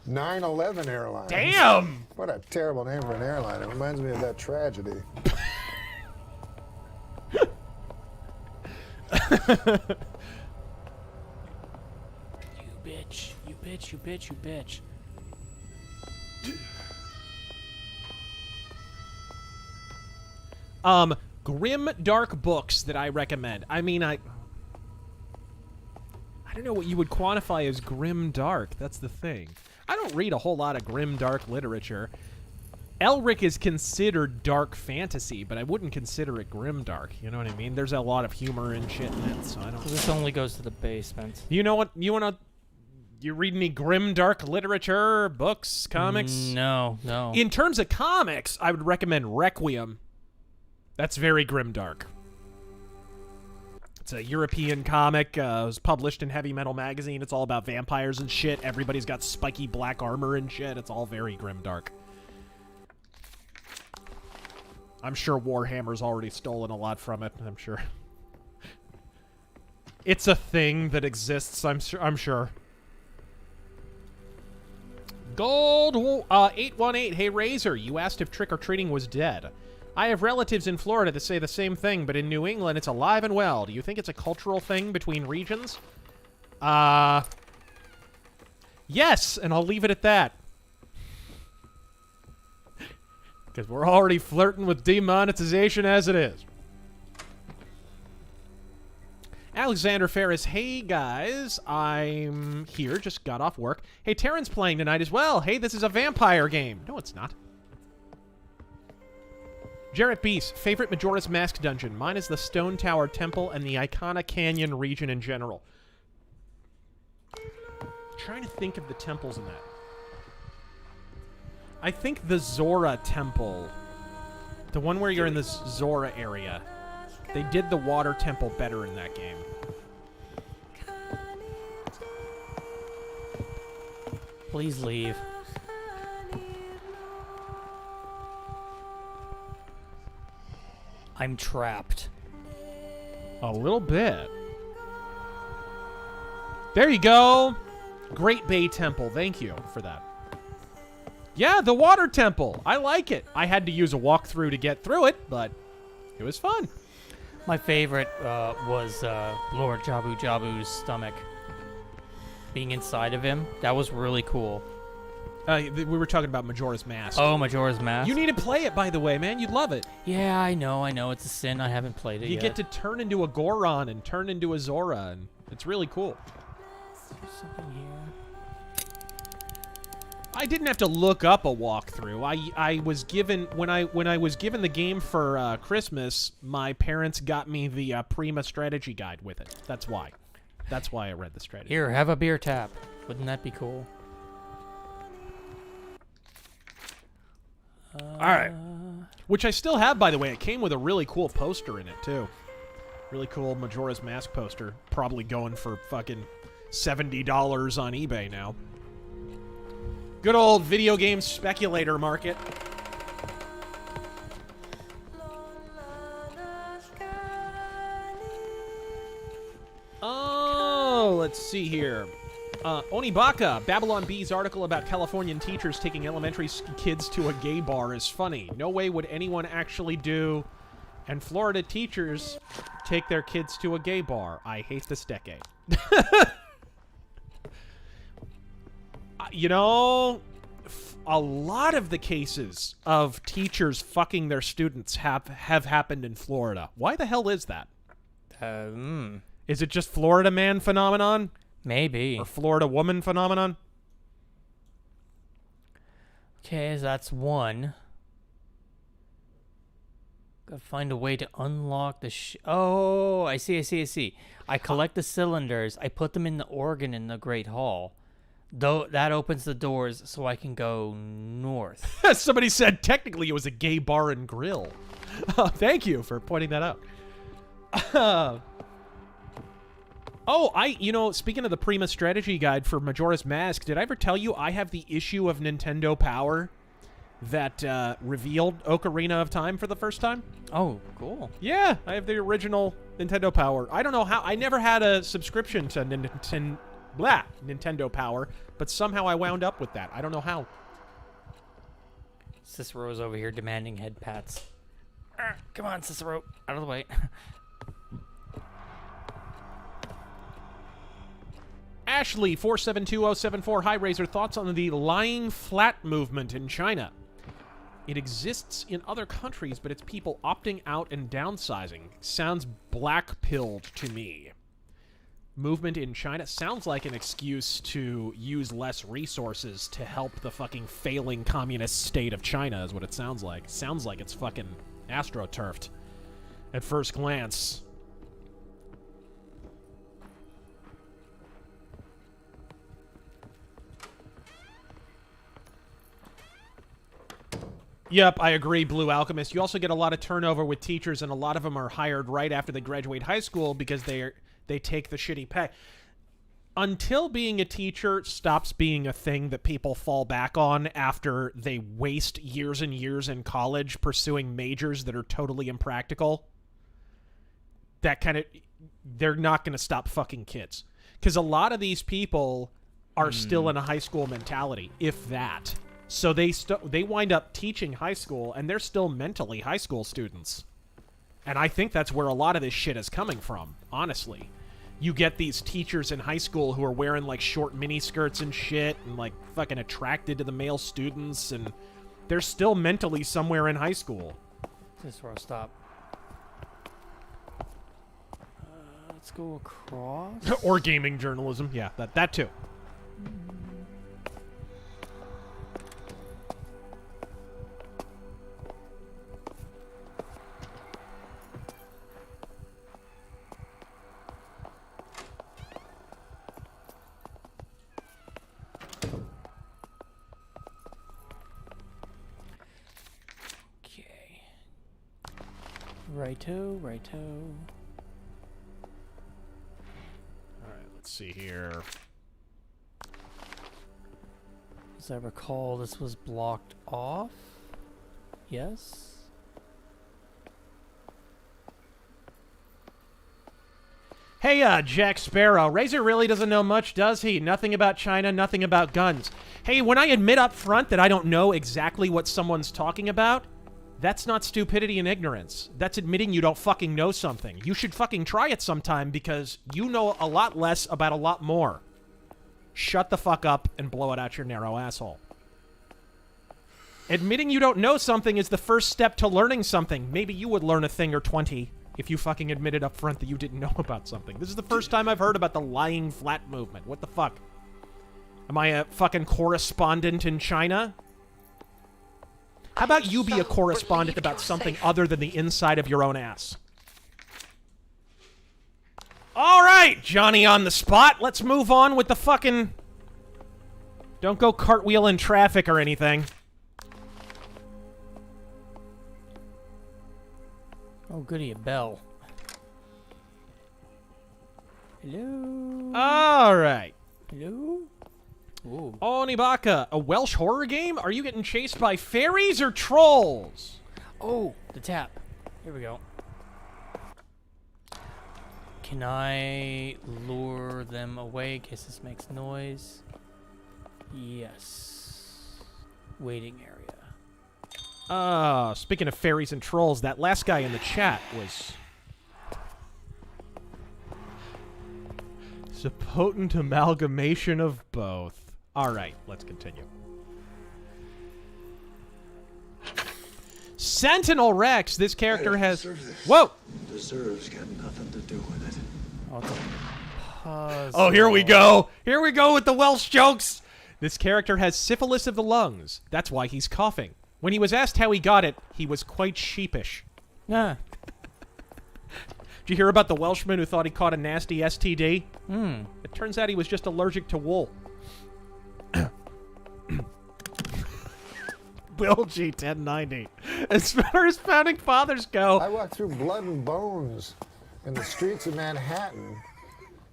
9/11 Airlines. Damn! What a terrible name for an airline. It reminds me of that tragedy. You bitch. You bitch, you bitch, you bitch. Grim dark books that I recommend. I mean, I don't know what you would quantify as grim dark. That's the thing. I don't read a whole lot of grim dark literature. Elric is considered dark fantasy, but I wouldn't consider it grimdark. You know what I mean? There's a lot of humor and shit in it, so I don't. So this only goes to the basement. You know what? You read any grimdark literature, books, comics? No, no. In terms of comics, I would recommend Requiem. That's very grimdark. It's a European comic. It was published in Heavy Metal magazine. It's all about vampires and shit. Everybody's got spiky black armor and shit. It's all very grimdark. I'm sure Warhammer's already stolen a lot from it. I'm sure. It's a thing that exists. I'm sure. Gold 818. Hey Razor, you asked if trick-or-treating was dead. I have relatives in Florida that say the same thing, but in New England it's alive and well. Do you think it's a cultural thing between regions? Yes, and I'll leave it at that. Because we're already flirting with demonetization as it is. Alexander Ferris, hey guys, I'm here, just got off work. Hey, Terran's playing tonight as well. Hey, this is a vampire game. No, it's not. Jarrett Beast, favorite Majora's Mask dungeon. Mine is the Stone Tower Temple and the Icona Canyon region in general. I'm trying to think of the temples in that. I think the Zora Temple, the one where you're in the Zora area, they did the Water Temple better in that game. Please leave. I'm trapped. A little bit. There you go. Great Bay Temple. Thank you for that. Yeah, the Water Temple. I like it. I had to use a walkthrough to get through it, but it was fun. My favorite was Lord Jabu Jabu's stomach. Being inside of him. That was really cool. We were talking about Majora's Mask. Oh, Majora's Mask. You need to play it, by the way, man. You'd love it. Yeah, I know. It's a sin. I haven't played it yet. You get to turn into a Goron and turn into a Zora, and it's really cool. There's something here. I didn't have to look up a walkthrough. I was given when I was given the game for Christmas, my parents got me the Prima strategy guide with it. That's why. That's why I read the strategy. Here, have a beer tap. Wouldn't that be cool? All right. Which I still have, by the way. It came with a really cool poster in it, too. Really cool Majora's Mask poster. Probably going for fucking $70 on eBay now. Good old video game speculator market. Oh, let's see here. Onibaka, Babylon Bee's article about Californian teachers taking elementary kids to a gay bar is funny. No way would anyone actually do. And Florida teachers take their kids to a gay bar. I hate this decade. You know, a lot of the cases of teachers fucking their students have happened in Florida. Why the hell is that? Is it just Florida man phenomenon? Maybe. Or Florida woman phenomenon? Okay, so that's one. Gotta find a way to unlock the oh, I see. I collect the cylinders. I put them in the organ in the Great Hall. Though that opens the doors so I can go north. Somebody said technically it was a gay bar and grill. Thank you for pointing that out. You know, speaking of the Prima strategy guide for Majora's Mask, did I ever tell you I have the issue of Nintendo Power that revealed Ocarina of Time for the first time? Oh, cool. Yeah, I have the original Nintendo Power. I don't know how. I never had a subscription to Nintendo Power, but somehow I wound up with that. I don't know how. Cicero's over here demanding head pats. Come on, Cicero. Out of the way. Ashley 472074, hi Razor, thoughts on the lying flat movement in China? It exists in other countries, but it's people opting out and downsizing. Sounds black-pilled to me. movement in China sounds like an excuse to use less resources to help the fucking failing communist state of China is what it sounds like. Sounds like it's fucking astroturfed at first glance. Yep, I agree, Blue Alchemist. You also get a lot of turnover with teachers, and a lot of them are hired right after they graduate high school because they take the shitty pay. Until being a teacher stops being a thing that people fall back on after they waste years and years in college pursuing majors that are totally impractical, they're not going to stop fucking kids. Because a lot of these people are still in a high school mentality, if that. So they wind up teaching high school, and they're still mentally high school students. And I think that's where a lot of this shit is coming from, honestly. You get these teachers in high school who are wearing, like, short mini skirts and shit, and, like, fucking attracted to the male students, and they're still mentally somewhere in high school. This is where I'll stop. Let's go across. Or gaming journalism, yeah, that too. Righto. Alright, let's see here. As I recall, this was blocked off. Yes? Hey, Jack Sparrow. Razor really doesn't know much, does he? Nothing about China, nothing about guns. Hey, when I admit up front that I don't know exactly what someone's talking about, that's not stupidity and ignorance. That's admitting you don't fucking know something. You should fucking try it sometime because you know a lot less about a lot more. Shut the fuck up and blow it out your narrow asshole. Admitting you don't know something is the first step to learning something. Maybe you would learn a thing or 20 if you fucking admitted up front that you didn't know about something. This is the first time I've heard about the lying flat movement. What the fuck? Am I a fucking correspondent in China? How about you be a correspondent about something other than the inside of your own ass? All right, Johnny on the spot. Let's move on with the fucking... Don't go cartwheel in traffic or anything. Oh, goody, a bell. Hello? All right. Hello? Ooh. Onibaka, a Welsh horror game? Are you getting chased by fairies or trolls? Oh, the tap. Here we go. Can I lure them away in case this makes noise? Yes. Waiting area. Speaking of fairies and trolls, that last guy in the chat was... It's a potent amalgamation of both. All right, let's continue. Sentinel Rex, this character has... Whoa! Deserves got nothing to do with it. Oh, it's a puzzle. Oh, here we go. Here we go with the Welsh jokes. This character has syphilis of the lungs. That's why he's coughing. When he was asked how he got it, he was quite sheepish. Nah. Did you hear about the Welshman who thought he caught a nasty STD? Hmm. It turns out he was just allergic to wool. Bill G 1090. As far as founding fathers go, I walked through blood and bones in the streets of Manhattan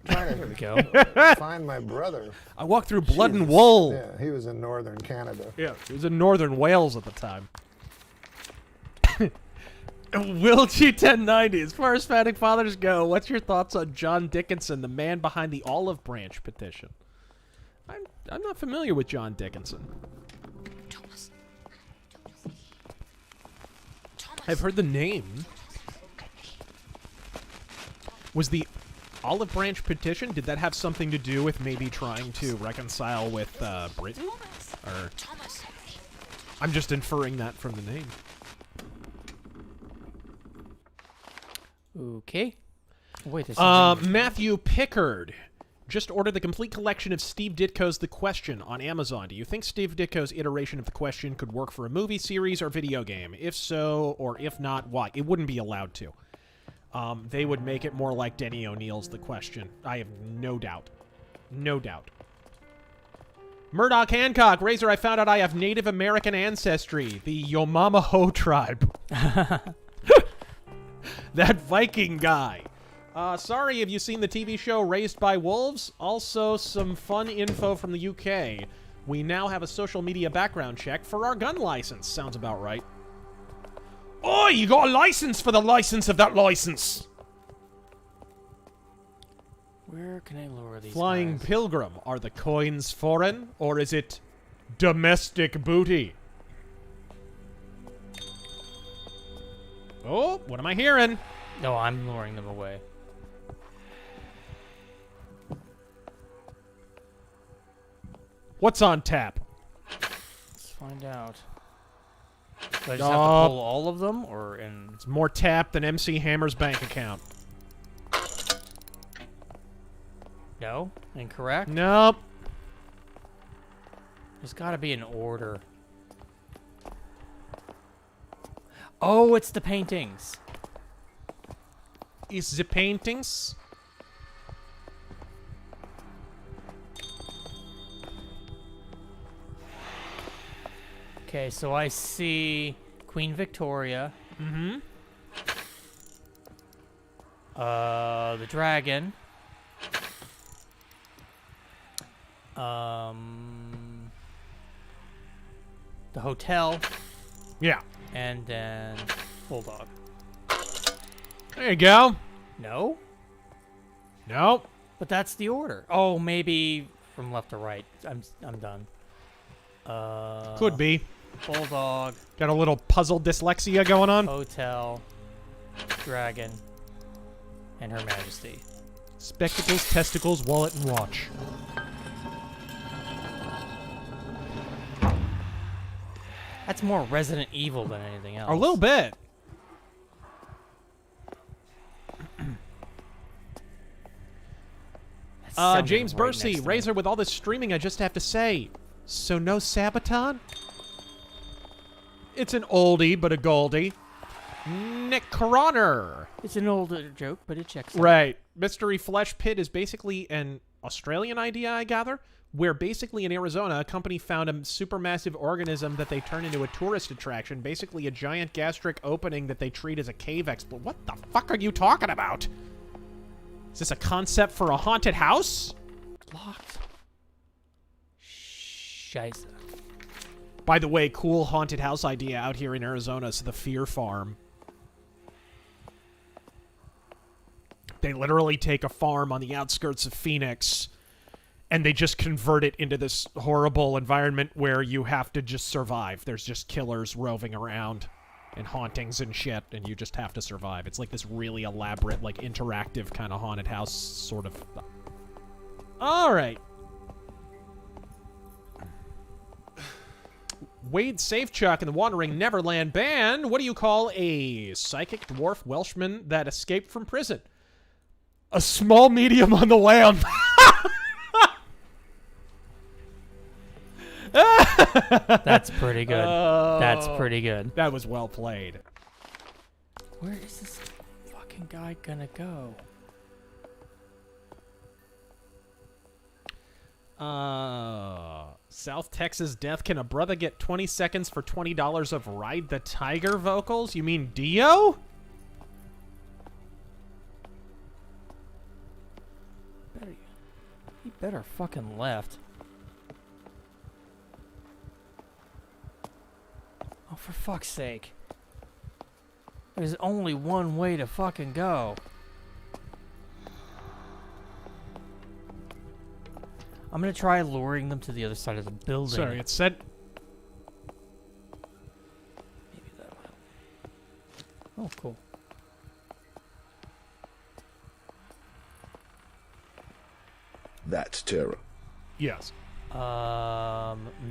trying to find my brother. I walked through blood and wool. Yeah, he was in northern Canada. Yeah, he was in northern Wales at the time. Will G 1090. As far as founding fathers go, what's your thoughts on John Dickinson, the man behind the Olive Branch petition? I'm not familiar with John Dickinson. I've heard the name. Was the Olive Branch petition, did that have something to do with maybe trying to reconcile with Britain? Or I'm just inferring that from the name. Okay. Wait, there's something- Matthew Pickard just ordered the complete collection of Steve Ditko's The Question on Amazon. Do you think Steve Ditko's iteration of The Question could work for a movie series or video game? If so, or if not, why? It wouldn't be allowed to. They would make it more like Denny O'Neill's The Question. I have no doubt. No doubt. Murdoch Hancock, Razor, I found out I have Native American ancestry. The Yomamaho tribe. That Viking guy. Sorry, have you seen the TV show Raised by Wolves? Also, some fun info from the UK. We now have a social media background check for our gun license. Sounds about right. Oh, you got a license for the license of that license. Where can I lure these Flying guys? Pilgrim, are the coins foreign, or is it domestic booty? Oh, what am I hearing? No, I'm luring them away. What's on tap? Let's find out. Do I just have to pull all of them, or in... It's more tap than MC Hammer's bank account. No? Incorrect? Nope. There's gotta be an order. Oh, it's the paintings. It's the paintings? Okay, so I see Queen Victoria. Mm-hmm. The dragon. The hotel. Yeah. And then Bulldog. There you go. No? Nope. But that's the order. Oh, maybe from left to right. I'm done. Could be. Bulldog. Got a little puzzle dyslexia going on. Hotel. Dragon. And Her Majesty. Spectacles, testicles, wallet, and watch. That's more Resident Evil than anything else. A little bit. James Bursey, Razor, with all this streaming, I just have to say, so no Sabaton? It's an oldie, but a goldie. Nick Coroner. It's an older joke, but it checks out. Right. Mystery Flesh Pit is basically an Australian idea, I gather, where basically in Arizona, a company found a supermassive organism that they turn into a tourist attraction, basically a giant gastric opening that they treat as a cave exploit. What the fuck are you talking about? Is this a concept for a haunted house? Locked. Scheisse. By the way, cool haunted house idea out here in Arizona is the Fear Farm. They literally take a farm on the outskirts of Phoenix and they just convert it into this horrible environment where you have to just survive. There's just killers roving around and hauntings and shit, and you just have to survive. It's like this really elaborate, like, interactive kind of haunted house sort of... Alright. Wade Safechuck in the Wandering Neverland Band. What do you call a psychic dwarf Welshman that escaped from prison? A small medium on the lamb. That's pretty good. That's pretty good. That was well played. Where is this fucking guy gonna go? South Texas Death. Can a brother get 20 seconds for $20 of Ride the Tiger vocals? You mean Dio? He better fucking left. Oh, for fuck's sake. There's only one way to fucking go. I'm gonna try luring them to the other side of the building. Sorry, it said... Maybe that'll help. Oh, cool. That's Terra. Yes.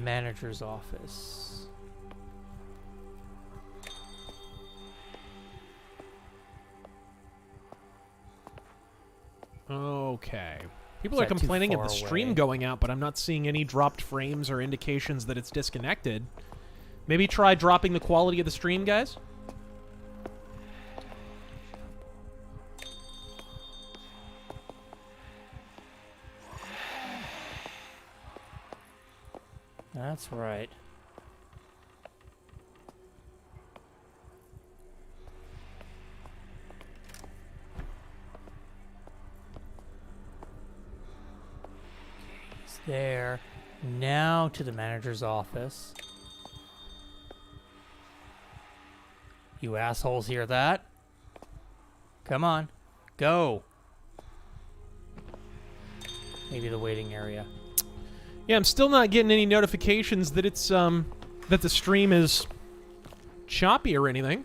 Manager's office. Okay. People Is are that too complaining of far the stream away? going out, but I'm not seeing any dropped frames or indications that it's disconnected. Maybe try dropping the quality of the stream, guys? That's right. He's there. Now to the manager's office. You assholes hear that? Come on. Go. Maybe the waiting area. Yeah, I'm still not getting any notifications that it's, that the stream is choppy or anything.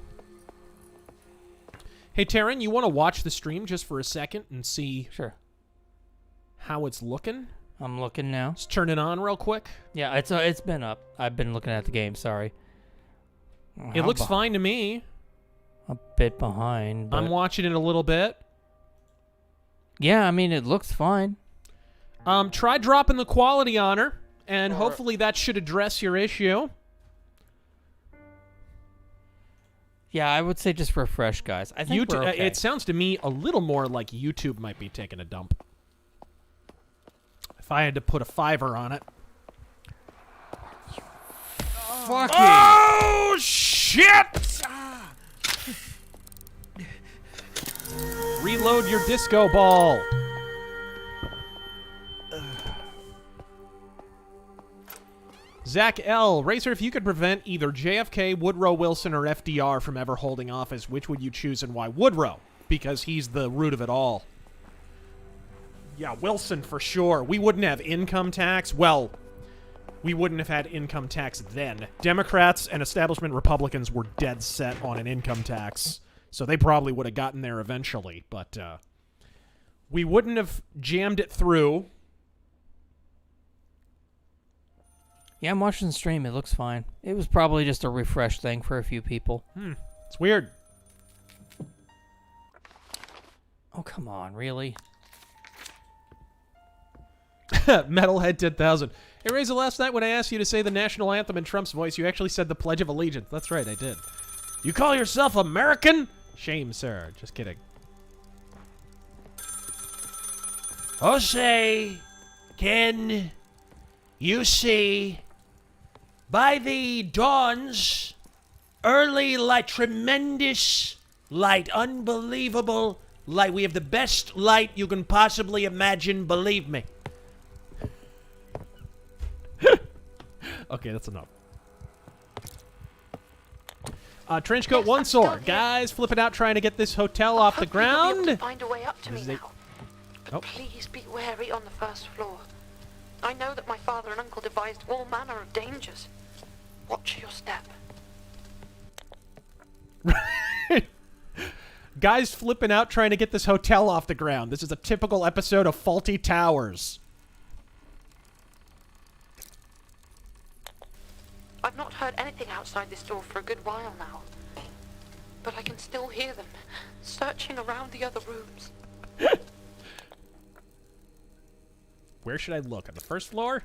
Hey, Taryn, you want to watch the stream just for a second and see how it's looking? I'm looking now. Let's turn it on real quick. Yeah, it's been up. I've been looking at the game, sorry. It looks fine to me. A bit behind, but... I'm watching it a little bit. Yeah, I mean, it looks fine. Try dropping the quality on her, and hopefully that should address your issue. Yeah, I would say just refresh, guys. I think YouTube, we're okay. It sounds to me a little more like YouTube might be taking a dump. If I had to put a $5 on it. Fuck Oh, shit! Reload your disco ball. Zach L. Racer, if you could prevent either JFK, Woodrow Wilson, or FDR from ever holding office, which would you choose and why? Woodrow, because he's the root of it all. Yeah, Wilson for sure. We wouldn't have income tax. Well, we wouldn't have had income tax then. Democrats and establishment Republicans were dead set on an income tax, so they probably would have gotten there eventually, but we wouldn't have jammed it through. Yeah, I'm watching the stream. It looks fine. It was probably just a refresh thing for a few people. It's weird. Oh, come on. Really? Metalhead 10,000. Hey, Razor, last night when I asked you to say the national anthem in Trump's voice, you actually said the Pledge of Allegiance. That's right, I did. You call yourself American? Shame, sir. Just kidding. Oh, say, can you see by the dawn's early light, tremendous light, unbelievable light. We have the best light you can possibly imagine, believe me. Okay, that's enough. Trenchcoat one sword. Guys, flipping out trying to get this hotel off the ground. You'll be able to find a way up to me now. Oh. Please be wary on the first floor. I know that my father and uncle devised all manner of dangers. Watch your step. Guys flipping out trying to get this hotel off the ground. This is a typical episode of Faulty Towers. I've not heard anything outside this door for a good while now. But I can still hear them, searching around the other rooms. Where should I look? On the first floor?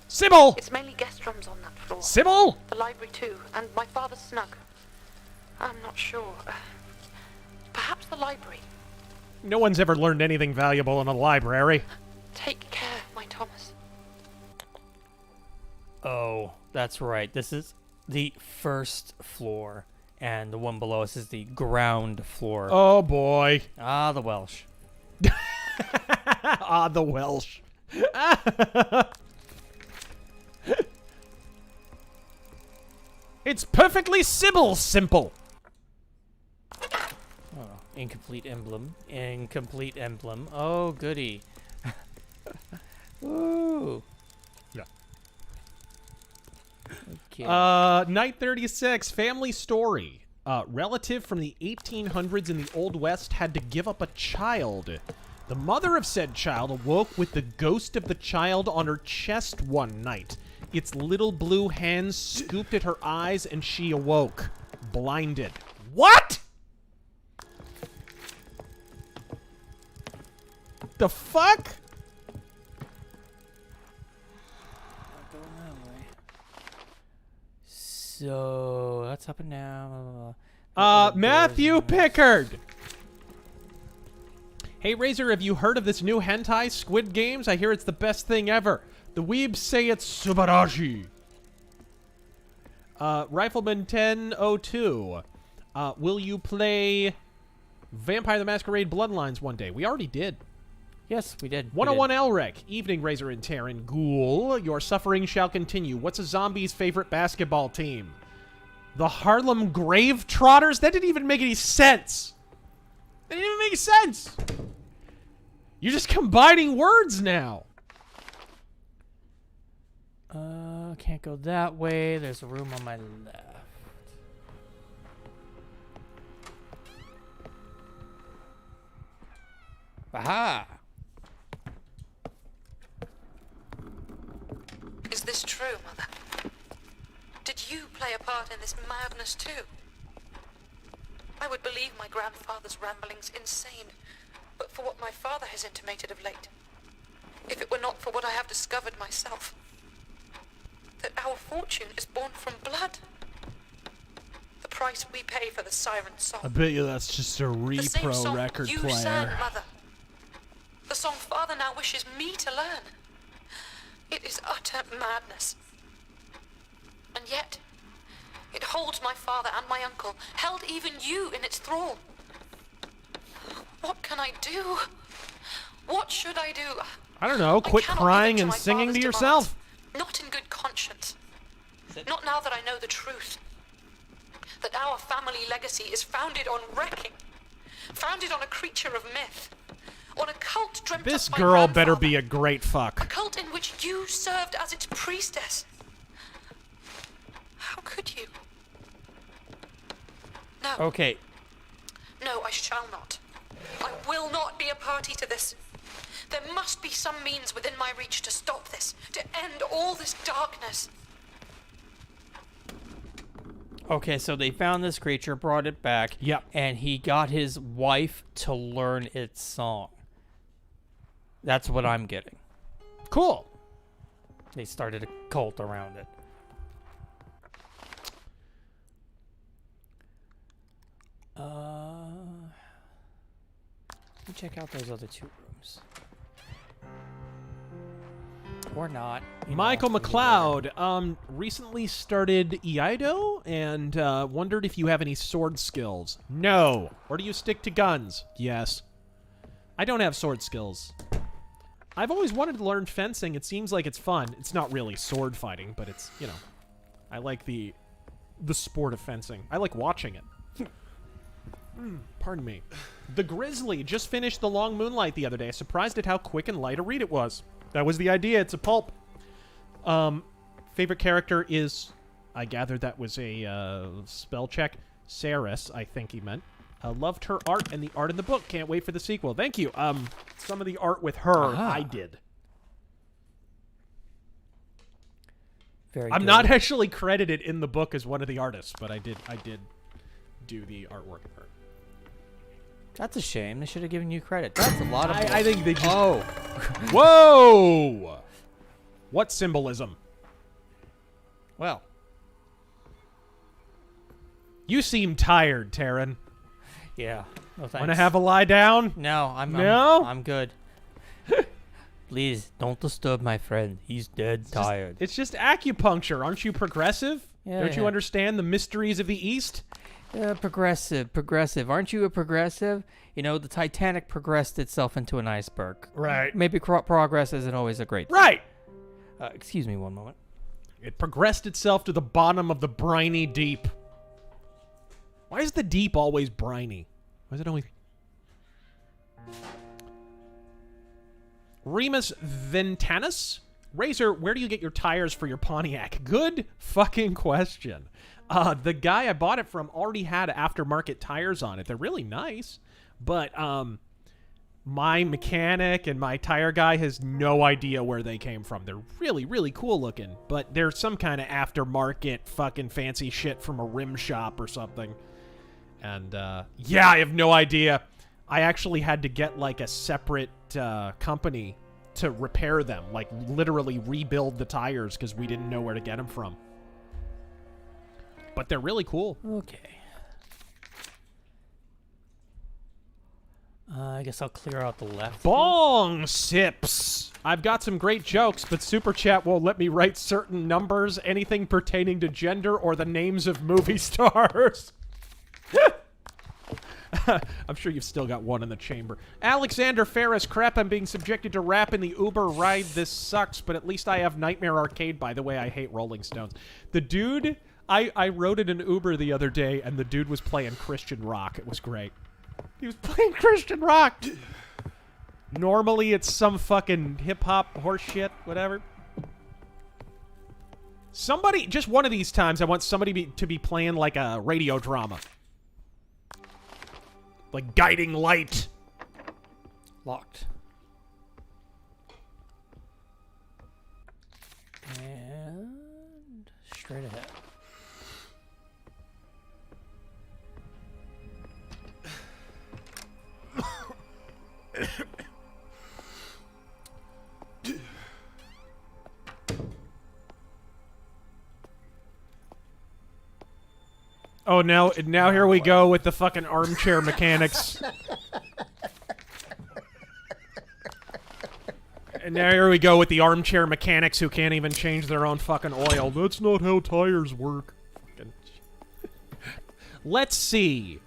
Sybil! It's mainly guest rooms on that floor. Sybil! The library too, and my father's snug. I'm not sure. Perhaps the library. No one's ever learned anything valuable in a library. Take care, my Thomas. Oh, that's right. This is the first floor, and the one below us is the ground floor. Oh, boy. Ah, the Welsh. Ah, the Welsh. It's perfectly Sybil simple. Oh, incomplete emblem. Incomplete emblem. Oh, goody. Ooh. Yeah. Okay. Night 36, family story. Relative from the 1800s in the Old West had to give up a child. The mother of said child awoke with the ghost of the child on her chest one night. Its little blue hands scooped at her eyes and she awoke, blinded. What? The fuck? So that's up and down. Matthew Pickard. Hey Razor, have you heard of this new hentai, Squid Games? I hear it's the best thing ever. The weebs say it's subarashi. Rifleman 1002. Will you play Vampire the Masquerade Bloodlines one day? We already did. Yes, we did. 101 Elric. Evening, Razor and Terran. Ghoul, your suffering shall continue. What's a zombie's favorite basketball team? The Harlem Gravetrotters? That didn't even make any sense. That didn't even make sense. You're just combining words now. Can't go that way. There's a room on my left. Aha! Is this true, Mother? Did you play a part in this madness too? I would believe my grandfather's ramblings insane, but for what my father has intimated of late. If it were not for what I have discovered myself, that our fortune is born from blood. The price we pay for the siren song. I bet you that's just a The same repro song record you player. sang, Mother. The song Father now wishes me to learn. It is utter madness. And yet, it holds my father and my uncle, held even you in its thrall. What can I do? What should I do? I don't know. Quit cannot crying give in and to my singing to father's yourself. Not in good conscience. Not now that I know the truth. That our family legacy is founded on wrecking. Founded on a creature of myth. On a cult dreamt This up by girl better grandfather. be a great A fuck. cult in which you served as its priestess. How could you? No. Okay. No, I shall not. I will not be a party to this. There must be some means within my reach to stop this, to end all this darkness. Okay, so they found this creature, brought it back. Yep. And he got his wife to learn its song. That's what I'm getting. Cool. They started a cult around it. Let me check out those other two rooms. Or not. Michael McLeod recently started Iaido and wondered if you have any sword skills. No. Or do you stick to guns? Yes. I don't have sword skills. I've always wanted to learn fencing. It seems like it's fun. It's not really sword fighting, but it's, you know, I like the sport of fencing. I like watching it. Pardon me. The Grizzly just finished The Long Moonlight the other day. Surprised at how quick and light a read it was. That was the idea. It's a pulp. Favorite character is, I gathered that was a spell check, Saris, I think he meant. Loved her art and the art in the book. Can't wait for the sequel. Thank you. Some of the art with her, I did. Very I'm good. not actually credited in the book as one of the artists, but I did do the artwork of her. That's a shame. They should have given you credit. That's a lot of I think they just... Oh. Whoa! What symbolism? Well. You seem tired, Taryn. Yeah. No thanks. Want to have a lie down? No, No? I'm good. Please, don't disturb my friend. He's dead tired. It's just acupuncture. Aren't you progressive? Yeah, Don't you yeah. understand the mysteries of the East? Progressive. Aren't you a progressive? You know, the Titanic progressed itself into an iceberg. Right. Maybe progress isn't always a great thing. Right. Excuse me one moment. It progressed itself to the bottom of the briny deep. Why is the deep always briny? Why is it always... Remus Ventanus? Razor, where do you get your tires for your Pontiac? Good fucking question. The guy I bought it from already had aftermarket tires on it. They're really nice, but my mechanic and my tire guy has no idea where they came from. They're really, really cool looking, but they're some kind of aftermarket fucking fancy shit from a rim shop or something. And yeah, I have no idea. I actually had to get like a separate company to repair them, like literally rebuild the tires because we didn't know where to get them from. But they're really cool. Okay. I guess I'll clear out the left. Bong sips. I've got some great jokes, but Super Chat won't let me write certain numbers, anything pertaining to gender, or the names of movie stars. I'm sure you've still got one in the chamber. Alexander Ferris, crap, I'm being subjected to rap in the Uber ride. This sucks, but at least I have Nightmare Arcade. By the way, I hate Rolling Stones. The dude, I rode in an Uber the other day, and the dude was playing Christian rock. It was great. He was playing Christian rock. Normally, it's some fucking hip-hop horse shit, whatever. Somebody, just one of these times, I want somebody to be playing like a radio drama. Like Guiding Light. Locked. And straight ahead. Oh, now here we go with the fucking armchair mechanics. And now here we go with the armchair mechanics who can't even change their own fucking oil. That's not how tires work. Let's see.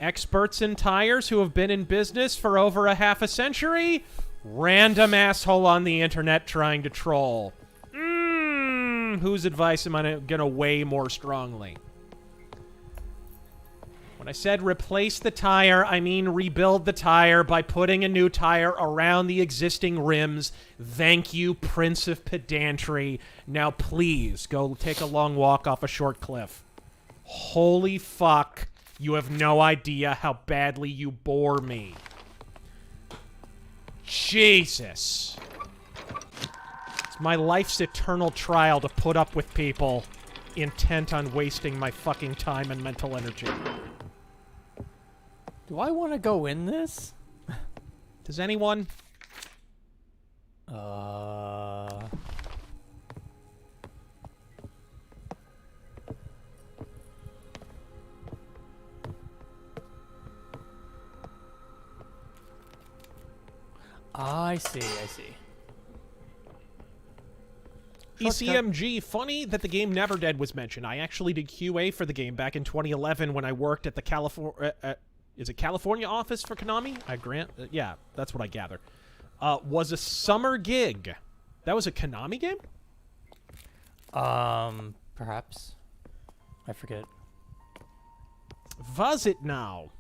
Experts in tires who have been in business for over a half a century? Random asshole on the internet trying to troll. Whose advice am I gonna weigh more strongly? When I said replace the tire, I mean rebuild the tire by putting a new tire around the existing rims. Thank you, Prince of Pedantry. Now please, go take a long walk off a short cliff. Holy fuck, you have no idea how badly you bore me. Jesus. It's my life's eternal trial to put up with people intent on wasting my fucking time and mental energy. Do I want to go in this? Does anyone? I see, I see. ECMG, funny that the game Never Dead was mentioned. I actually did QA for the game back in 2011 when I worked at the California office for Konami? Yeah, that's what I gather. Was a summer gig. That was a Konami game? Perhaps. I forget. Was it now?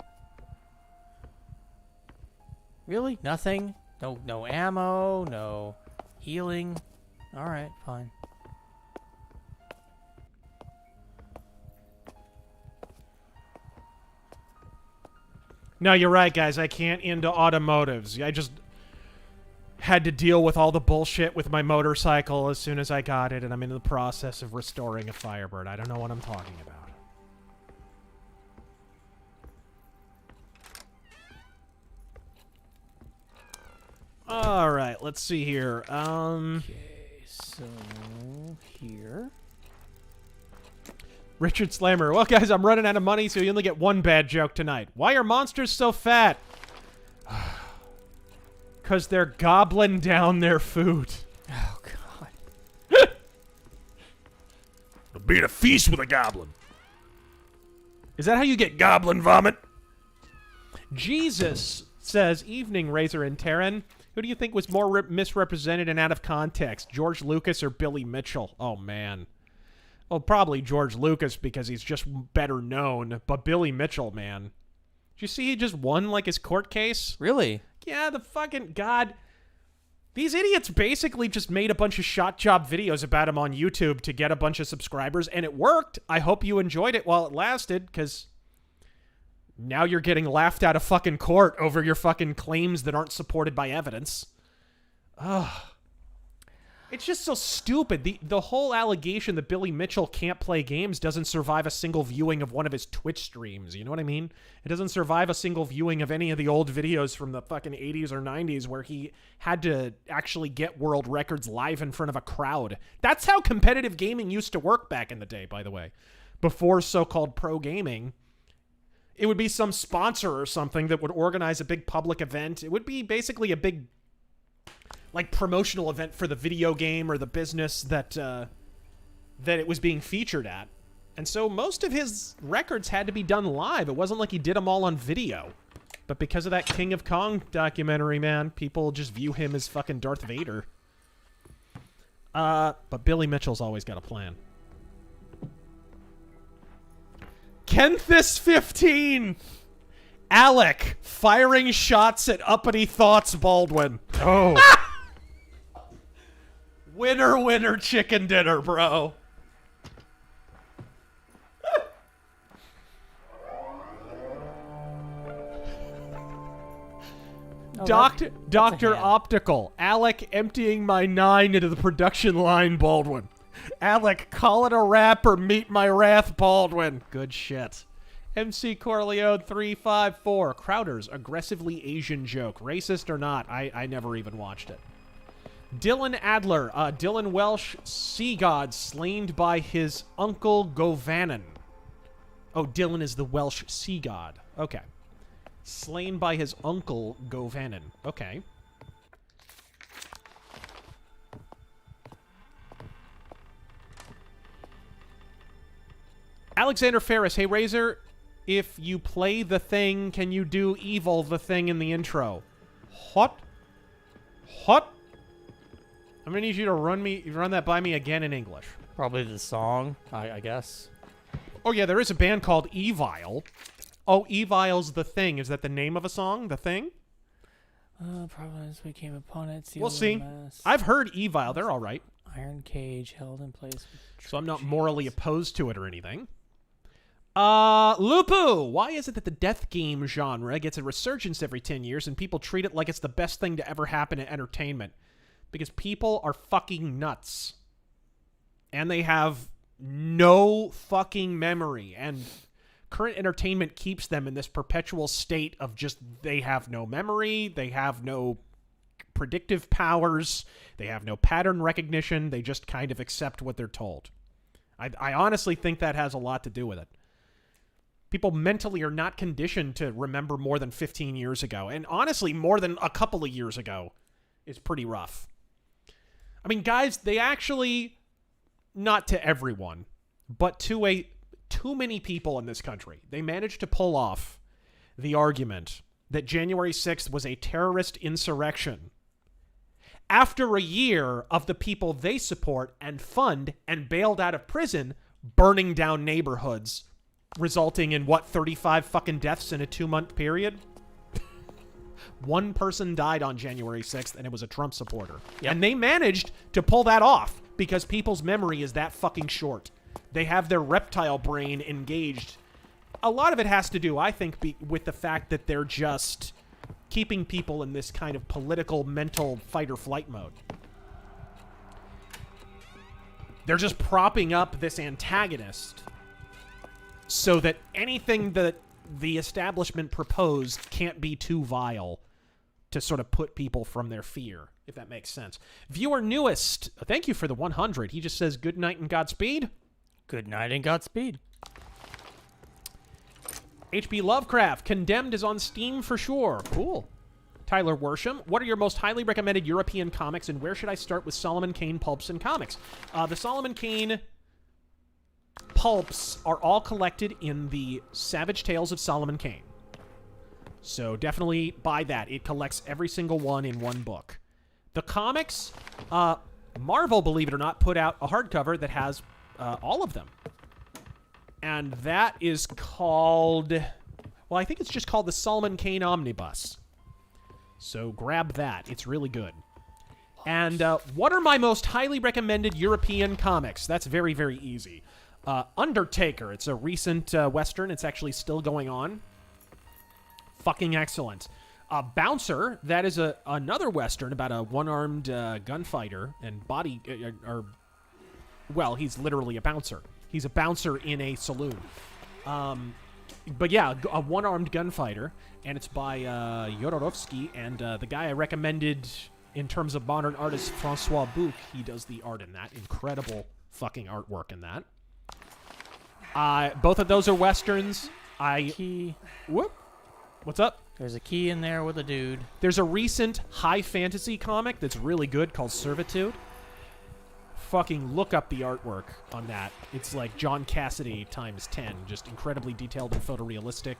Really? Nothing? No ammo, no healing. Alright, fine. No, you're right, guys. I can't into automotives. I just had to deal with all the bullshit with my motorcycle as soon as I got it, and I'm in the process of restoring a Firebird. I don't know what I'm talking about. All right, let's see here. Okay, so here. Richard Slammer. Well, guys, I'm running out of money, so you only get one bad joke tonight. Why are monsters so fat? Because they're gobbling down their food. Oh, God. It'll be a feast with a goblin. Is that how you get goblin vomit? Jesus says, evening, Razor and Terran. Who do you think was more misrepresented and out of context, George Lucas or Billy Mitchell? Oh, man. Well, probably George Lucas because he's just better known, but Billy Mitchell, man. Did you see he just won, like, his court case? Really? Yeah, the fucking... God. These idiots basically just made a bunch of shot job videos about him on YouTube to get a bunch of subscribers, and it worked. I hope you enjoyed it while it lasted, because now you're getting laughed out of fucking court over your fucking claims that aren't supported by evidence. Ugh. It's just so stupid. The whole allegation that Billy Mitchell can't play games doesn't survive a single viewing of one of his Twitch streams. You know what I mean? It doesn't survive a single viewing of any of the old videos from the fucking 80s or 90s where he had to actually get world records live in front of a crowd. That's how competitive gaming used to work back in the day, by the way. Before so-called pro gaming, it would be some sponsor or something that would organize a big public event. It would be basically a big like promotional event for the video game or the business that it was being featured at. And so most of his records had to be done live. It wasn't like he did them all on video. But because of that King of Kong documentary, man, people just view him as fucking Darth Vader. But Billy Mitchell's always got a plan. Kenthis 15! Alec firing shots at uppity thoughts, Baldwin. Oh. Winner, winner, chicken dinner, bro. Dr. Optical. Alec emptying my 9 into the production line, Baldwin. Alec, call it a wrap or meet my wrath, Baldwin. Good shit. MC Corleone 354. Crowder's aggressively Asian joke. Racist or not, I never even watched it. Dylan Adler. Dylan Welsh sea god slain by his uncle Govanen. Oh, Dylan is the Welsh sea god. Okay. Slain by his uncle Govanen. Okay. Alexander Ferris. Hey, Razor. If you play the thing, can you do evil the thing in the intro? What? What? I'm gonna need you to run that by me again in English. Probably the song, I guess. Oh yeah, there is a band called Evil. Oh, Evil's The Thing. Is that the name of a song? The Thing? Probably as we came upon it. We'll see. I've heard Evil. They're all right. Iron cage held in place. So I'm not morally opposed to it or anything. Lupu! Why is it that the death game genre gets a resurgence every 10 years and people treat it like it's the best thing to ever happen in entertainment? Because people are fucking nuts. And they have no fucking memory. And current entertainment keeps them in this perpetual state of just, they have no memory, they have no predictive powers, they have no pattern recognition, they just kind of accept what they're told. I honestly think that has a lot to do with it. People mentally are not conditioned to remember more than 15 years ago. And honestly, more than a couple of years ago is pretty rough. I mean, guys, they actually, not to everyone, but to too many people in this country, they managed to pull off the argument that January 6th was a terrorist insurrection after a year of the people they support and fund and bailed out of prison burning down neighborhoods, resulting in, what, 35 fucking deaths in a 2-month period? One person died on January 6th, and it was a Trump supporter. Yep. And they managed to pull that off because people's memory is that fucking short. They have their reptile brain engaged. A lot of it has to do, I think, with the fact that they're just keeping people in this kind of political, mental fight-or-flight mode. They're just propping up this antagonist so that anything that the establishment proposed can't be too vile to sort of put people from their fear, if that makes sense. Viewer Newest, thank you for the 100. He just says, good night and Godspeed. Good night and Godspeed. H.P. Lovecraft, Condemned is on Steam for sure. Cool. Tyler Worsham, what are your most highly recommended European comics, and where should I start with Solomon Kane pulps and comics? The Solomon Kane pulps are all collected in the Savage Tales of Solomon Kane. So definitely buy that. It collects every single one in one book. The comics, Marvel, believe it or not, put out a hardcover that has all of them. And that is called, well, I think it's just called the Solomon Kane Omnibus. So grab that. It's really good. And what are my most highly recommended European comics? That's very, very easy. Undertaker. It's a recent Western. It's actually still going on. Fucking excellent. Bouncer, that is another Western about a one-armed gunfighter and body... well, he's literally a bouncer. He's a bouncer in a saloon. But yeah, a one-armed gunfighter, and it's by Jodorowsky, and the guy I recommended in terms of modern artist, Francois Bouc. He does the art in that. Incredible fucking artwork in that. Both of those are Westerns. Whoop. What's up? There's a key in there with a dude. There's a recent high fantasy comic that's really good called Servitude. Fucking look up the artwork on that. It's like John Cassidy times 10. Just incredibly detailed and photorealistic.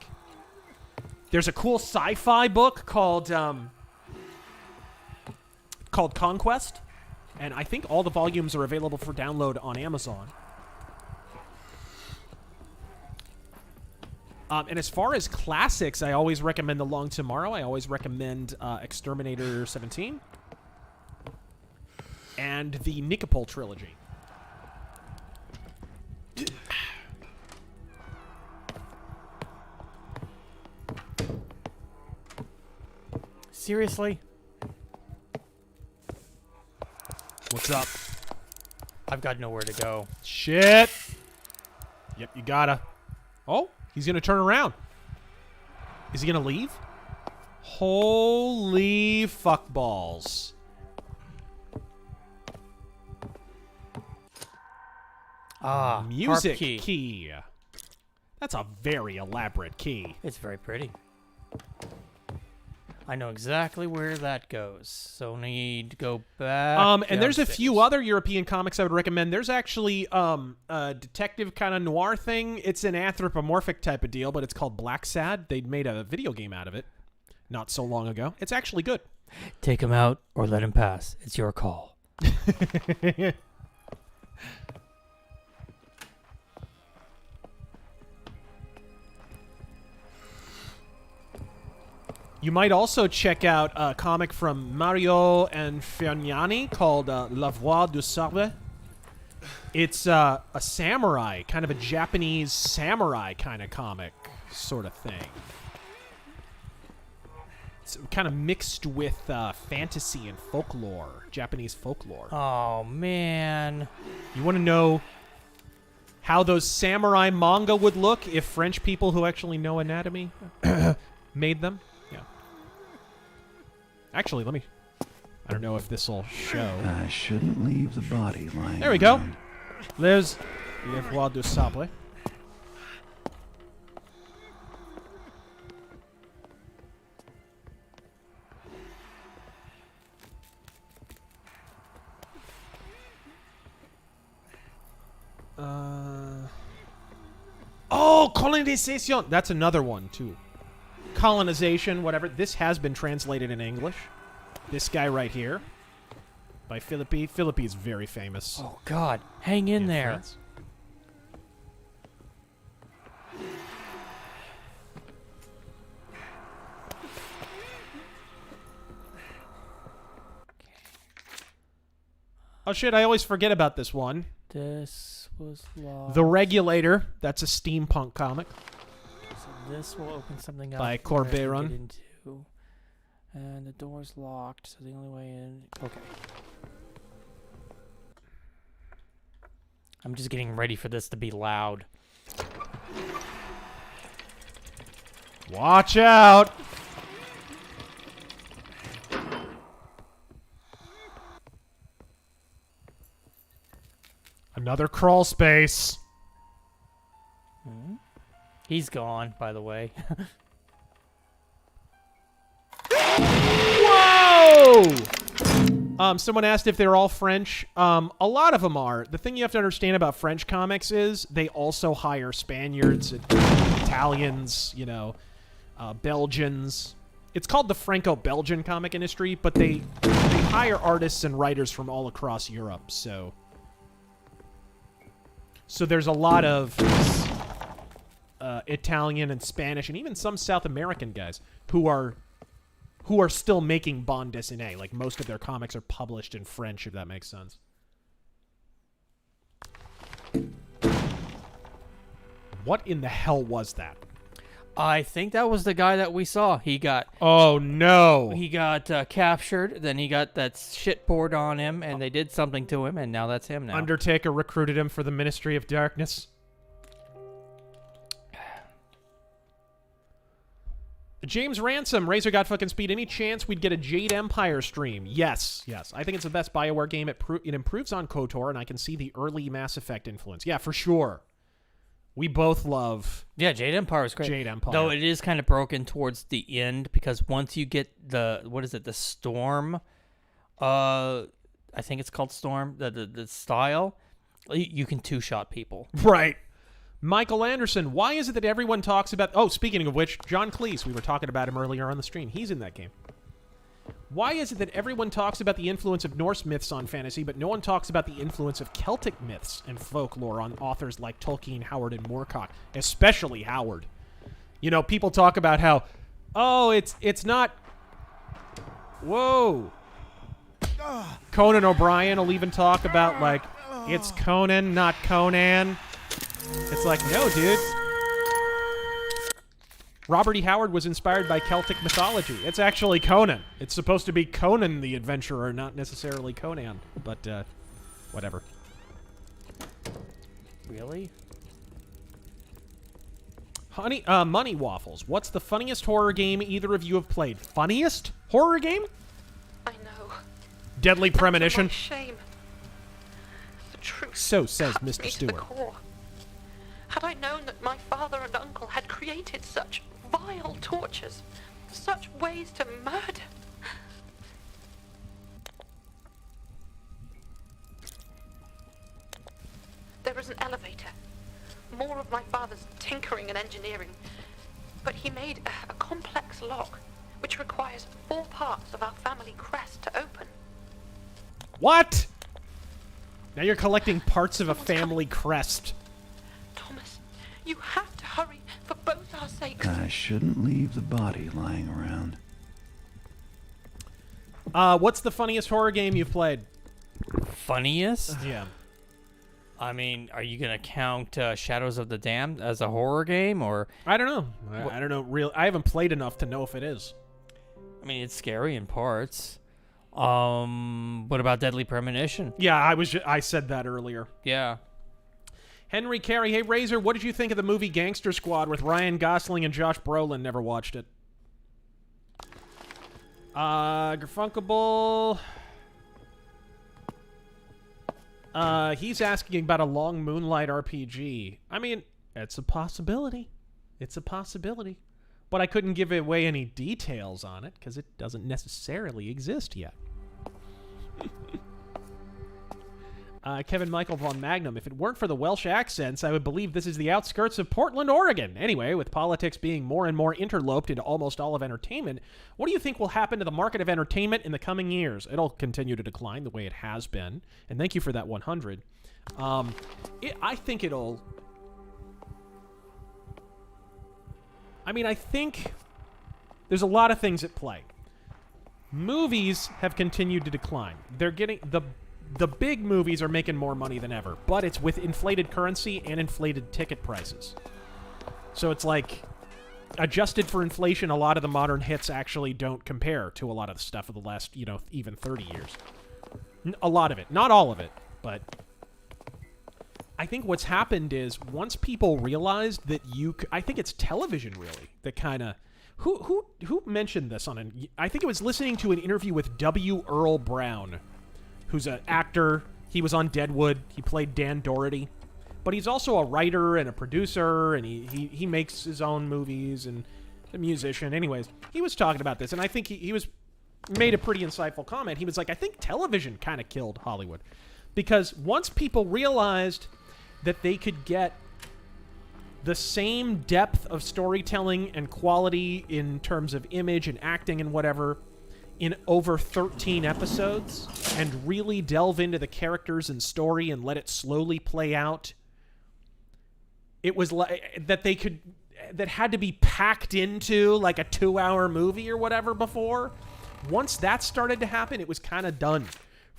There's a cool sci-fi book called Conquest. And I think all the volumes are available for download on Amazon. And as far as classics, I always recommend The Long Tomorrow. I always recommend Exterminator 17. And the Nikopol trilogy. Seriously? What's up? I've got nowhere to go. Shit. Yep, you gotta. Oh, he's gonna turn around. Is he gonna leave? Holy fuckballs. Music key. That's a very elaborate key. It's very pretty. I know exactly where that goes. So need to go back. And there's a few other European comics I would recommend. There's actually a detective kind of noir thing. It's an anthropomorphic type of deal, but it's called Black Sad. They made a video game out of it not so long ago. It's actually good. Take him out or let him pass. It's your call. You might also check out a comic from Mario and Ferniani called La Voix du Sabre. It's a samurai, kind of a Japanese samurai kind of comic sort of thing. It's kind of mixed with fantasy and folklore, Japanese folklore. Oh, man. You want to know how those samurai manga would look if French people who actually know anatomy made them? Actually, let me... I don't know if this will show. I shouldn't leave the body lying. There we go. There's Le Voix du Sabre. Oh, colonisation. That's another one, too. Colonization, whatever. This has been translated in English. This guy right here. By Philippi. Philippi is very famous. Oh, God. Hang in there. France. Oh, shit. I always forget about this one. This was lost. The Regulator. That's a steampunk comic. So this will open something up. By Corberon. And the door's locked, so the only way in... Okay. I'm just getting ready for this to be loud. Watch out! Another crawl space. Hmm? He's gone, by the way. Whoa! Someone asked if they're all French. A lot of them are. The thing you have to understand about French comics is they also hire Spaniards, Italians, you know, Belgians. It's called the Franco-Belgian comic industry, but they hire artists and writers from all across Europe. So there's a lot of Italian and Spanish and even some South American guys who are still making bande dessinée. Like, most of their comics are published in French, if that makes sense. What in the hell was that? I think that was the guy that we saw. He got... Oh, no. He got captured, then he got that shit poured on him, and they did something to him, and now that's him now. Undertaker recruited him for the Ministry of Darkness. James Ransom, Razor got fucking speed. Any chance we'd get a Jade Empire stream? Yes. I think it's the best BioWare game. It improves on KOTOR, and I can see the early Mass Effect influence. Yeah, for sure. We both love... Yeah, Jade Empire is great. Jade Empire. Though it is kind of broken towards the end, because once you get the... What is it? The Storm? I think it's called Storm. The style. You can two-shot people. Right. Michael Anderson, why is it that everyone talks about... Oh, speaking of which, John Cleese, we were talking about him earlier on the stream. He's in that game. Why is it that everyone talks about the influence of Norse myths on fantasy, but no one talks about the influence of Celtic myths and folklore on authors like Tolkien, Howard, and Moorcock? Especially Howard. You know, people talk about how, oh, it's not... Whoa. Conan O'Brien will even talk about, like, it's Conan, not Conan. It's like, no, dude. Robert E. Howard was inspired by Celtic mythology. It's actually Conan. It's supposed to be Conan the Adventurer, not necessarily Conan. But, whatever. Really? Money Waffles. What's the funniest horror game either of you have played? Funniest horror game? I know. Deadly Premonition. Shame. The truth. So says cuts Mr. me to the Stewart. core. Had I known that my father and uncle had created such vile tortures, such ways to murder. There is an elevator. More of my father's tinkering and engineering. But he made a complex lock, which requires 4 parts of our family crest to open. What? Now you're collecting parts of a family crest. Thomas, you have to hurry for both our sakes. I shouldn't leave the body lying around. What's the funniest horror game you've played? Funniest? Yeah. I mean, are you gonna count Shadows of the Damned as a horror game, or? I don't know. I don't know. I haven't played enough to know if it is. I mean, it's scary in parts. What about Deadly Premonition? Yeah, I said that earlier. Yeah. Henry Carey, hey Razor, what did you think of the movie Gangster Squad with Ryan Gosling and Josh Brolin? Never watched it. Garfunkable. He's asking about a Long Moonlight RPG. I mean, it's a possibility. It's a possibility. But I couldn't give away any details on it because it doesn't necessarily exist yet. Kevin Michael von Magnum, if it weren't for the Welsh accents, I would believe this is the outskirts of Portland, Oregon. Anyway, with politics being more and more interloped into almost all of entertainment, what do you think will happen to the market of entertainment in the coming years? It'll continue to decline the way it has been. And thank you for that 100. I think it'll... I mean, I think there's a lot of things at play. Movies have continued to decline. They're getting... The big movies are making more money than ever, but it's with inflated currency and inflated ticket prices. So it's like, adjusted for inflation, a lot of the modern hits actually don't compare to a lot of the stuff of the last, even 30 years. A lot of it. Not all of it, but I think what's happened is once people realized that I think it's television really that kind of... Who mentioned this on I think it was listening to an interview with W. Earl Brown, who's an actor. He was on Deadwood. He played Dan Doherty. But he's also a writer and a producer, and he makes his own movies and a musician. Anyways, he was talking about this, and I think he made a pretty insightful comment. He was like, I think television kind of killed Hollywood. Because once people realized that they could get the same depth of storytelling and quality in terms of image and acting and whatever in over 13 episodes and really delve into the characters and story and let it slowly play out, it was like that had to be packed into like a 2-hour movie or whatever before. Once that started to happen, it was kind of done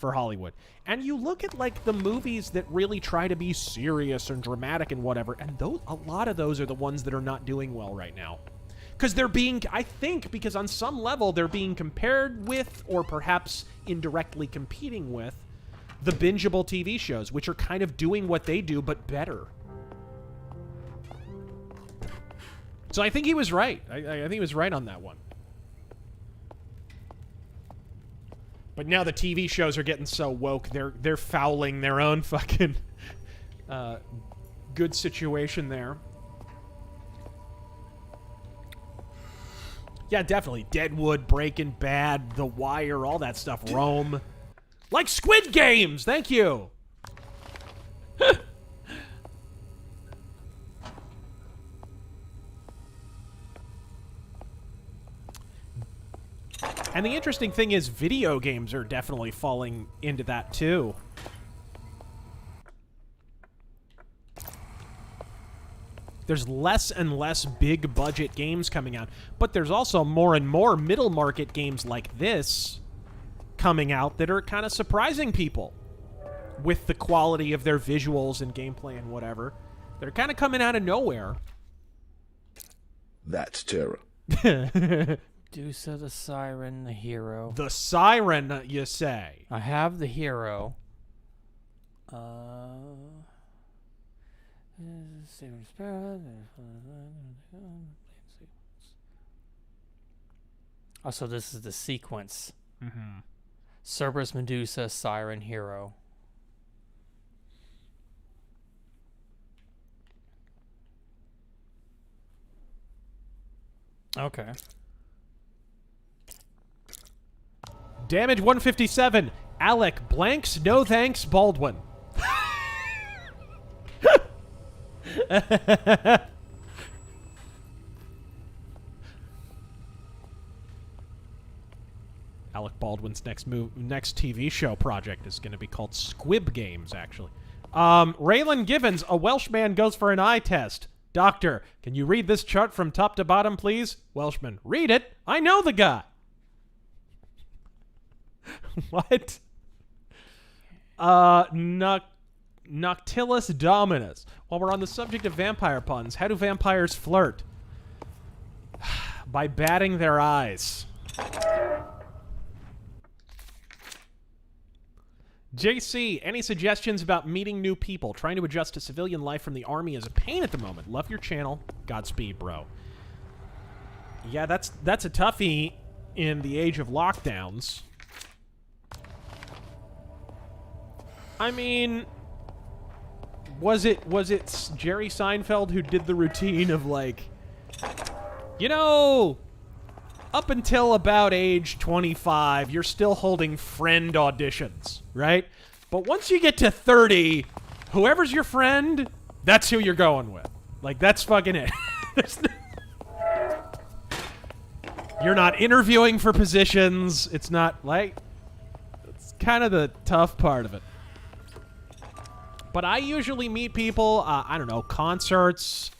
for Hollywood. And you look at, like, the movies that really try to be serious and dramatic and whatever, and a lot of those are the ones that are not doing well right now. Because they're being, I think, because on some level they're being compared with, or perhaps indirectly competing with, the bingeable TV shows, which are kind of doing what they do, but better. So I think he was right. I think he was right on that one. But now the TV shows are getting so woke, they're fouling their own fucking good situation there. Yeah, definitely. Deadwood, Breaking Bad, The Wire, all that stuff. Rome. Like Squid Games! Thank you! And the interesting thing is video games are definitely falling into that too. There's less and less big budget games coming out, but there's also more and more middle market games like this coming out that are kind of surprising people with the quality of their visuals and gameplay and whatever. They're kind of coming out of nowhere. That's terror. Medusa, the Siren, the hero. The Siren, you say? I have the hero. Also, this is the sequence. Mm-hmm. Cerberus, Medusa, Siren, hero. Okay. Damage 157. Alec blanks, no thanks, Baldwin. Alec Baldwin's next TV show project is going to be called Squib Games, actually. Raylan Givens, a Welshman goes for an eye test. Doctor, can you read this chart from top to bottom, please? Welshman, read it. I know the guy. What? Noctilus Dominus. While we're on the subject of vampire puns, how do vampires flirt? By batting their eyes. JC, any suggestions about meeting new people? Trying to adjust to civilian life from the army is a pain at the moment. Love your channel. Godspeed, bro. Yeah, that's a toughie in the age of lockdowns. I mean, was it Jerry Seinfeld who did the routine of like, you know, up until about age 25, you're still holding friend auditions, right? But once you get to 30, whoever's your friend, that's who you're going with. Like, that's fucking it. You're not interviewing for positions. It's not like, it's kind of the tough part of it. But I usually meet people, I don't know, concerts,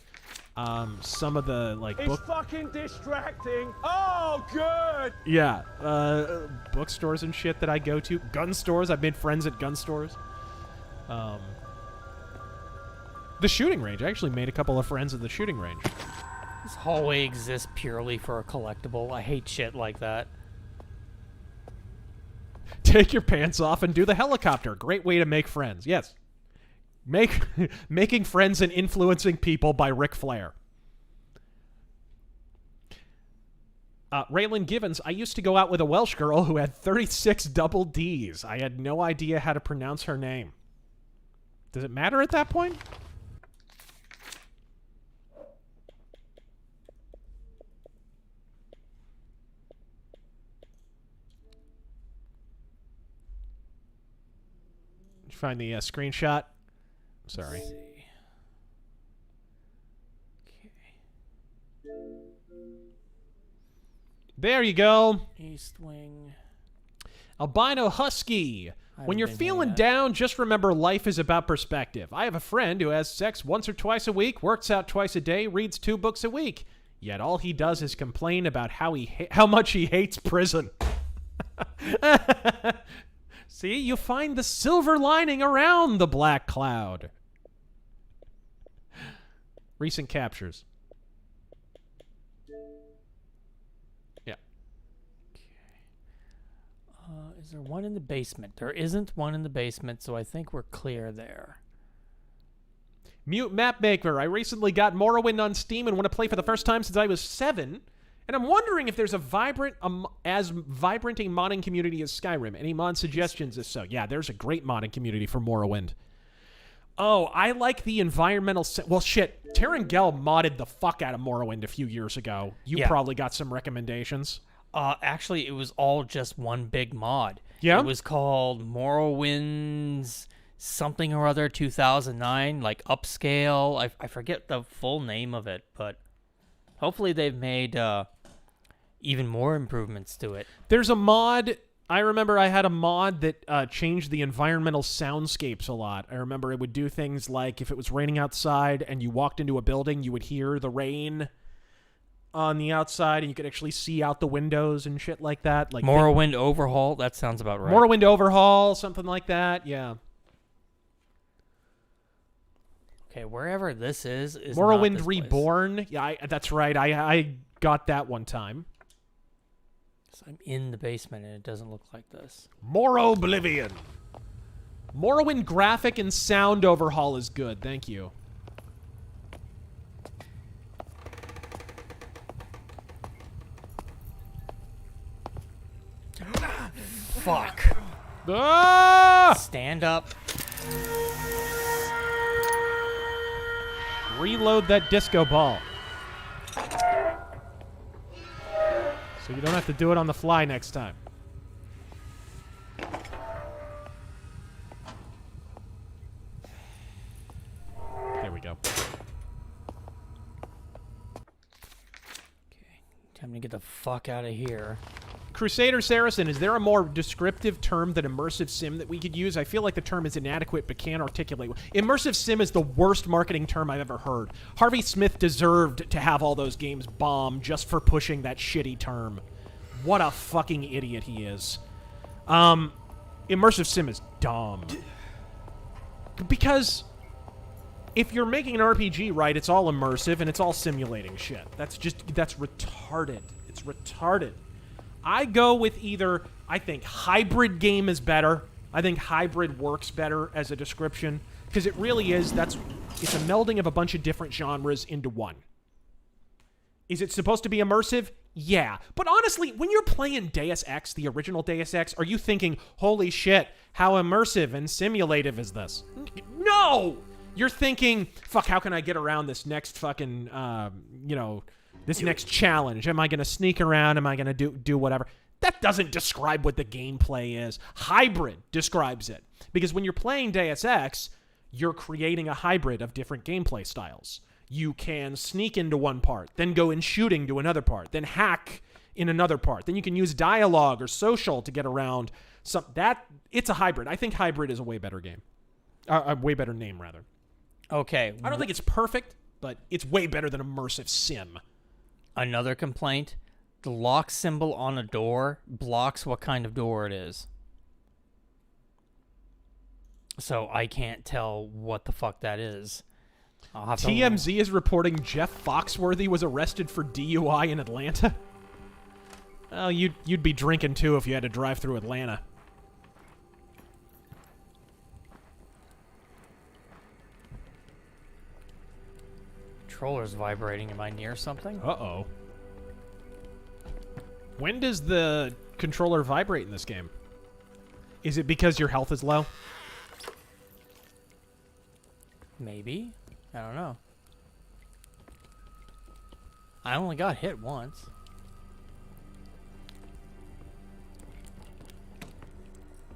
some of the, like, It's fucking distracting. Oh, good. Yeah, bookstores and shit that I go to. Gun stores. I've made friends at gun stores. The shooting range. I actually made a couple of friends at the shooting range. This hallway exists purely for a collectible. I hate shit like that. Take your pants off and do the helicopter. Great way to make friends. Yes. Making friends and influencing people by Ric Flair. Raylan Givens, I used to go out with a Welsh girl who had 36 double Ds. I had no idea how to pronounce her name. Does it matter at that point? Did you find the screenshot? Sorry. Let's see. Okay. There you go. East Wing. Albino Husky. When you're feeling down, just remember life is about perspective. I have a friend who has sex once or twice a week, works out twice a day, reads 2 books a week. Yet all he does is complain about how much he hates prison. See, you find the silver lining around the black cloud. Recent captures. Yeah. Is there one in the basement? There isn't one in the basement, so I think we're clear there. Mute Mapmaker. I recently got Morrowind on Steam and want to play for the first time since I was 7. And I'm wondering if there's as vibrant a modding community as Skyrim. Any mod suggestions? If so, yeah, there's a great modding community for Morrowind. Oh, I like the environmental... well, shit. Terrangel modded the fuck out of Morrowind a few years ago. You probably got some recommendations. Actually, it was all just one big mod. Yeah? It was called Morrowind's something or other 2009, like upscale. I forget the full name of it, but hopefully they've made even more improvements to it. There's a mod... I remember I had a mod that changed the environmental soundscapes a lot. I remember it would do things like if it was raining outside and you walked into a building, you would hear the rain on the outside and you could actually see out the windows and shit like that. Like Morrowind Overhaul, that sounds about right. Morrowind Overhaul, something like that, yeah. Okay, wherever this is Morrowind not this Reborn. place. Yeah, that's right. I got that one time. So I'm in the basement and it doesn't look like this. Morrow Oblivion. Morrowind graphic and sound overhaul is good. Thank you. Fuck. Ah! Stand up. Reload that disco ball. So you don't have to do it on the fly next time. There we go. Time to get the fuck out of here. Crusader Saracen, is there a more descriptive term than immersive sim that we could use? I feel like the term is inadequate but can't articulate. Immersive sim is the worst marketing term I've ever heard. Harvey Smith deserved to have all those games bomb just for pushing that shitty term. What a fucking idiot he is. Immersive sim is dumb. Because if you're making an RPG, right, it's all immersive and it's all simulating shit. That's retarded. It's retarded. I go with either, I think hybrid game is better. I think hybrid works better as a description. Because it really is, it's a melding of a bunch of different genres into one. Is it supposed to be immersive? Yeah. But honestly, when you're playing Deus Ex, the original Deus Ex, are you thinking, holy shit, how immersive and simulative is this? No! You're thinking, fuck, how can I get around this next fucking, this next challenge? Am I going to sneak around? Am I going to do whatever? That doesn't describe what the gameplay is. Hybrid describes it. Because when you're playing Deus Ex, you're creating a hybrid of different gameplay styles. You can sneak into one part, then go in shooting to another part, then hack in another part. Then you can use dialogue or social to get around. It's a hybrid. I think hybrid is a way better game. A way better name, rather. Okay. I don't think it's perfect, but it's way better than immersive sim. Another complaint, the lock symbol on a door blocks what kind of door it is. So I can't tell what the fuck that is. I'll have TMZ is reporting Jeff Foxworthy was arrested for DUI in Atlanta. Well, you'd be drinking too if you had to drive through Atlanta. Controller's vibrating. Am I near something? Uh-oh. When does the controller vibrate in this game? Is it because your health is low? Maybe. I don't know. I only got hit once.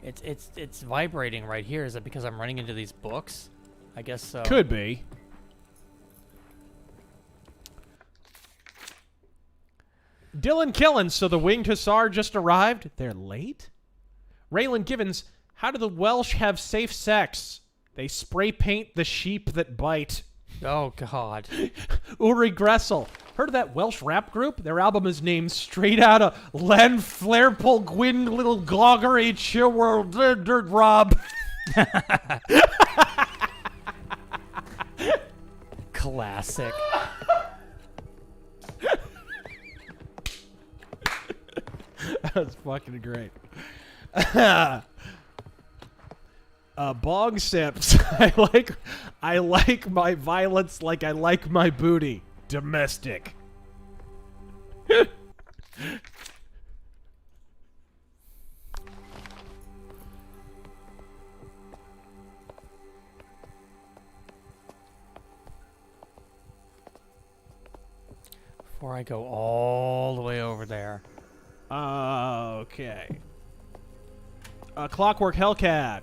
It's vibrating right here. Is it because I'm running into these books? I guess so. Could be. Dylan Killen, so the Winged Hussar just arrived? They're late? Raylan Givens, how do the Welsh have safe sex? They spray paint the sheep that bite. Oh, God. Uri Gressel. Heard of that Welsh rap group? Their album is named Straight Outta Len Flairpole Gwyn Little Gloggery Chilworld Dirt Rob. Classic. That's fucking great. Bong Sips. I like my violence like I like my booty. Domestic. Before I go all the way over there. Okay. Clockwork Hellcat.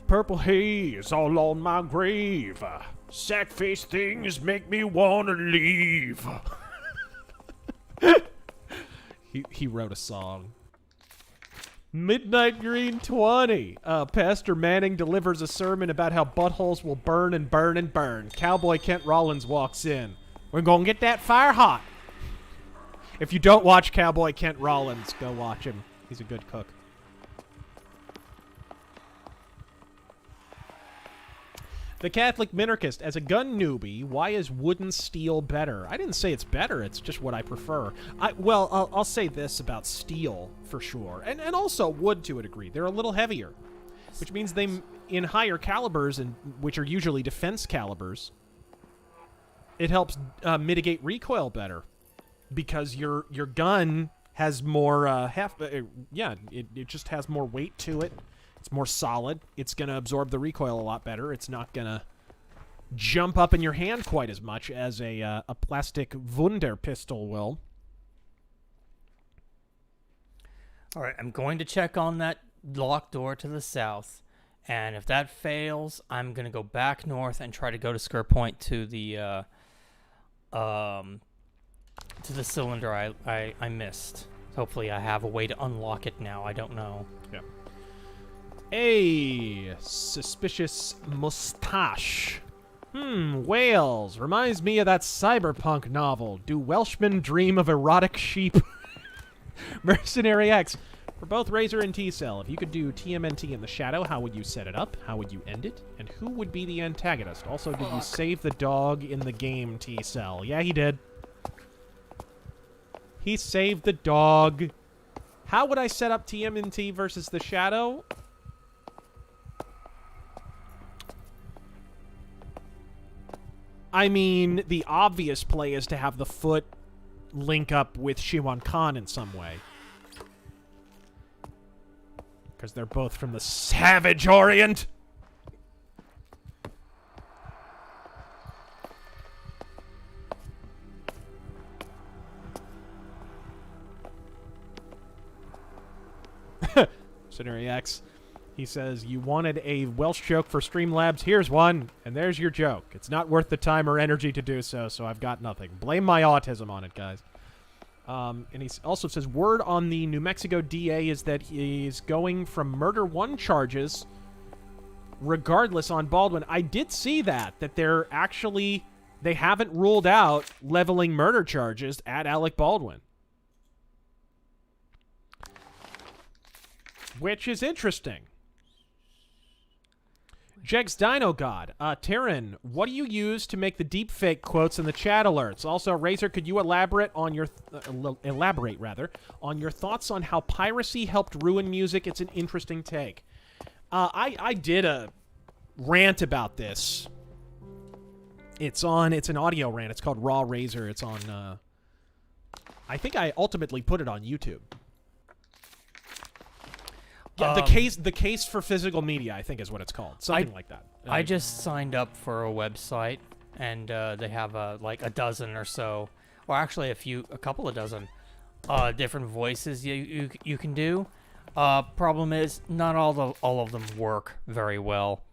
Purple haze all on my grave. Sack-faced things make me wanna leave. He wrote a song. Midnight Green 20. Pastor Manning delivers a sermon about how buttholes will burn and burn and burn. Cowboy Kent Rollins walks in. We're gonna get that fire hot. If you don't watch Cowboy Kent Rollins, go watch him. He's a good cook. The Catholic Minarchist. As a gun newbie, why is wooden steel better? I didn't say it's better. It's just what I prefer. I'll say this about steel for sure. And also wood to a degree. They're a little heavier. Which means they, in higher calibers, and which are usually defense calibers, it helps mitigate recoil better. Because your gun has more, it just has more weight to it. It's more solid. It's going to absorb the recoil a lot better. It's not going to jump up in your hand quite as much as a plastic Wunder pistol will. All right, I'm going to check on that locked door to the south. And if that fails, I'm going to go back north and try to go to Sker Point to the cylinder I missed. Hopefully I have a way to unlock it now. I don't know. Yeah. A suspicious mustache. Wales. Reminds me of that cyberpunk novel. Do Welshmen dream of erotic sheep? Mercenary X. For both Razor and T-Cell, if you could do TMNT in the shadow, how would you set it up? How would you end it? And who would be the antagonist? Also, did you save the dog in the game, T-Cell? Yeah, he did. He saved the dog. How would I set up TMNT versus the shadow? I mean, the obvious play is to have the foot link up with Shiwan Khan in some way. Because they're both from the Savage Orient. Scenario X. He says, you wanted a Welsh joke for Streamlabs? Here's one, and there's your joke. It's not worth the time or energy to do so, so I've got nothing. Blame my autism on it, guys. And he also says, word on the New Mexico DA is that he's going from murder 1 charges regardless on Baldwin. I did see that they're actually, they haven't ruled out leveling murder charges at Alec Baldwin. Which is interesting. Jegs Dino God. Taryn, what do you use to make the deepfake quotes in the chat alerts? Also, Razor, could you elaborate on your thoughts on how piracy helped ruin music? It's an interesting take. I did a rant about this. It's an audio rant. It's called Raw Razor. It's on I think I ultimately put it on YouTube. Yeah, the case for physical media, I think, is what it's called. Something like that. I just signed up for a website, and they have like a dozen or so, or actually a couple of dozen, different voices you can do. Problem is, not all of them work very well.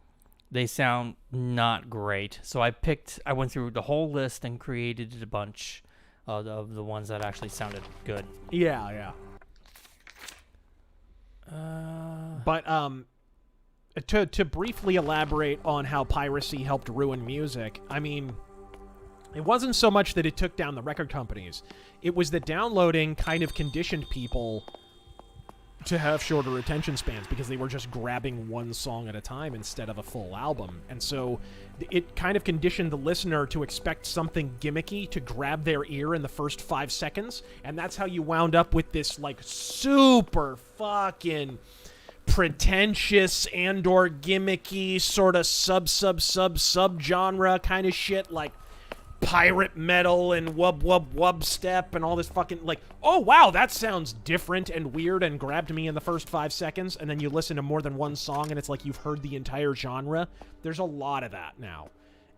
They sound not great. So I went through the whole list and created a bunch of the ones that actually sounded good. Yeah. But to briefly elaborate on how piracy helped ruin music, I mean, it wasn't so much that it took down the record companies. It was that downloading kind of conditioned people to have shorter attention spans because they were just grabbing one song at a time instead of a full album. And so it kind of conditioned the listener to expect something gimmicky to grab their ear in the first 5 seconds. And that's how you wound up with this, like, super fucking pretentious and/or gimmicky sort of sub-genre kind of shit, like pirate metal and wub step and all this fucking, like, oh wow, that sounds different and weird and grabbed me in the first 5 seconds, and then you listen to more than one song and it's like you've heard the entire genre. There's a lot of that now,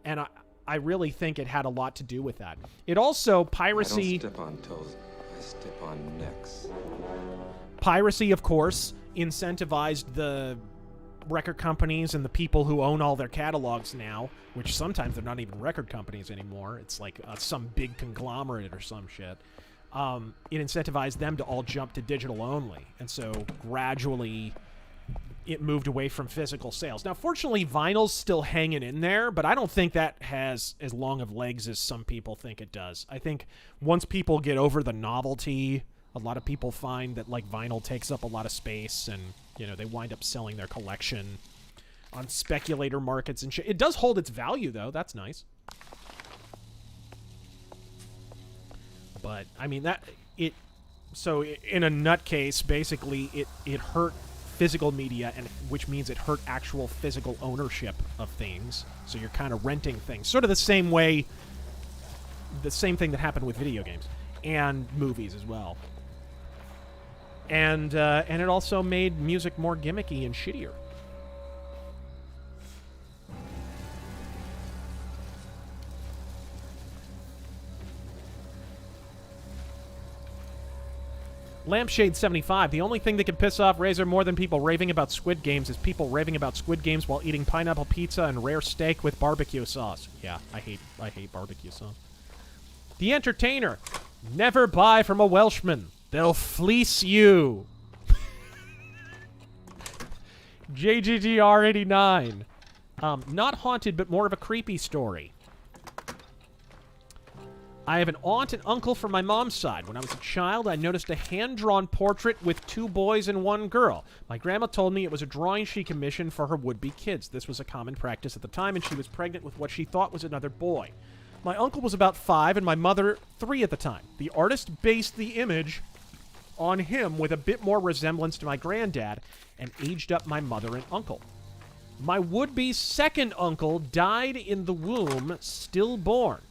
and I really think it had a lot to do with that. It also, piracy... I don't step on toes, I step on necks. Piracy, of course, incentivized the record companies and the people who own all their catalogs now, which sometimes they're not even record companies anymore. It's like some big conglomerate or some shit. It incentivized them to all jump to digital only. And so gradually it moved away from physical sales. Now, fortunately, vinyl's still hanging in there, but I don't think that has as long of legs as some people think it does. I think once people get over the novelty, a lot of people find that, like, vinyl takes up a lot of space, and, you know, they wind up selling their collection on speculator markets and shit. It does hold its value, though. That's nice. But, I mean, so in a nutcase, basically, it hurt physical media, and which means it hurt actual physical ownership of things. So you're kind of renting things. Sort of the same way, the same thing that happened with video games and movies as well. And it also made music more gimmicky and shittier. Lampshade75, the only thing that can piss off Razor more than people raving about Squid Games is people raving about Squid Games while eating pineapple pizza and rare steak with barbecue sauce. Yeah, I hate barbecue sauce. The Entertainer, never buy from a Welshman. They'll fleece you. JGGR89. Not haunted, but more of a creepy story. I have an aunt and uncle from my mom's side. When I was a child, I noticed a hand-drawn portrait with 2 boys and 1 girl. My grandma told me it was a drawing she commissioned for her would-be kids. This was a common practice at the time, and she was pregnant with what she thought was another boy. My uncle was about 5, and my mother 3 at the time. The artist based the image on him with a bit more resemblance to my granddad and aged up my mother and uncle. My would-be second uncle died in the womb, stillborn.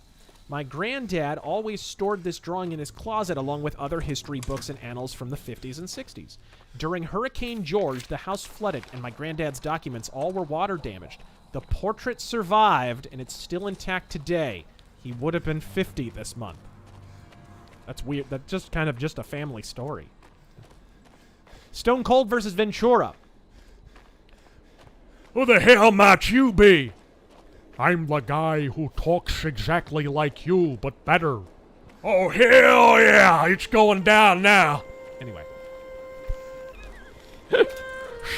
My granddad always stored this drawing in his closet along with other history books and annals from the 50s and 60s. During Hurricane George, the house flooded and my granddad's documents all were water damaged. The portrait survived and it's still intact today. He would have been 50 this month. That's weird. That's just kind of just a family story. Stone Cold versus Ventura. Who the hell might you be? I'm the guy who talks exactly like you, but better. Oh, hell yeah! It's going down now. Anyway.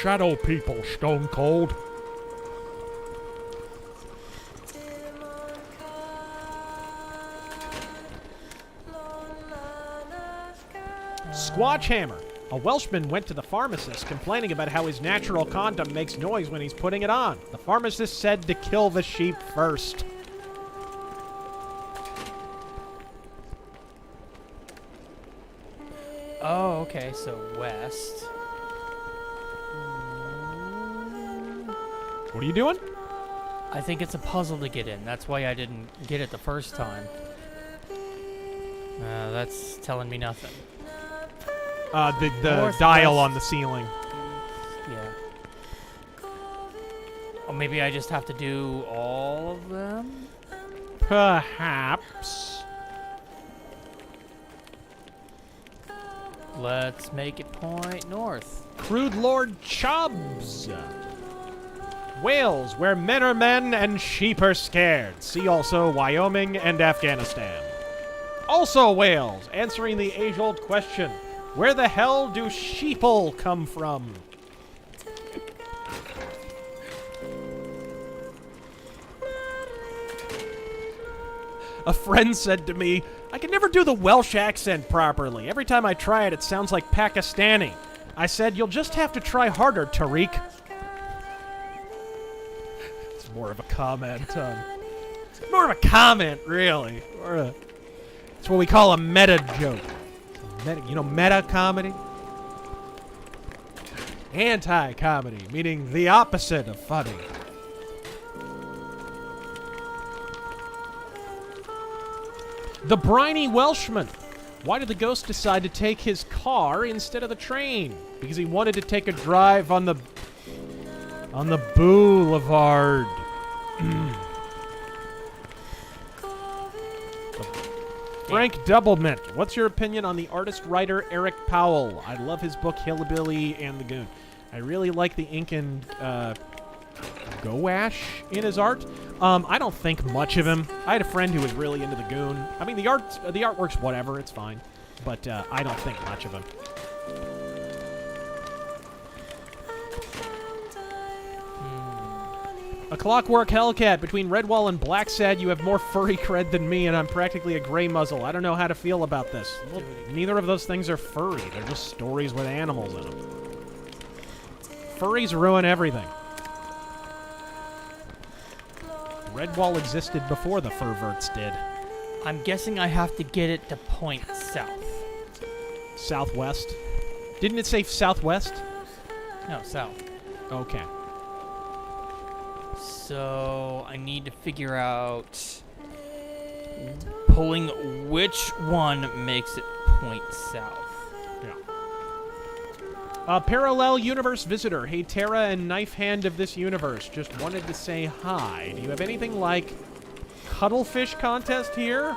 Shadow people, Stone Cold. Squatchhammer. A Welshman went to the pharmacist complaining about how his natural condom makes noise when he's putting it on. The pharmacist said to kill the sheep first. Oh, okay, so west. What are you doing? I think it's a puzzle to get in. That's why I didn't get it the first time. That's telling me nothing. The dial on the ceiling. Yeah. Or maybe I just have to do all of them? Perhaps. Let's make it point north. Crude Lord Chubbs. Wales, where men are men and sheep are scared. See also Wyoming and Afghanistan. Also Wales, answering the age-old question, where the hell do sheeple come from? A friend said to me, I can never do the Welsh accent properly. Every time I try it, it sounds like Pakistani. I said, you'll just have to try harder, Tariq. It's more of a comment. More of a comment, really. It's what we call a meta joke. Meta comedy? Anti-comedy, meaning the opposite of funny. The briny Welshman. Why did the ghost decide to take his car instead of the train? Because he wanted to take a drive on the boulevard. Frank Doublemint. What's your opinion on the artist-writer Eric Powell? I love his book Hillbilly and the Goon. I really like the ink and gouache in his art. I don't think much of him. I had a friend who was really into the Goon. I mean, the artwork's whatever, it's fine. But I don't think much of him. A Clockwork Hellcat. Between Redwall and Blacksad, you have more furry cred than me, and I'm practically a gray muzzle. I don't know how to feel about this. Well, neither of those things are furry. They're just stories with animals in them. Furries ruin everything. Redwall existed before the Furverts did. I'm guessing I have to get it to point south. Southwest? Didn't it say southwest? No, south. Okay. So I need to figure out pulling which one makes it point south. Yeah. Parallel Universe Visitor. Hey, Tara and Knife Hand of this universe. Just wanted to say hi. Do you have anything like Cuttlefish contest here?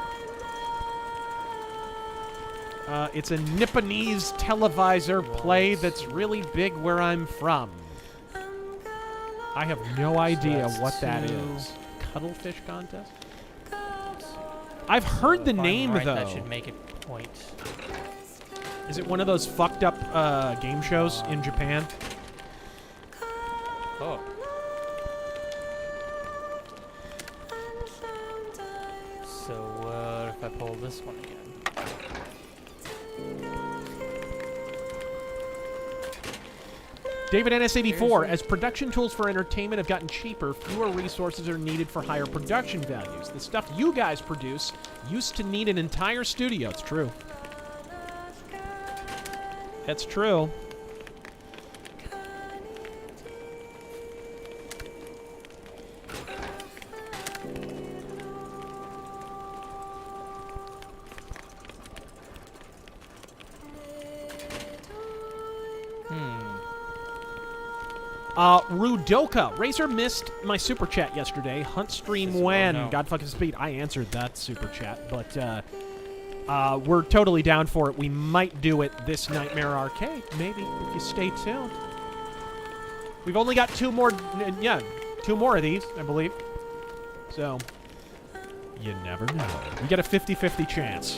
It's a Nipponese televisor play that's really big where I'm from. I have no idea what that is. Cuttlefish contest? I've heard the name, though. That should make it point. Is it one of those fucked up game shows in Japan? Oh. So what if I pull this one again? David NS84, as production tools for entertainment have gotten cheaper, fewer resources are needed for higher production values. The stuff you guys produce used to need an entire studio. It's true. That's true. Rudoka. Razor missed my super chat yesterday. Hunt stream when? no. God fucking speed. I answered that super chat, but we're totally down for it. We might do it this Nightmare Arcade, maybe, if you stay tuned. We've only got two more of these, I believe. So, you never know. You get a 50-50 chance.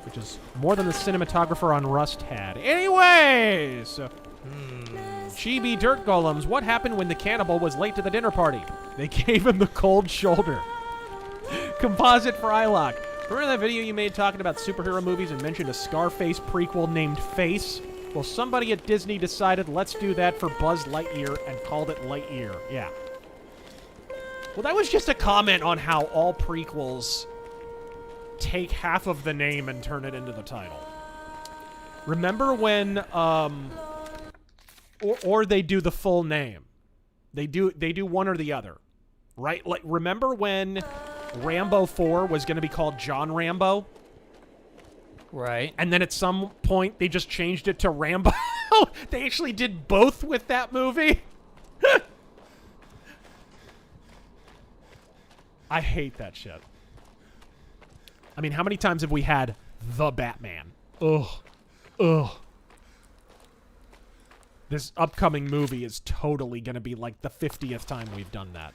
Which is more than the cinematographer on Rust had. Anyways! So, Chibi Dirt Golems, what happened when the cannibal was late to the dinner party? They gave him the cold shoulder. Composite for Ilock. Remember that video you made talking about superhero movies and mentioned a Scarface prequel named Face? Well, somebody at Disney decided let's do that for Buzz Lightyear and called it Lightyear. Yeah. Well, that was just a comment on how all prequels take half of the name and turn it into the title. Remember when, or they do the full name. They do one or the other, right? Like, remember when Rambo 4 was going to be called John Rambo? Right. And then at some point, they just changed it to Rambo. They actually did both with that movie. I hate that shit. I mean, how many times have we had The Batman? Ugh. Ugh. This upcoming movie is totally going to be like the 50th time we've done that.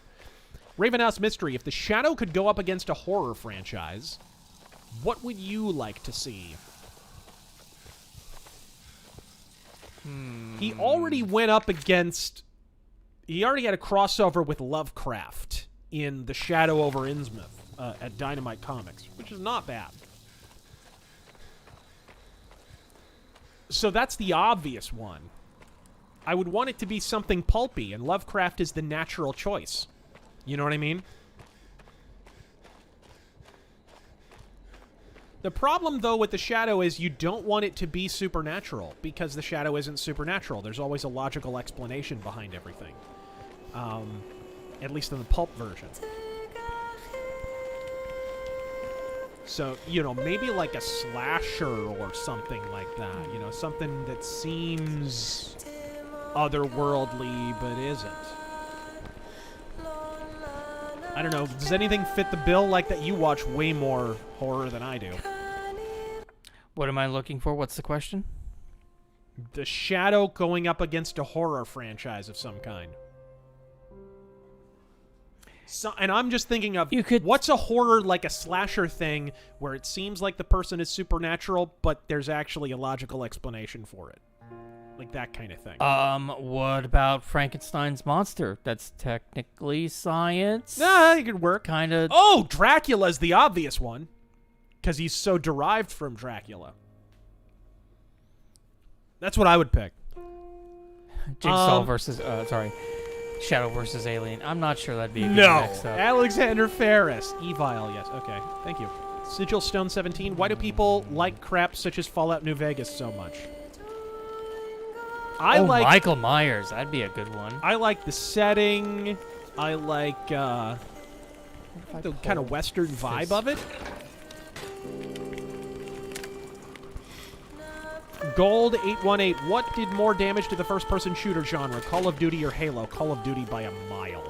Ravenhouse Mystery. If the Shadow could go up against a horror franchise, what would you like to see? He already went up against... He already had a crossover with Lovecraft in The Shadow over Innsmouth. at Dynamite Comics, which is not bad. So that's the obvious one. I would want it to be something pulpy, and Lovecraft is the natural choice. You know what I mean? The problem, though, with the Shadow is you don't want it to be supernatural, because the Shadow isn't supernatural. There's always a logical explanation behind everything. At least in the pulp version. So, you know, maybe like a slasher or something like that. You know, something that seems otherworldly but isn't. I don't know. Does anything fit the bill like that? You watch way more horror than I do. What am I looking for? What's the question? The Shadow going up against a horror franchise of some kind. So, and I'm just thinking of, what's a horror like a slasher thing where it seems like the person is supernatural, but there's actually a logical explanation for it? Like that kind of thing. What about Frankenstein's monster? That's technically science. Nah, it could work. Kind of. Oh, Dracula's the obvious one. Because he's so derived from Dracula. That's what I would pick. Jigsaw versus, Shadow versus Alien. I'm not sure that'd be a good mix-up. Alexander Ferris. Evil, yes. Okay, thank you. Sigil Stone 17. Why do people like crap such as Fallout New Vegas so much? I like Michael Myers. That'd be a good one. I like the setting. I like the kind of Western vibe of it. Gold 818. What did more damage to the first-person shooter genre, Call of Duty or Halo? Call of Duty by a mile.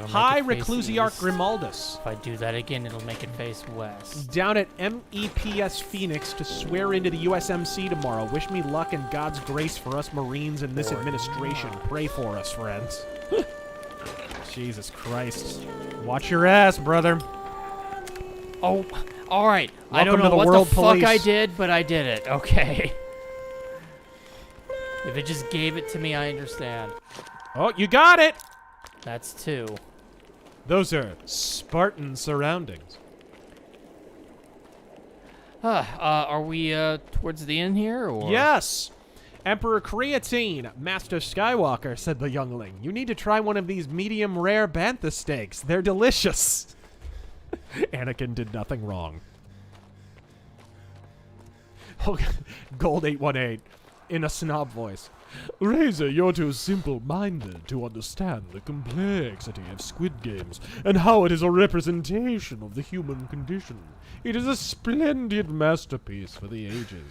Hi, Reclusiarch Grimaldus. If I do that again, it'll make it face west. Down at MEPS Phoenix to swear into the USMC tomorrow. Wish me luck and God's grace for us Marines in this administration. Pray for us, friends. Jesus Christ. Watch your ass, brother. Oh, all right. Welcome I don't to know the what world the police. fuck I did, but I did it. Okay. If it just gave it to me, I understand. Oh, you got it! That's 2. Those are Spartan surroundings. Are we towards the end here, or? Yes! Emperor Creatine, Master Skywalker, said the youngling. You need to try one of these medium rare bantha steaks. They're delicious. Anakin did nothing wrong. Oh, Gold 818 in a snob voice. Razor, you're too simple-minded to understand the complexity of Squid Games and how it is a representation of the human condition. It is a splendid masterpiece for the ages.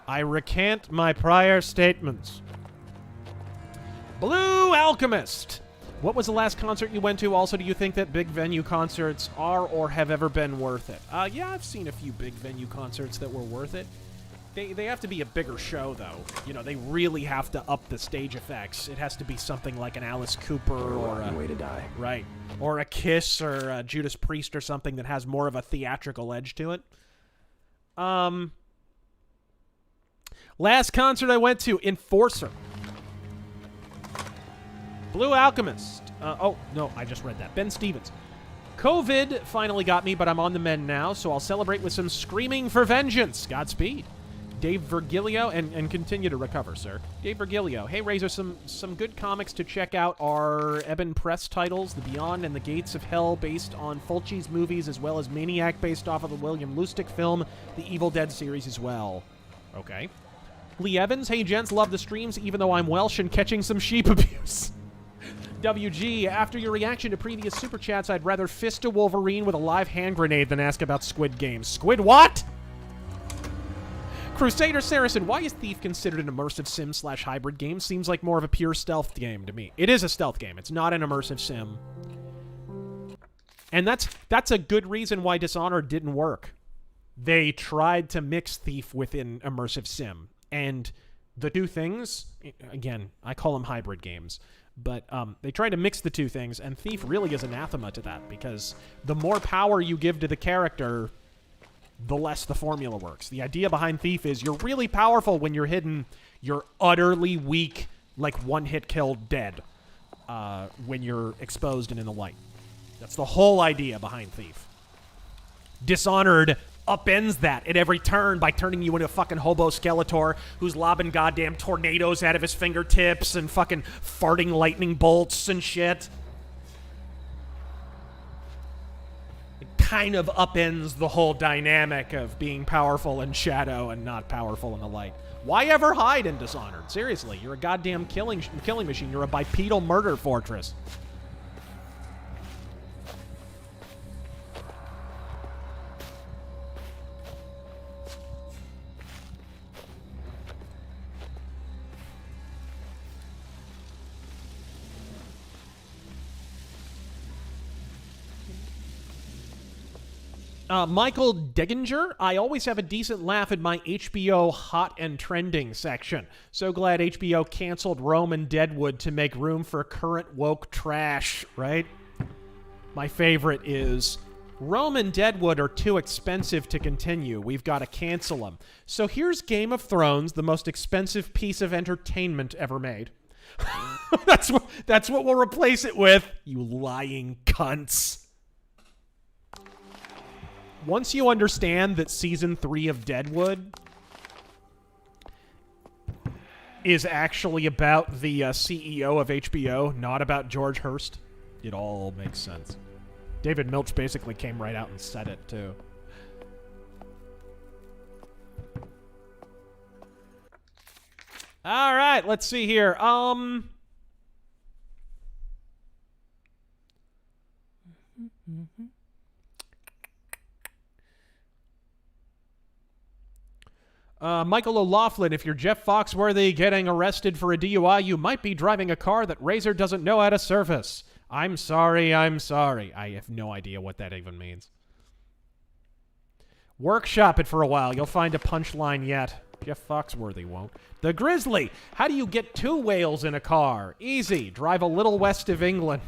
I recant my prior statements. Blue Alchemist! What was the last concert you went to? Also, do you think that big venue concerts are or have ever been worth it? Yeah, I've seen a few big venue concerts that were worth it. They have to be a bigger show, though. You know, they really have to up the stage effects. It has to be something like an Alice Cooper or a Way to Die. Right. Or a Kiss or a Judas Priest or something that has more of a theatrical edge to it. Last concert I went to, Enforcer. Blue Alchemist. Oh, no, I just read that. Ben Stevens. COVID finally got me, but I'm on the mend now, so I'll celebrate with some screaming for vengeance. Godspeed. Dave Virgilio, and continue to recover, sir. Dave Virgilio. Hey, Razor, some good comics to check out are Eben Press titles, The Beyond and the Gates of Hell, based on Fulci's movies, as well as Maniac, based off of the William Lustig film, the Evil Dead series as well. Okay. Lee Evans. Hey, gents, love the streams, even though I'm Welsh and catching some sheep abuse. WG, after your reaction to previous Super Chats, I'd rather fist a Wolverine with a live hand grenade than ask about Squid Games. Squid what? Crusader Saracen, why is Thief considered an immersive sim/hybrid game? Seems like more of a pure stealth game to me. It is a stealth game. It's not an immersive sim. And that's a good reason why Dishonored didn't work. They tried to mix Thief within immersive sim. And the two things, again, I call them hybrid games, but they tried to mix the two things, and Thief really is anathema to that, because the more power you give to the character, the less the formula works. The idea behind Thief is you're really powerful when you're hidden. You're utterly weak like one-hit kill dead when you're exposed and in the light. That's the whole idea behind Thief. Dishonored upends that at every turn by turning you into a fucking hobo Skeletor who's lobbing goddamn tornadoes out of his fingertips and fucking farting lightning bolts and shit. It kind of upends the whole dynamic of being powerful in shadow and not powerful in the light. Why ever hide in Dishonored? Seriously, you're a goddamn killing machine. You're a bipedal murder fortress. Michael Degginger, I always have a decent laugh in my HBO hot and trending section. So glad HBO canceled Rome and Deadwood to make room for current woke trash, right? My favorite is, Rome and Deadwood are too expensive to continue. We've got to cancel them. So here's Game of Thrones, the most expensive piece of entertainment ever made. That's what we'll replace it with, you lying cunts. Once you understand that Season 3 of Deadwood is actually about the CEO of HBO, not about George Hurst, it all makes sense. David Milch basically came right out and said it, too. All right, let's see here. Michael O'Loughlin, if you're Jeff Foxworthy getting arrested for a DUI, you might be driving a car that Razor doesn't know how to service. I'm sorry. I have no idea what that even means. Workshop it for a while. You'll find a punchline yet. Jeff Foxworthy won't. The Grizzly. How do you get 2 whales in a car? Easy. Drive a little west of England.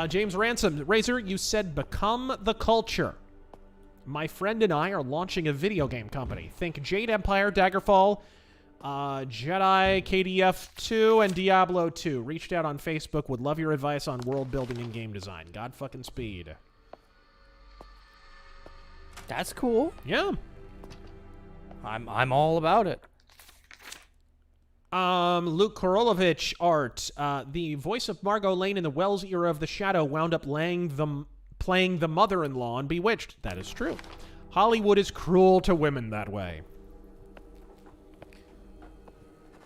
James Ransom, Razor, you said become the culture. My friend and I are launching a video game company. Think Jade Empire, Daggerfall, Jedi, KDF 2, and Diablo 2. Reached out on Facebook. Would love your advice on world building and game design. God fucking speed. That's cool. Yeah. I'm all about it. Luke Korolovich art. The voice of Margot Lane in the Wells era of The Shadow wound up playing the mother-in-law in Bewitched. That is true. Hollywood is cruel to women that way.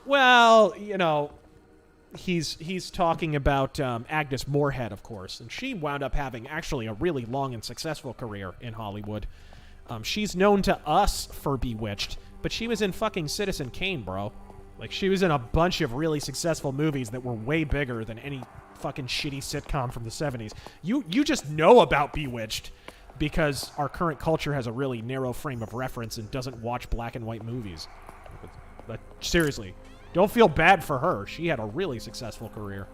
Well, you know, he's talking about Agnes Moorehead, of course, and she wound up having actually a really long and successful career in Hollywood. She's known to us for Bewitched, but she was in fucking Citizen Kane, bro. Like, she was in a bunch of really successful movies that were way bigger than any fucking shitty sitcom from the 70s. You just know about Bewitched because our current culture has a really narrow frame of reference and doesn't watch black and white movies. But seriously, don't feel bad for her. She had a really successful career.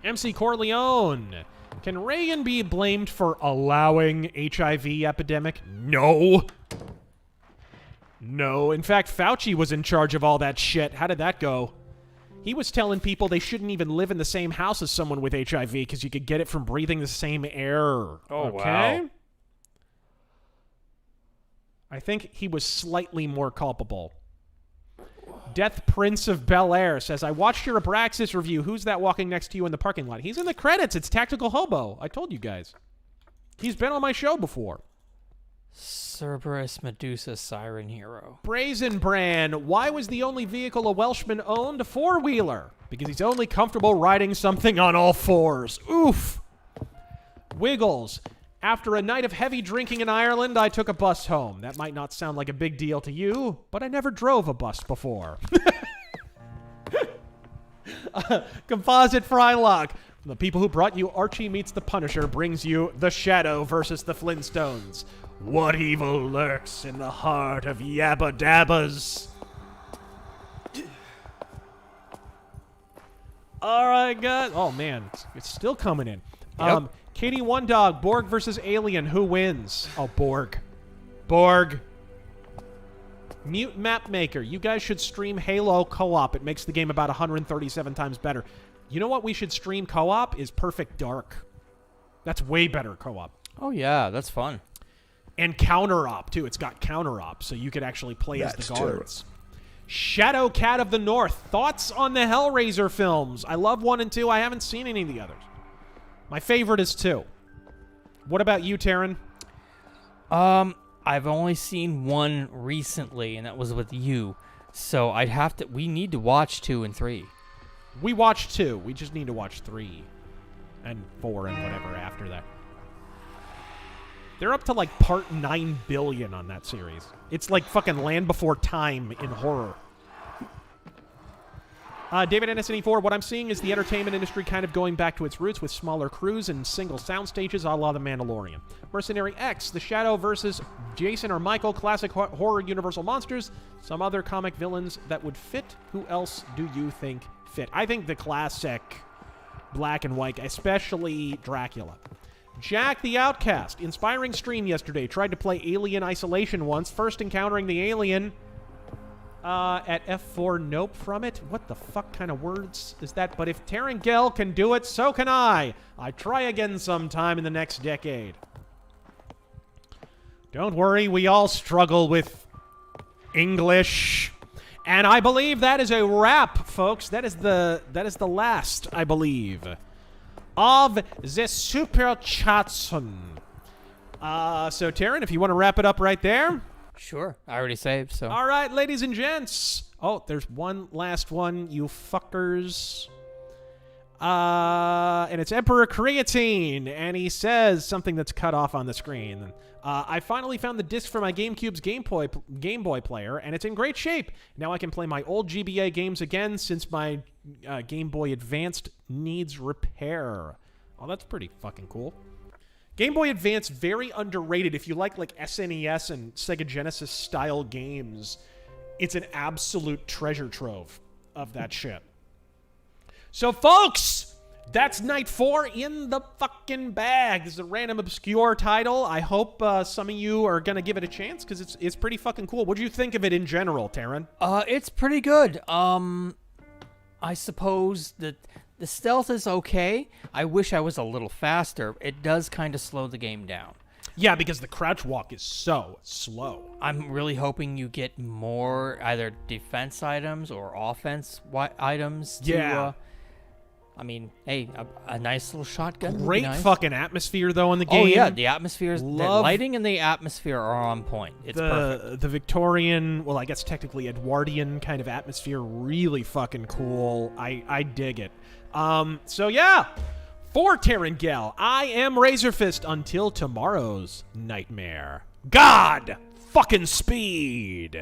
MC Corleone. Can Reagan be blamed for allowing HIV epidemic? No. No. In fact, Fauci was in charge of all that shit. How did that go? He was telling people they shouldn't even live in the same house as someone with HIV because you could get it from breathing the same air. Oh, okay? wow. I think he was slightly more culpable. Death Prince of Bel Air says, I watched your Abraxas review. Who's that walking next to you in the parking lot? He's in the credits. It's Tactical Hobo. I told you guys. He's been on my show before. Cerberus Medusa Siren Hero. Brazen Brand. Why was the only vehicle a Welshman owned a four-wheeler? Because he's only comfortable riding something on all fours. Oof. Wiggles. After a night of heavy drinking in Ireland, I took a bus home. That might not sound like a big deal to you, but I never drove a bus before. Composite Frylock. The people who brought you Archie Meets the Punisher brings you The Shadow versus the Flintstones. What evil lurks in the heart of Yabba Dabbas? All right, guys. Oh, man. It's still coming in. Yep. Katie One Dog, Borg versus Alien. Who wins? Oh, Borg. Borg. Mute Map Maker. You guys should stream Halo co-op. It makes the game about 137 times better. You know what we should stream co-op is Perfect Dark. That's way better co-op. Oh, yeah. That's fun. And counter-op, too. It's got counter-op, so you could actually play as the guards. Shadow Cat of the North. Thoughts on the Hellraiser films? I love 1 and 2. I haven't seen any of the others. My favorite is 2. What about you, Taryn? I've only seen 1 recently, and that was with you. So I'd have to... We need to watch 2 and 3. We watched 2. We just need to watch 3 and 4 and whatever after that. They're up to like part 9 billion on that series. It's like fucking Land Before Time in horror. David NSNE4, what I'm seeing is the entertainment industry kind of going back to its roots with smaller crews and single sound stages a la The Mandalorian. Mercenary X, The Shadow versus Jason or Michael, classic horror universal monsters, some other comic villains that would fit. Who else do you think fit? I think the classic black and white, especially Dracula. Jack the Outcast, inspiring stream yesterday. Tried to play Alien Isolation once, first encountering the alien at F4 nope from it. What the fuck kind of words is that? But if Taryn Gell can do it, so can I. I try again sometime in the next decade. Don't worry, we all struggle with English. And I believe that is a wrap, folks. That is the last, I believe, of the Super Chatson. So, Taryn, if you want to wrap it up right there. Sure. I already saved, so. All right, ladies and gents. Oh, there's one last one, you fuckers. And it's Emperor Creatine, and he says something that's cut off on the screen. I finally found the disc for my GameCube's Game Boy player, and it's in great shape. Now I can play my old GBA games again since my Game Boy Advanced needs repair. Oh, that's pretty fucking cool. Game Boy Advance, very underrated. If you like SNES and Sega Genesis style games, it's an absolute treasure trove of that shit. So, folks, that's night 4 in the fucking bag. This is a random obscure title. I hope some of you are going to give it a chance because it's pretty fucking cool. What do you think of it in general, Taryn? It's pretty good. I suppose that the stealth is okay. I wish I was a little faster. It does kind of slow the game down. Yeah, because the crouch walk is so slow. I'm really hoping you get more either defense items or offense items. Yeah. I mean, hey, a nice little shotgun. Great nice. fucking atmosphere, though, in the game. Oh, yeah, the atmospheres, the lighting and the atmosphere are on point. It's perfect. The Victorian, well, I guess technically Edwardian kind of atmosphere, really fucking cool. I dig it. So, yeah, for Taryn Gell, I am Razorfist until tomorrow's nightmare. God fucking speed!